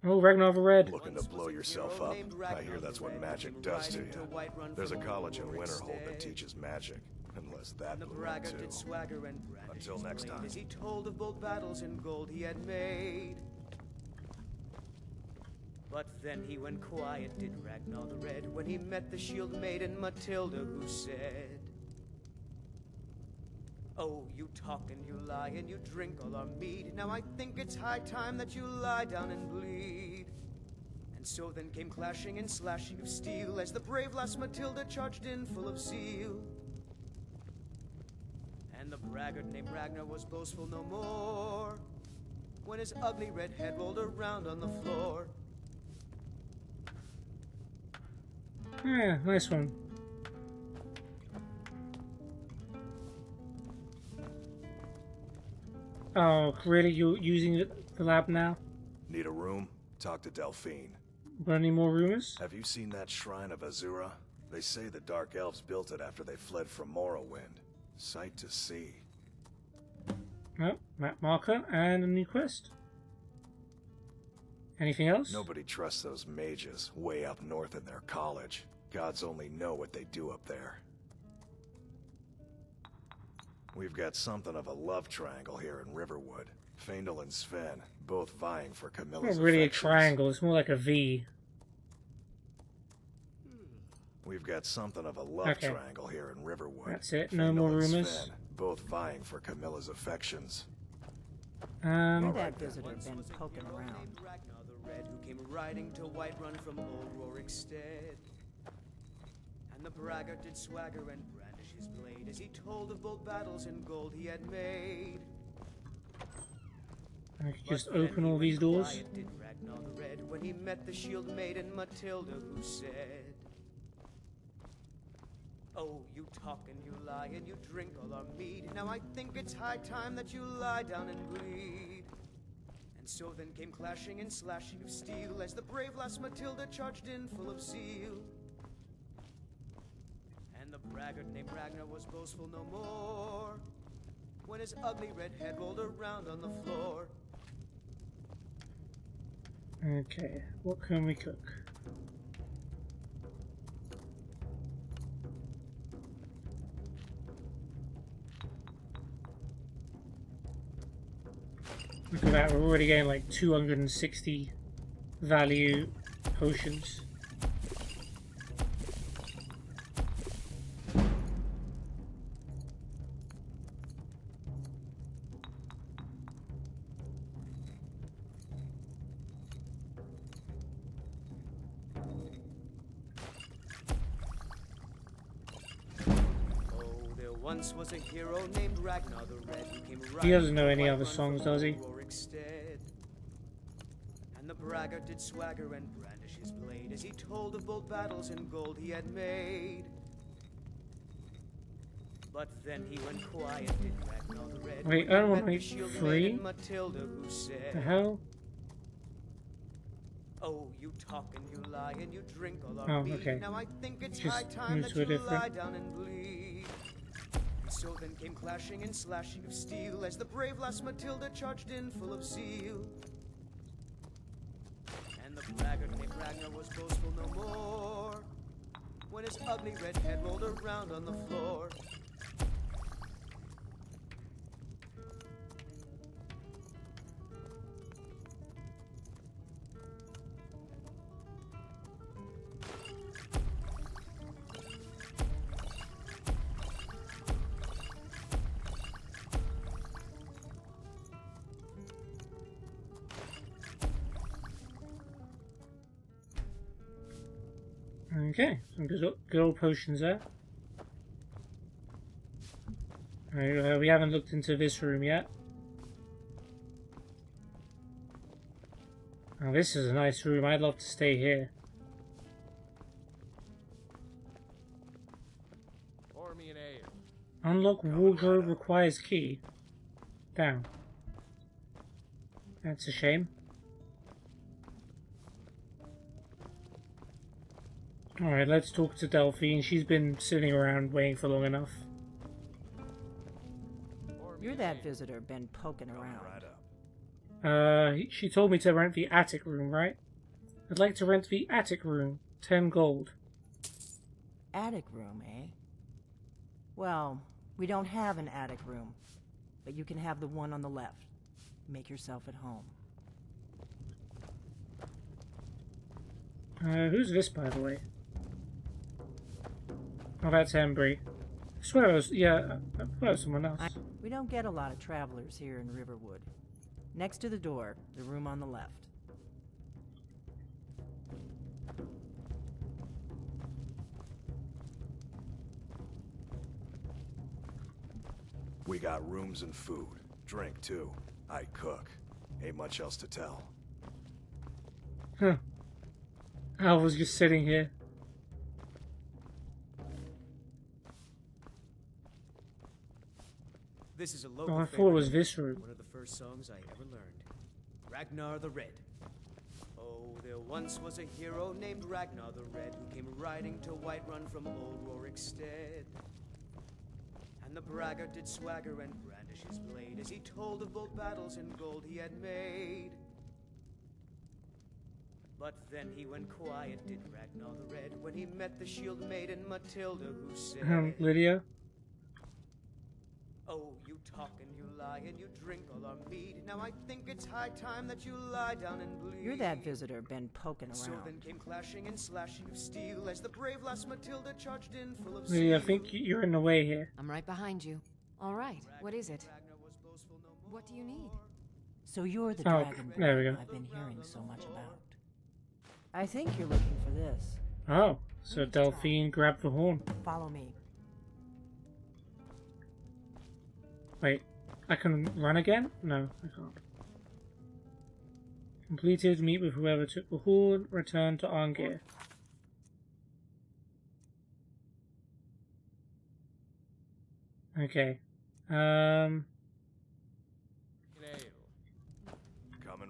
Oh, Ragnar the Red. Looking to blow yourself up? I hear that's what magic does to you. There's a college in Winterhold that teaches magic. Unless that blew up too. Until next time. He told of bold battles and gold he had made. But then he went quiet, did Ragnar the Red, when he met the shield maiden Matilda, who said, "Oh, you talk and you lie and you drink all our mead. Now I think it's high time that you lie down and bleed." And so then came clashing and slashing of steel as the brave lass Matilda charged in full of zeal. And the braggart named Ragnar was boastful no more when his ugly red head rolled around on the floor. Yeah, nice one. Oh, really? You're using the lab now? Need a room? Talk to Delphine. Got any more rumors? Have you seen that shrine of Azura? They say the Dark Elves built it after they fled from Morrowind. Sight to see. Oh, map marker and a new quest. Anything else? Nobody trusts those mages way up north in their college. Gods only know what they do up there. We've got something of a love triangle here in Riverwood. Faendal and Sven, both vying for Camilla's It's not really affections. a triangle, it's more like a V. We've got something of a love triangle here in Riverwood. That's it, no Faendal more and rumors. Sven, both vying for Camilla's affections. That visitor been poking around. Ragnar the Red, who came riding to Whiterun from old Rorikstead. And the braggart did swagger and brandish his blade as he told of bold battles and gold he had made. I could just open all these doors. Quiet did Ragnar the Red when he met the shield maiden Matilda, who said, "Oh, you talk and you lie and you drink all our mead. Now I think it's high time that you lie down and bleed." And so then came clashing and slashing of steel as the brave lass Matilda charged in full of zeal. And the braggart named Ragnar was boastful no more when his ugly red head rolled around on the floor. Okay, what can we cook? Look at that, we're already getting like 260 value potions. Once was a hero named Ragnar the Red who came He doesn't know any other songs, does he? And the braggart did swagger and brandish his blade as he told of bold battles and gold he had made. But then he went quiet, did Ragnar the Red. Wait, I don't want to make free? Matilda, who said, The hell? "Oh, you talk and you lie and you drink all our mead. Okay. Now I think it's Just high time move that to a you different- lie down and bleed." And so then came clashing and slashing of steel as the brave lass Matilda charged in full of zeal. the braggart named Ragnar was boastful no more when his ugly red head rolled around on the floor. Okay, some good old potions there. Alright, we haven't looked into this room yet. Oh, this is a nice room. I'd love to stay here. Pour me an ale. Unlock wardrobe requires key. Down. That's a shame. Alright, let's talk to Delphine. She's been sitting around waiting for long enough. You're that visitor been poking around. She told me to rent the attic room, right? I'd like to rent the attic room. 10 gold. Attic room, eh? Well, we don't have an attic room, but you can have the one on the left. Make yourself at home. Who's this, by the way? Oh, that's Embry. I swear it was, yeah, I thought it was someone else. We don't get a lot of travelers here in Riverwood. Next to the door, the room on the left. We got rooms and food. Drink, too. I cook. Ain't much else to tell. Huh. I was just sitting here. This is a local I thought it was this room. One of the first songs I ever learned. Ragnar the Red. Oh, there once was a hero named Ragnar the Red who came riding to Whiterun from old Rorikstead. And the braggart did swagger and brandish his blade as he told of bold battles and gold he had made. But then he went quiet, did Ragnar the Red, when he met the shield maiden Matilda, who said, Lydia? Oh, you talk and you lie and you drink all our mead. Now I think it's high time that you lie down and bleed. You're that visitor been poking around. So then came clashing and slashing of steel as the brave lass Matilda charged in full of Lydia, I think you're in the way here. I'm right behind you. All right, what is it? What do you need? So you're the dragon there we go. I've been hearing so much about. I think you're looking for this. Oh, so Delphine grabbed the horn. Follow me. Wait, I can run again? No, I can't. Completed, meet with whoever took the horn, return to Arngir. Okay. Coming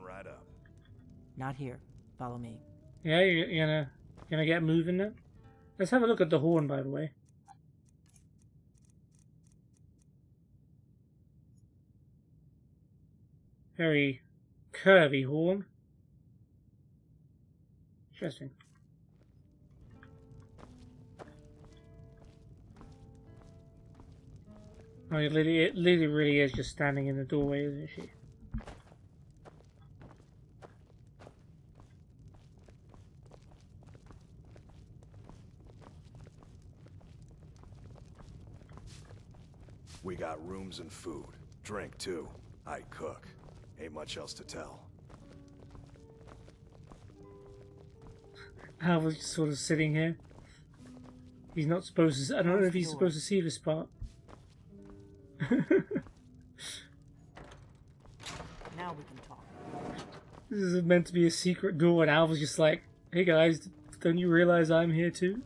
right up. Not here. Follow me. Yeah, you're gonna get moving now? Let's have a look at the horn, by the way. Very curvy horn. Interesting. Oh, Lily really is just standing in the doorway, isn't she? We got rooms and food. Drink, too. I cook. Ain't much else to tell. I was just sort of sitting here. He's not supposed to... I don't know if he's supposed to see this part. Now we can talk. This is meant to be a secret door, and Al was just like, hey guys, don't you realize I'm here too?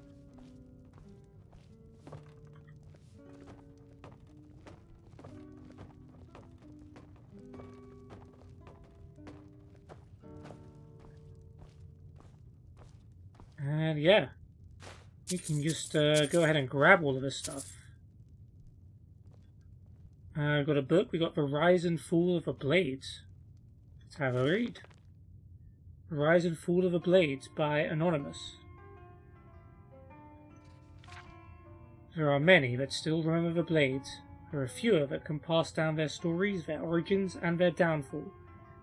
And yeah, we can just go ahead and grab all of this stuff. I've got a book. We got The Rise and Fall of the Blades. Let's have a read. The Rise and Fall of the Blades by Anonymous. There are many that still remember the Blades. There are fewer that can pass down their stories, their origins, and their downfall.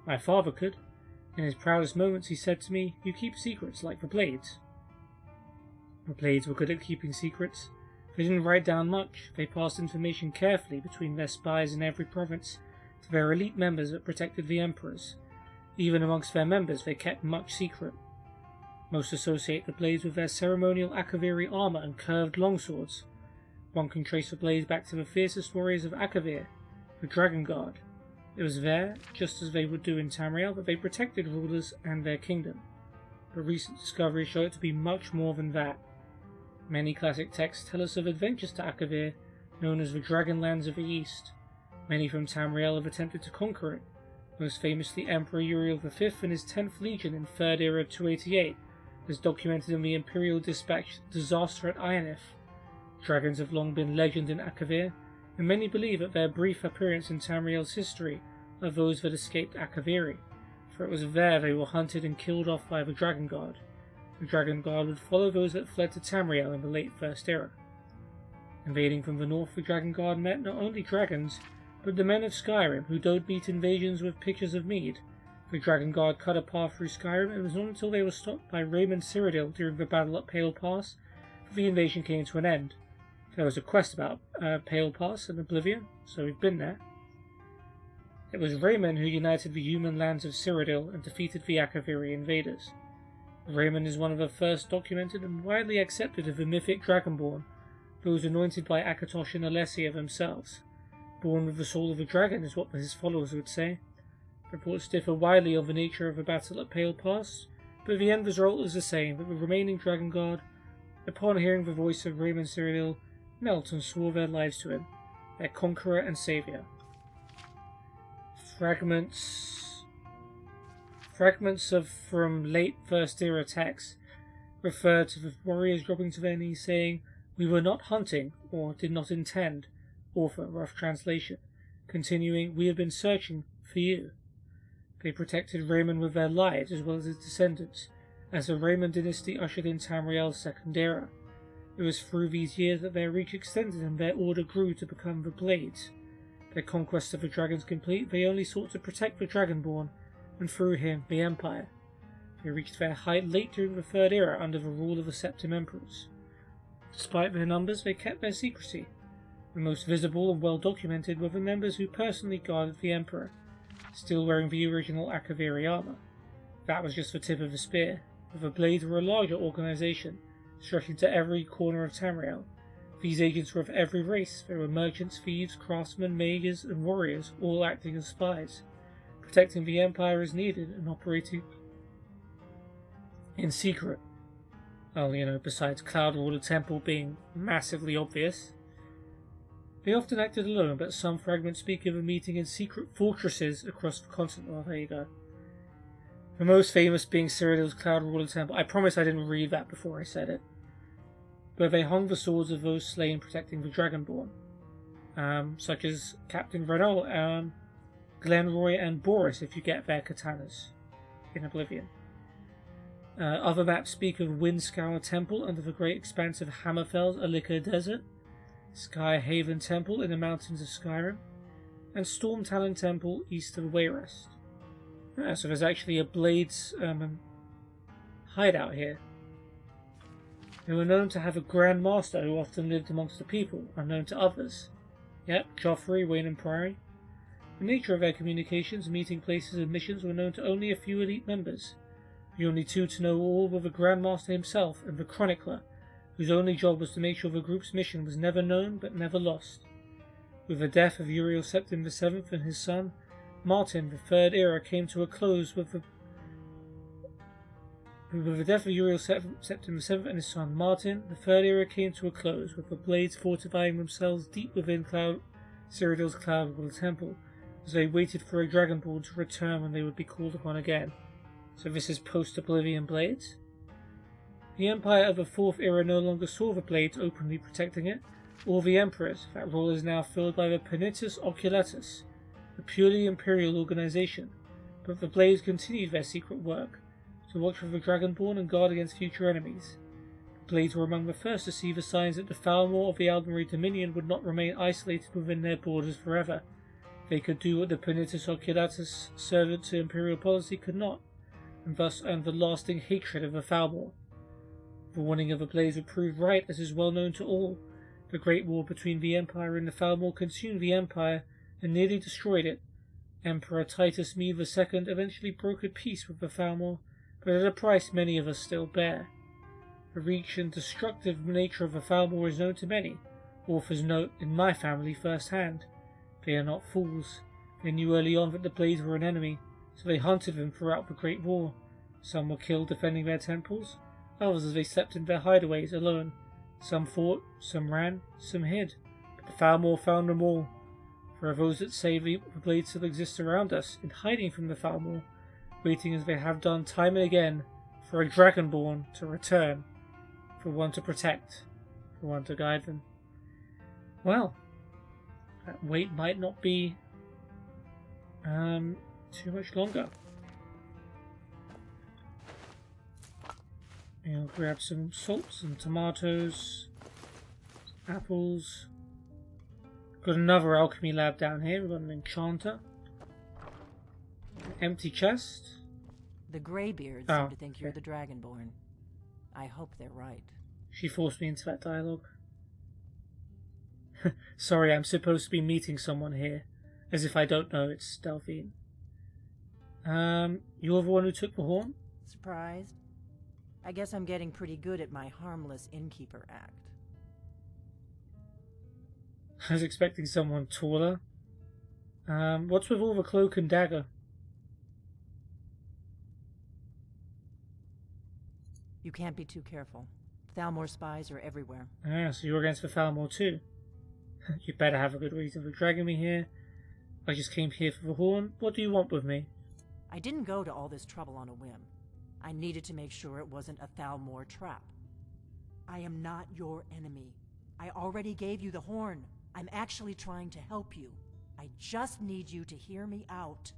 My father could. In his proudest moments he said to me, "You keep secrets like the Blades." The Blades were good at keeping secrets. They didn't write down much. They passed information carefully between their spies in every province to their elite members that protected the emperors. Even amongst their members they kept much secret. Most associate the Blades with their ceremonial Akaviri armour and curved longswords. One can trace the Blades back to the fiercest warriors of Akavir, the Dragon Guard. It was there, just as they would do in Tamriel, that they protected rulers and their kingdom. But recent discoveries show it to be much more than that. Many classic texts tell us of adventures to Akavir, known as the Dragonlands of the East. Many from Tamriel have attempted to conquer it, most famously Emperor Uriel V and his 10th Legion in 3rd Era 288, as documented in the Imperial Dispatch Disaster at Ionif. Dragons have long been legend in Akavir, and many believe that their brief appearance in Tamriel's history are those that escaped Akaviri, for it was there they were hunted and killed off by the Dragon Guard. The Dragon Guard would follow those that fled to Tamriel in the late First Era. Invading from the north, the Dragon Guard met not only dragons, but the men of Skyrim, who don't meet invasions with pitchers of mead. The Dragon Guard cut a path through Skyrim, and it was not until they were stopped by Raymond Cyrodiil during the battle at Pale Pass that the invasion came to an end. There was a quest about Pale Pass and Oblivion, so we've been there. It was Raymond who united the human lands of Cyrodiil and defeated the Akaviri invaders. Raymond is one of the first documented and widely accepted of the mythic Dragonborn, those anointed by Akatosh and Alessia themselves. Born with the soul of a dragon is what his followers would say. Reports differ widely on the nature of the battle at Pale Pass, but the end result is the same, that the remaining Dragon Guard, upon hearing the voice of Raymond Cyrodiil, knelt and swore their lives to him, their conqueror and saviour. Fragments from late First Era texts refer to the warriors dropping to their knees saying, "We were not hunting, or did not intend," author, rough translation, continuing, "We have been searching for you." They protected Raymond with their lives as well as his descendants, as the Raymond dynasty ushered in Tamriel's Second Era. It was through these years that their reach extended and their order grew to become the Blades. Their conquest of the dragons complete, they only sought to protect the Dragonborn, and through him, the Empire. They reached their height late during the Third Era under the rule of the Septim Emperors. Despite their numbers, they kept their secrecy. The most visible and well documented were the members who personally guarded the Emperor, still wearing the original Akaviri armour. That was just the tip of the spear, but the Blades were a larger organisation, stretching to every corner of Tamriel. These agents were of every race. They were merchants, thieves, craftsmen, mages, and warriors, all acting as spies, protecting the Empire as needed and operating in secret. Well, besides Cloud Ro Dah Temple being massively obvious. They often acted alone, but some fragments speak of a meeting in secret fortresses across the continent. Oh, there you go. The most famous being Cyrodiil's Cloud Ro Dah Temple. I promise I didn't read that before I said it. Where they hung the swords of those slain protecting the Dragonborn, such as Captain Renault, Glenroy and Boris if you get their katanas in Oblivion. Other maps speak of Windscour Temple under the great expanse of Hammerfell's Alika Desert, Sky Haven Temple in the mountains of Skyrim, and Stormtalon Temple east of Wayrest. So there's actually a Blades hideout here. They were known to have a Grand Master who often lived amongst the people, unknown to others. Yep, Joffrey, Wayne and Priory. The nature of their communications, meeting places and missions were known to only a few elite members. The only two to know all were the Grand Master himself and the Chronicler, whose only job was to make sure the group's mission was never known but never lost. With the death of Uriel Septim VII and his son, Martin, the Third Era came to a close with the death of Uriel Septim VII and his son Martin, the Third Era came to a close, with the Blades fortifying themselves deep within Cyrodiil's Cloud Ro Dah Temple, as they waited for a Dragonborn to return when they would be called upon again. So this is post-Oblivion Blades. The Empire of the Fourth Era no longer saw the Blades openly protecting it, or the Emperors. That role is now filled by the Penitus Oculatus, a purely imperial organisation, but the Blades continued their secret work, to watch over the Dragonborn and guard against future enemies. The Blades were among the first to see the signs that the Falmor of the Aldenry Dominion would not remain isolated within their borders forever. They could do what the Penitus Oculatus, servant to Imperial policy, could not, and thus earn the lasting hatred of the Falmor. The warning of the Blades would prove right, as is well known to all. The Great War between the Empire and the Falmor consumed the Empire and nearly destroyed it. Emperor Titus Me II eventually brokered peace with the Falmor, but at a price many of us still bear. The reach and destructive nature of the Falmor is known to many. Authors note, in my family firsthand. They are not fools. They knew early on that the Blades were an enemy, so they hunted them throughout the Great War. Some were killed defending their temples, others as they slept in their hideaways alone. Some fought, some ran, some hid, but the Falmor found them all. There are those that say the Blades still exist around us, in hiding from the Falmor, waiting as they have done time and again, for a Dragonborn to return, for one to protect, for one to guide them. Well, that wait might not be too much longer. I'll grab some salt, some tomatoes, apples. Got another alchemy lab down here. We've got an enchanter. An empty chest. The Greybeards seem to think you're the Dragonborn. I hope they're right. She forced me into that dialogue. Sorry, I'm supposed to be meeting someone here. As if I don't know it's Delphine. You're the one who took the horn? Surprised? I guess I'm getting pretty good at my harmless innkeeper act. I was expecting someone taller. What's with all the cloak and dagger? You can't be too careful. Thalmor spies are everywhere. Ah, so you're against the Falmor too. You better have a good reason for dragging me here. I just came here for the horn. What do you want with me? I didn't go to all this trouble on a whim. I needed to make sure it wasn't a Thalmor trap. I am not your enemy. I already gave you the horn. I'm actually trying to help you. I just need you to hear me out.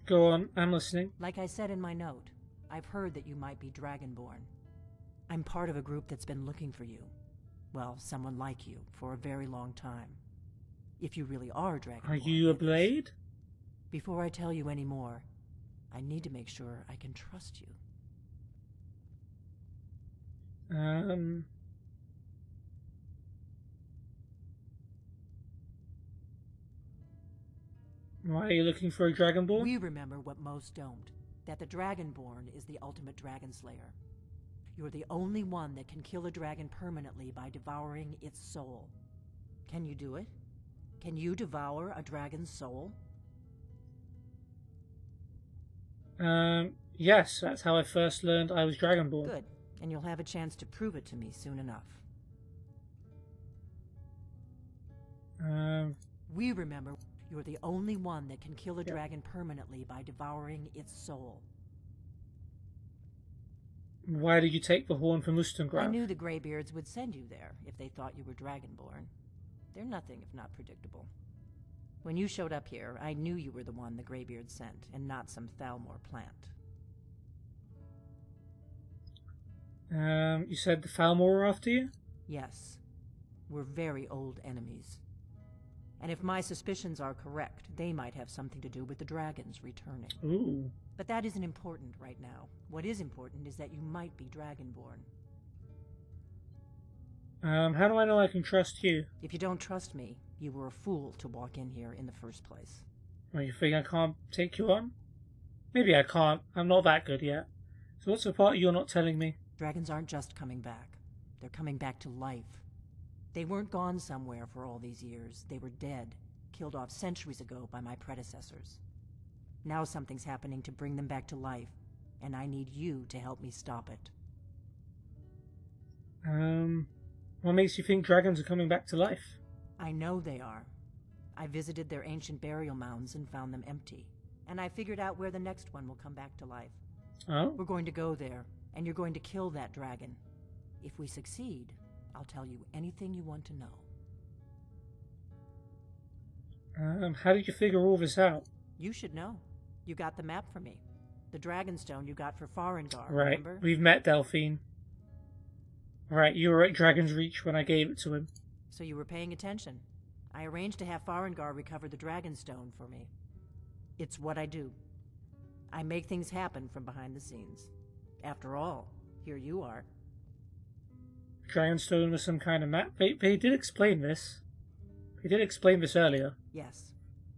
Go on, I'm listening. Like I said in my note, I've heard that you might be Dragonborn. I'm part of a group that's been looking for you. Well, someone like you, for a very long time. If you really are Dragonborn. Are you a Blade? Before I tell you any more, I need to make sure I can trust you. Why are you looking for a Dragonborn? We remember what most don't, that the Dragonborn is the ultimate dragon slayer. You're the only one that can kill a dragon permanently by devouring its soul. Can you do it? Can you devour a dragon's soul? Yes, that's how I first learned I was Dragonborn. Good, and you'll have a chance to prove it to me soon enough. We remember you're the only one that can kill a dragon permanently by devouring its soul. Why did you take the horn from Ustengraf? I knew the Greybeards would send you there if they thought you were Dragonborn. They're nothing if not predictable. When you showed up here, I knew you were the one the Greybeards sent, and not some Thalmor plant. You said the Falmor were after you? Yes. We're very old enemies. And if my suspicions are correct, they might have something to do with the dragons returning. Ooh. But that isn't important right now. What is important is that you might be Dragonborn. How do I know I can trust you? If you don't trust me, you were a fool to walk in here in the first place. Well, you think I can't take you on? Maybe I can't. I'm not that good yet. So what's the part you're not telling me? Dragons aren't just coming back. They're coming back to life. They weren't gone somewhere for all these years. They were dead, killed off centuries ago by my predecessors. Now something's happening to bring them back to life, and I need you to help me stop it. What makes you think dragons are coming back to life? I know they are. I visited their ancient burial mounds and found them empty. And I figured out where the next one will come back to life. Oh? We're going to go there, and you're going to kill that dragon. If we succeed, I'll tell you anything you want to know. How did you figure all this out? You should know. You got the map for me. The Dragonstone you got for Farengar, Right, remember? we've met Delphine. Right, you were at Dragon's Reach when I gave it to him. So you were paying attention. I arranged to have Farengar recover the Dragonstone for me. It's what I do. I make things happen from behind the scenes. After all, here you are. Dragonstone was some kind of map? They did explain this. They did explain this earlier. Yes.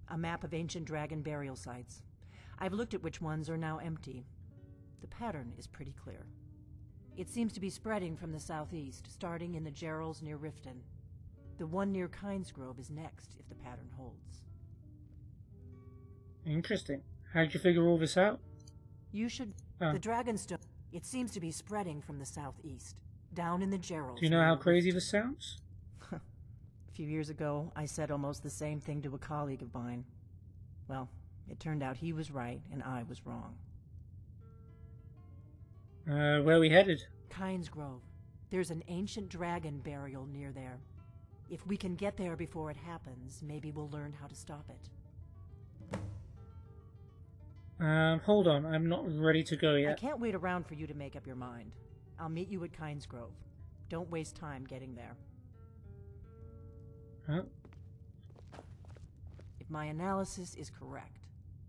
A map of ancient dragon burial sites. I've looked at which ones are now empty. The pattern is pretty clear. It seems to be spreading from the southeast, starting in the Gerals near Riften. The one near Kynesgrove is next, if the pattern holds. Interesting. How did you figure all this out? You should... Oh. The Dragonstone... It seems to be spreading from the southeast, down in the Gerals. Do you know how crazy this sounds? A few years ago, I said almost the same thing to a colleague of mine. Well, it turned out he was right and I was wrong. Where are we headed? Kynesgrove. There's an ancient dragon burial near there. If we can get there before it happens, maybe we'll learn how to stop it. Hold on, I'm not ready to go yet. I can't wait around for you to make up your mind. I'll meet you at Kynesgrove. Don't waste time getting there. Huh? If my analysis is correct,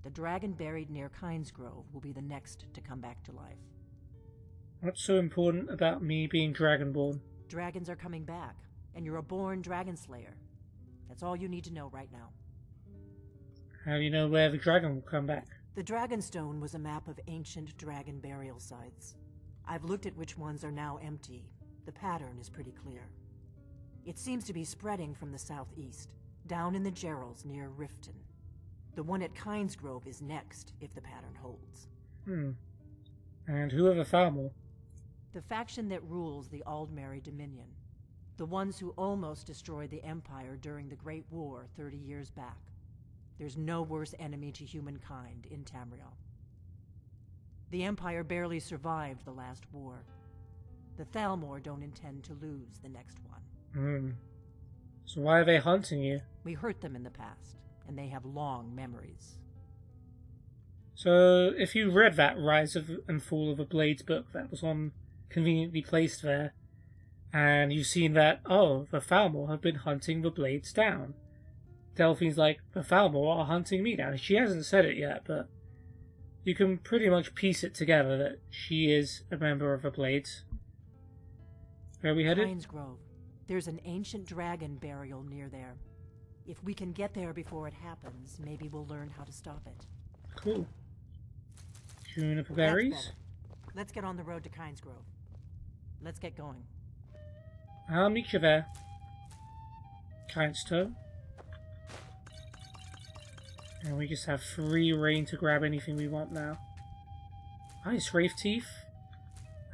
the dragon buried near Kynesgrove will be the next to come back to life. What's so important about me being Dragonborn? Dragons are coming back, and you're a born dragon slayer. That's all you need to know right now. How do you know where the dragon will come back? The Dragonstone was a map of ancient dragon burial sites. I've looked at which ones are now empty. The pattern is pretty clear. It seems to be spreading from the southeast, down in the Gerals near Riften. The one at Kynesgrove is next, if the pattern holds. And who are the Thalmor? The faction that rules the Aldmeri Dominion. The ones who almost destroyed the Empire during the Great War 30 years back. There's no worse enemy to humankind in Tamriel. The Empire barely survived the last war. The Thalmor don't intend to lose the next one. So why are they hunting you? We hurt them in the past, and they have long memories. So, if you read that Rise of and Fall of the Blades book that was on conveniently placed there, and you've seen that, oh, the Thalmor have been hunting the Blades down. Delphine's like, the Thalmor are hunting me down. She hasn't said it yet, but you can pretty much piece it together that she is a member of the Blades. Where are we headed? Kynesgrove. There's an ancient dragon burial near there. If we can get there before it happens, maybe we'll learn how to stop it. Cool. Juniper berries. Let's get on the road to Kynesgrove. Let's get going. I'll meet you there. Kynestow. And we just have free reign to grab anything we want now. Nice, Wraith Teeth.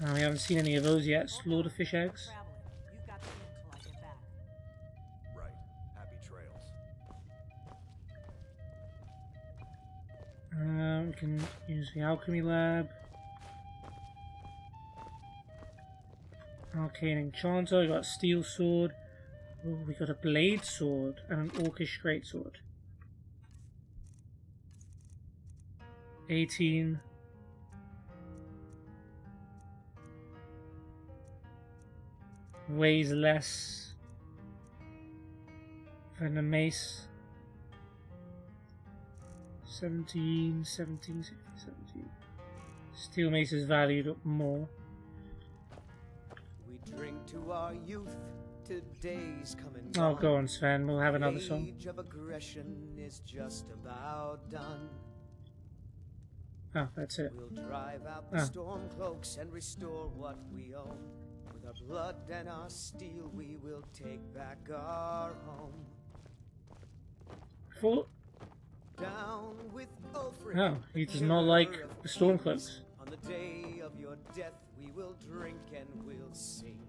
Oh, we haven't seen any of those yet. Slaughterfish eggs. Right. Happy trails. We can use the alchemy lab. Arcane enchanter. We got a steel sword. Oh, we got a blade sword and an orcish greatsword. 18. Weighs less than the mace. 17, 16, 17. Steel mace is valued more. We drink to our youth, today's coming. Oh, go on, Sven. We'll have another The song. age of aggression is just about done. Oh, that's it. We'll drive out the storm cloaks and restore what we own. With our blood and our steel, we will take back our home. Down with Ulfric. Oh, he does not like the Stormcloaks. On the day of your death, we will drink and we'll sing.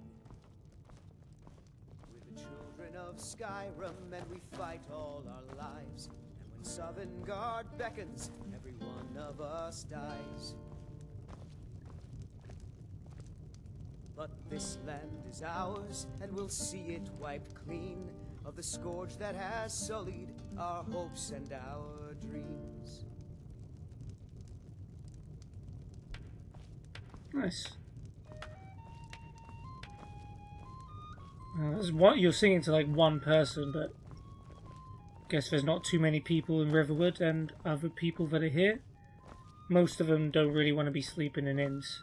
We're the children of Skyrim, and we fight all our lives. And when Sovngarde beckons, every one of us dies. But this land is ours, and we'll see it wiped clean of the scourge that has sullied our hopes and our dreams. Nice. That's what you're singing to, like, one person, but guess there's not too many people in Riverwood and other people that are here. Most of them don't really want to be sleeping in inns.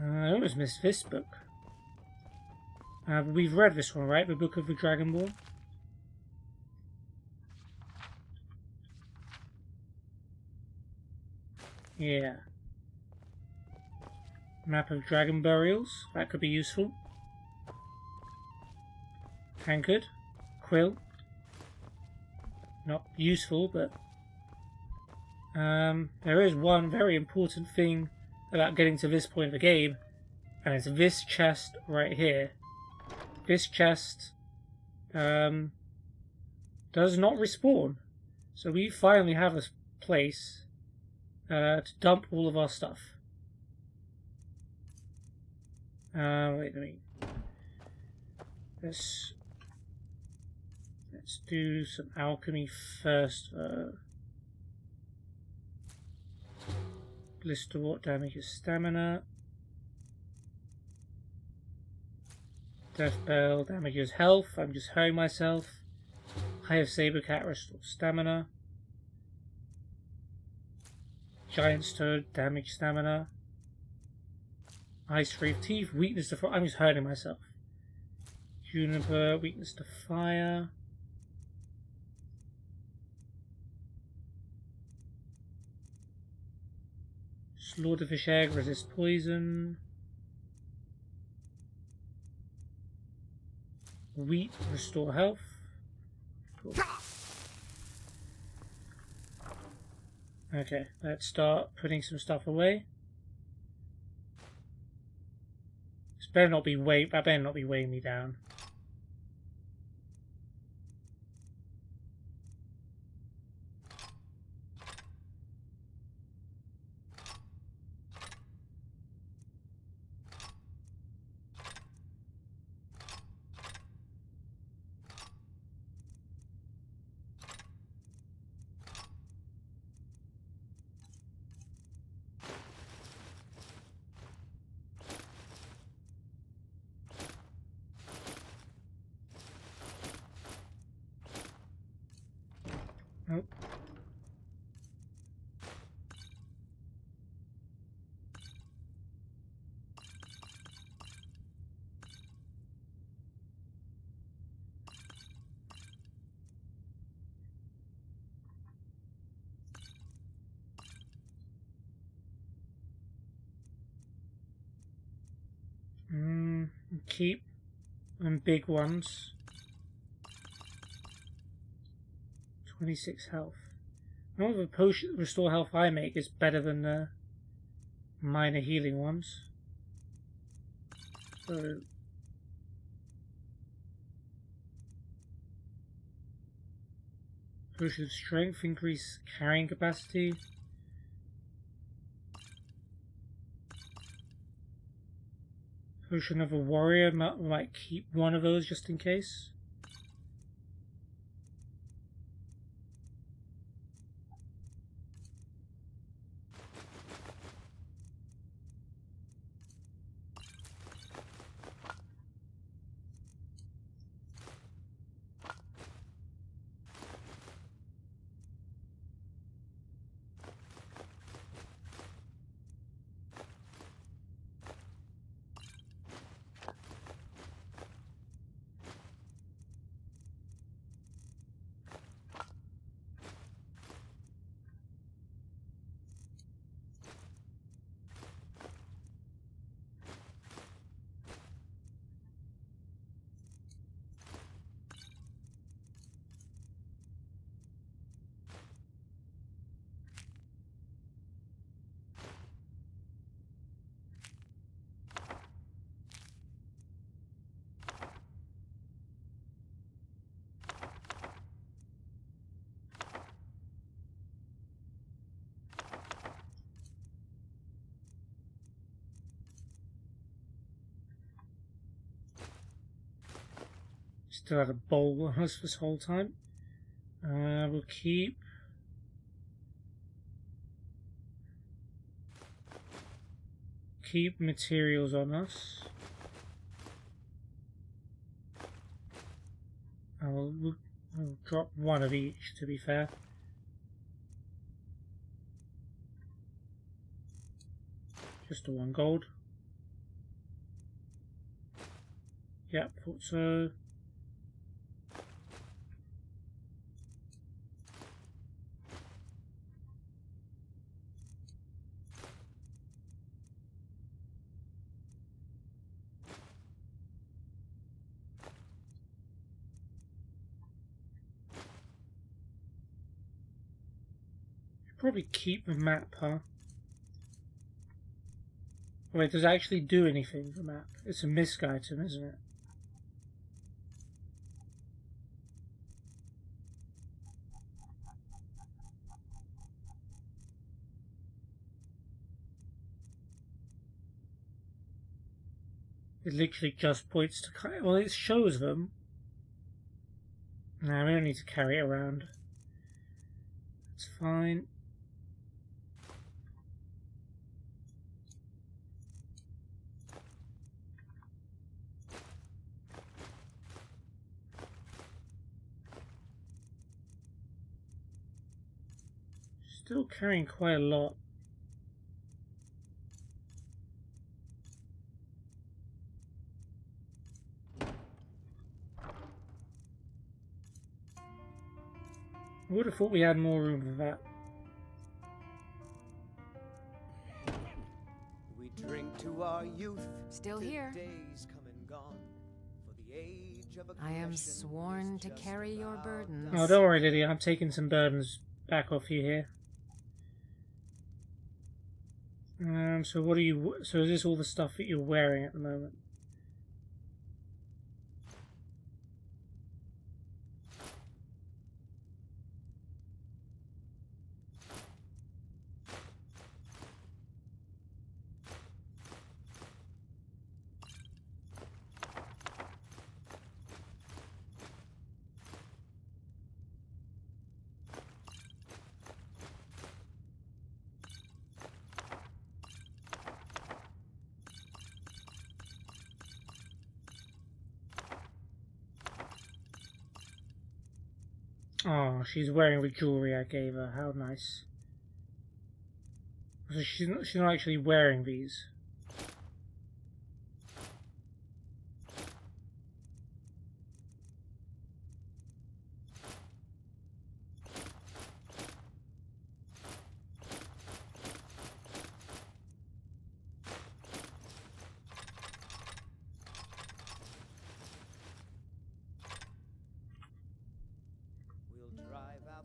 I almost missed this book. We've read this one, right? The Book of the Dragonborn. Yeah. Map of dragon burials. That could be useful. Tankard. Quill. Not useful, but... there is one very important thing about getting to this point of the game, and it's this chest right here. This chest does not respawn. So we finally have a place to dump all of our stuff. Wait a minute. Let's do some alchemy first. Blister what damages stamina. Death Bell damages health. I'm just hurting myself. Eye of Sabercat restores stamina. Giant Toad damage stamina. Ice Wraith Teeth, weakness to fire. I'm just hurting myself. Juniper, weakness to fire. Slaughterfish Egg, resist poison. Wheat, restore health. Cool. Okay, let's start putting some stuff away. This better not be that better not be weighing me down. Nope. Keep them big ones. 26 health. None of the potion restore health I make is better than the minor healing ones. So potion of strength, increase carrying capacity. Potion of a warrior, might keep one of those just in case. Still had a bowl on us this whole time. We'll keep materials on us. I'll drop one of each, to be fair. Just a 1 gold. Yep, thought so. Probably keep the map, huh? Wait, does it actually do anything, the map? It's a misc item, isn't it? It literally just points to... Well, it shows them. No, we don't need to carry it around. It's fine. Still carrying quite a lot. I would have thought we had more room for that. We drink to our youth. Still here. Days come and gone. For the age of I am sworn to carry your burdens. Oh, don't worry, Lydia. I'm taking some burdens back off you here. So what are you? So is this all the stuff that you're wearing at the moment? Oh, she's wearing the jewelry I gave her. How nice. So she's not actually wearing these.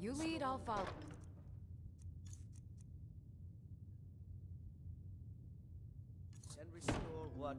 You lead, I'll follow. And restore what?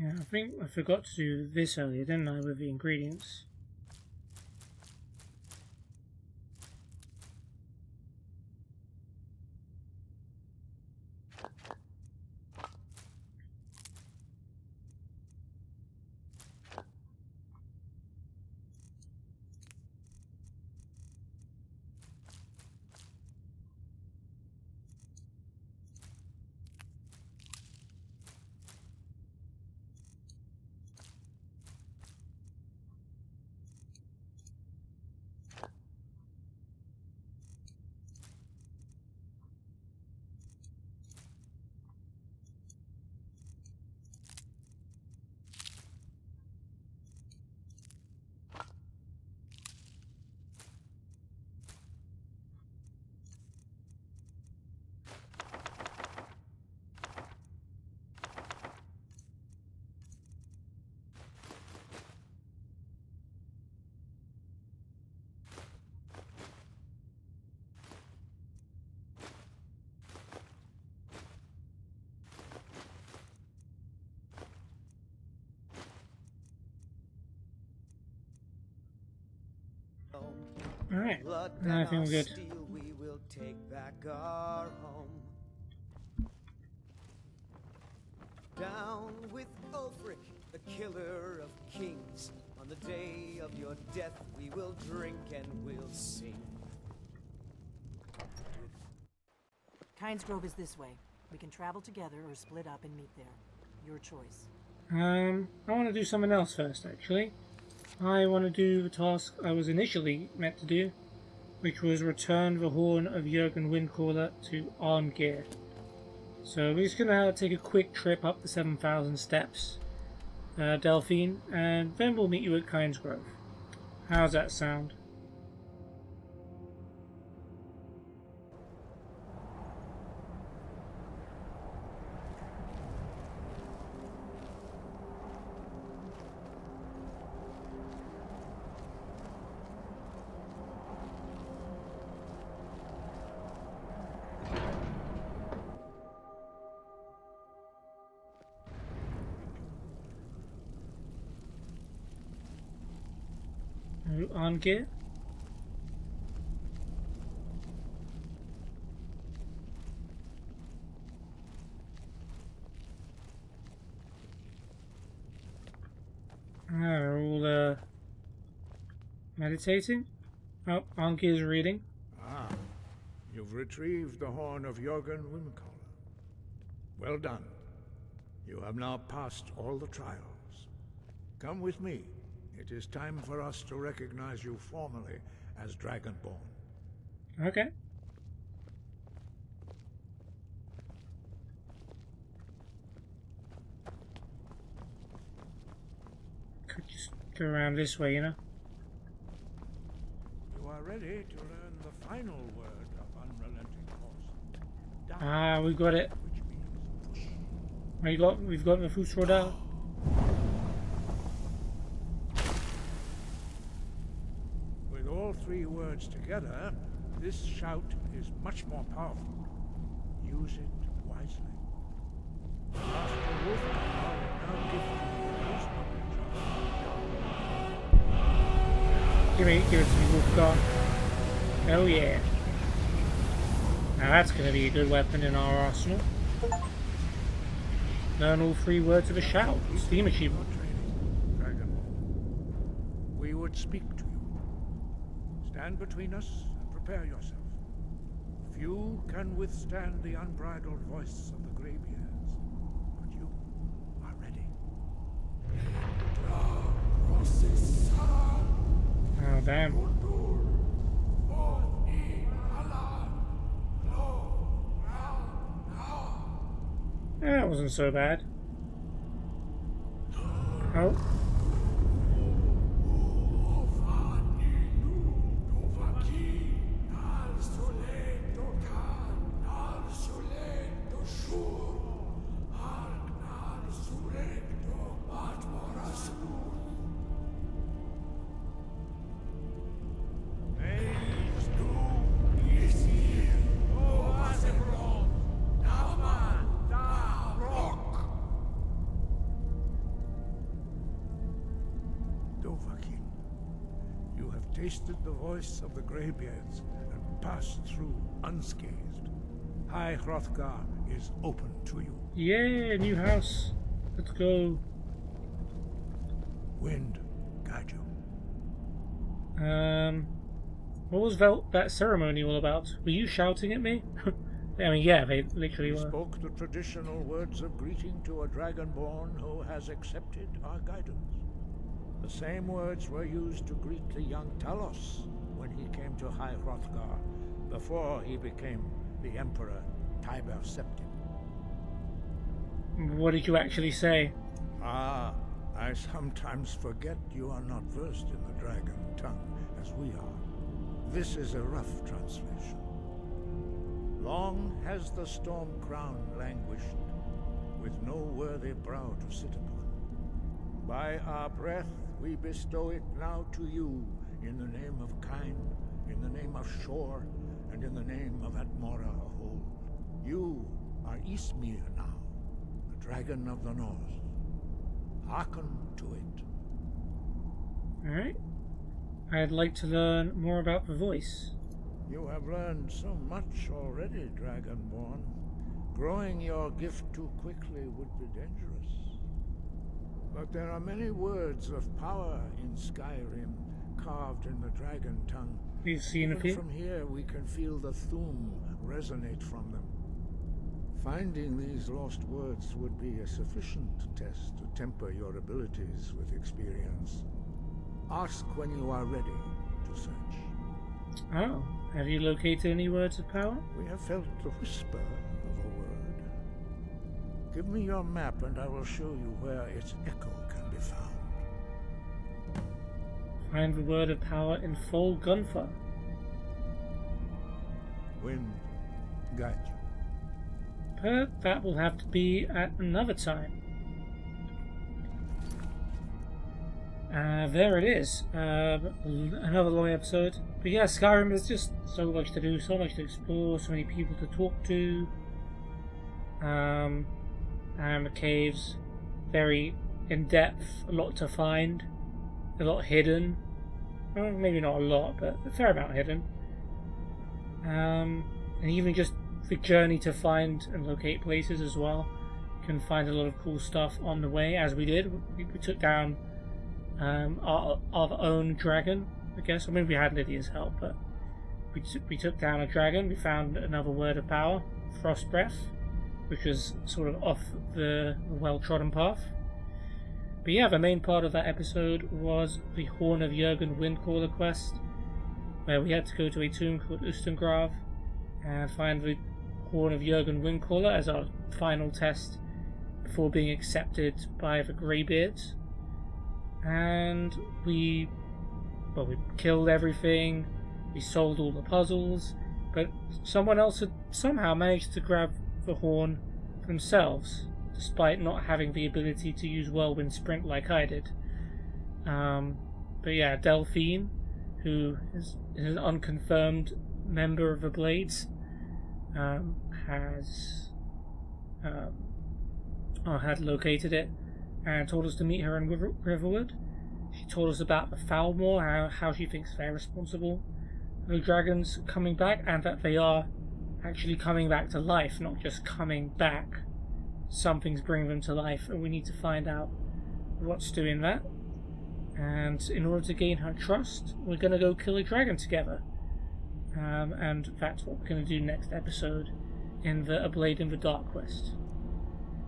Yeah, I think I forgot to do this earlier, didn't I, with the ingredients? Alright, Blood I and think our we're good. steel, we will take back our home. Down with Ulfric, the killer of kings. On the day of your death, we will drink and we'll sing. Kynesgrove is this way. We can travel together or split up and meet there. Your choice. I want to do something else first, actually. I want to do the task I was initially meant to do, which was return the horn of Jurgen Windcaller to Arngeir. So we're just going to take a quick trip up the 7,000 steps, Delphine, and then we'll meet you at Kynesgrove. How's that sound? Arngeir? We're all meditating. Oh, Arngeir's reading. Ah, you've retrieved the horn of Jurgen Windcaller. Well done. You have now passed all the trials. Come with me. It is time for us to recognize you formally as Dragonborn. Okay. Could just go around this way, you know? You are ready to learn the final word of unrelenting force. Ah, we got it. We've got the Fus Ro Dah. With all three words together, this shout is much more powerful. Use it wisely. Master Wolfgar will now give you close knowledge of. Give it to me, Wolfgar. Oh yeah. Now that's going to be a good weapon in our arsenal. Learn all three words of a shout. Steam achievement. We would speak to you. Stand between us and prepare yourself. Few can withstand the unbridled voice of the Greybeards, but you are ready. Oh damn. That wasn't so bad. Oh. Tasted the voice of the Greybeards and passed through unscathed. High Hrothgar is open to you. Yeah, new house. Let's go. Wind, guide you. What was that ceremony all about? Were you shouting at me? I mean, yeah, they literally were. Spoke the traditional words of greeting to a Dragonborn who has accepted our guidance. The same words were used to greet the young Talos when he came to High Hrothgar, before he became the Emperor Tiber Septim. What did you actually say? Ah, I sometimes forget you are not versed in the dragon tongue, as we are. This is a rough translation. Long has the storm crown languished, with no worthy brow to sit upon. By our breath, we bestow it now to you, in the name of Kyne, in the name of Shor, and in the name of Atmora of old. You are Ysmir now, the dragon of the north. Hearken to it. Alright. I'd like to learn more about the voice. You have learned so much already, Dragonborn. Growing your gift too quickly would be dangerous. But there are many words of power in Skyrim, carved in the dragon tongue. We've seen a few. From here, we can feel the Thum resonate from them. Finding these lost words would be a sufficient test to temper your abilities with experience. Ask when you are ready to search. Oh, have you located any words of power? We have felt the whisper of a word. Give me your map and I will show you where its echo can be found. Find the word of power in full gunfire. Wind, guide you. But that will have to be at another time. There it is. Another long episode. But yeah, Skyrim is just so much to do, so much to explore, so many people to talk to. And the caves, very in-depth, a lot to find, a lot hidden. Well, maybe not a lot, but a fair amount hidden. And even just the journey to find and locate places as well. You can find a lot of cool stuff on the way, as we did. We took down our own dragon, I guess. I mean, we had Lydia's help, but we took down a dragon. We found another word of power, Frost Breath, which was sort of off the well-trodden path. But yeah, the main part of that episode was the Horn of Jürgen Windcaller quest, where we had to go to a tomb called Ustengrav and find the Horn of Jürgen Windcaller as our final test before being accepted by the Greybeards. And we killed everything, we solved all the puzzles, but someone else had somehow managed to grab the horn themselves, despite not having the ability to use Whirlwind Sprint like I did. But yeah, Delphine, who is an unconfirmed member of the Blades, had located it and told us to meet her in Riverwood. She told us about the Foulmore, how she thinks they're responsible for the dragons coming back, and that they are actually coming back to life, not just coming back. Something's bringing them to life, and we need to find out what's doing that. And in order to gain her trust, we're going to go kill a dragon together. And that's what we're going to do next episode in the A Blade in the Dark quest.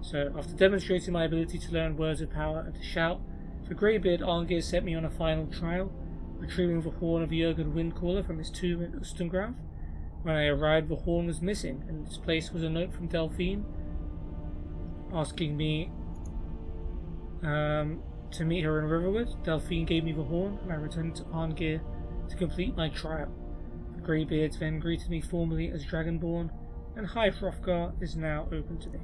So, after demonstrating my ability to learn words of power and to shout, the Greybeard Arngir sent me on a final trial, retrieving the horn of Jürgen Windcaller from his tomb at Ustengrav. When I arrived, the horn was missing, and in its place was a note from Delphine, asking me to meet her in Riverwood. Delphine gave me the horn, and I returned to Arngir to complete my trial. The Greybeards then greeted me formally as Dragonborn, and High Hrothgar is now open to me.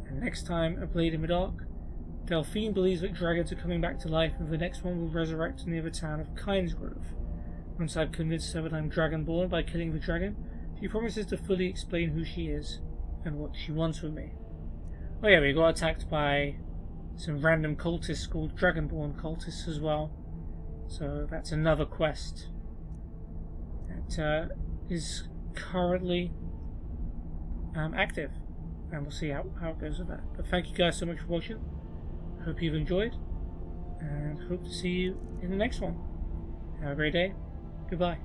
And next time, A Blade in the Dark, Delphine believes that dragons are coming back to life, and the next one will resurrect near the town of Kynesgrove. Once I've convinced her that I'm Dragonborn by killing the dragon, she promises to fully explain who she is and what she wants from me. Oh yeah, we got attacked by some random cultists called Dragonborn cultists as well. So that's another quest that is currently active. And we'll see how it goes with that. But thank you guys so much for watching. I hope you've enjoyed. And hope to see you in the next one. Have a great day. Goodbye.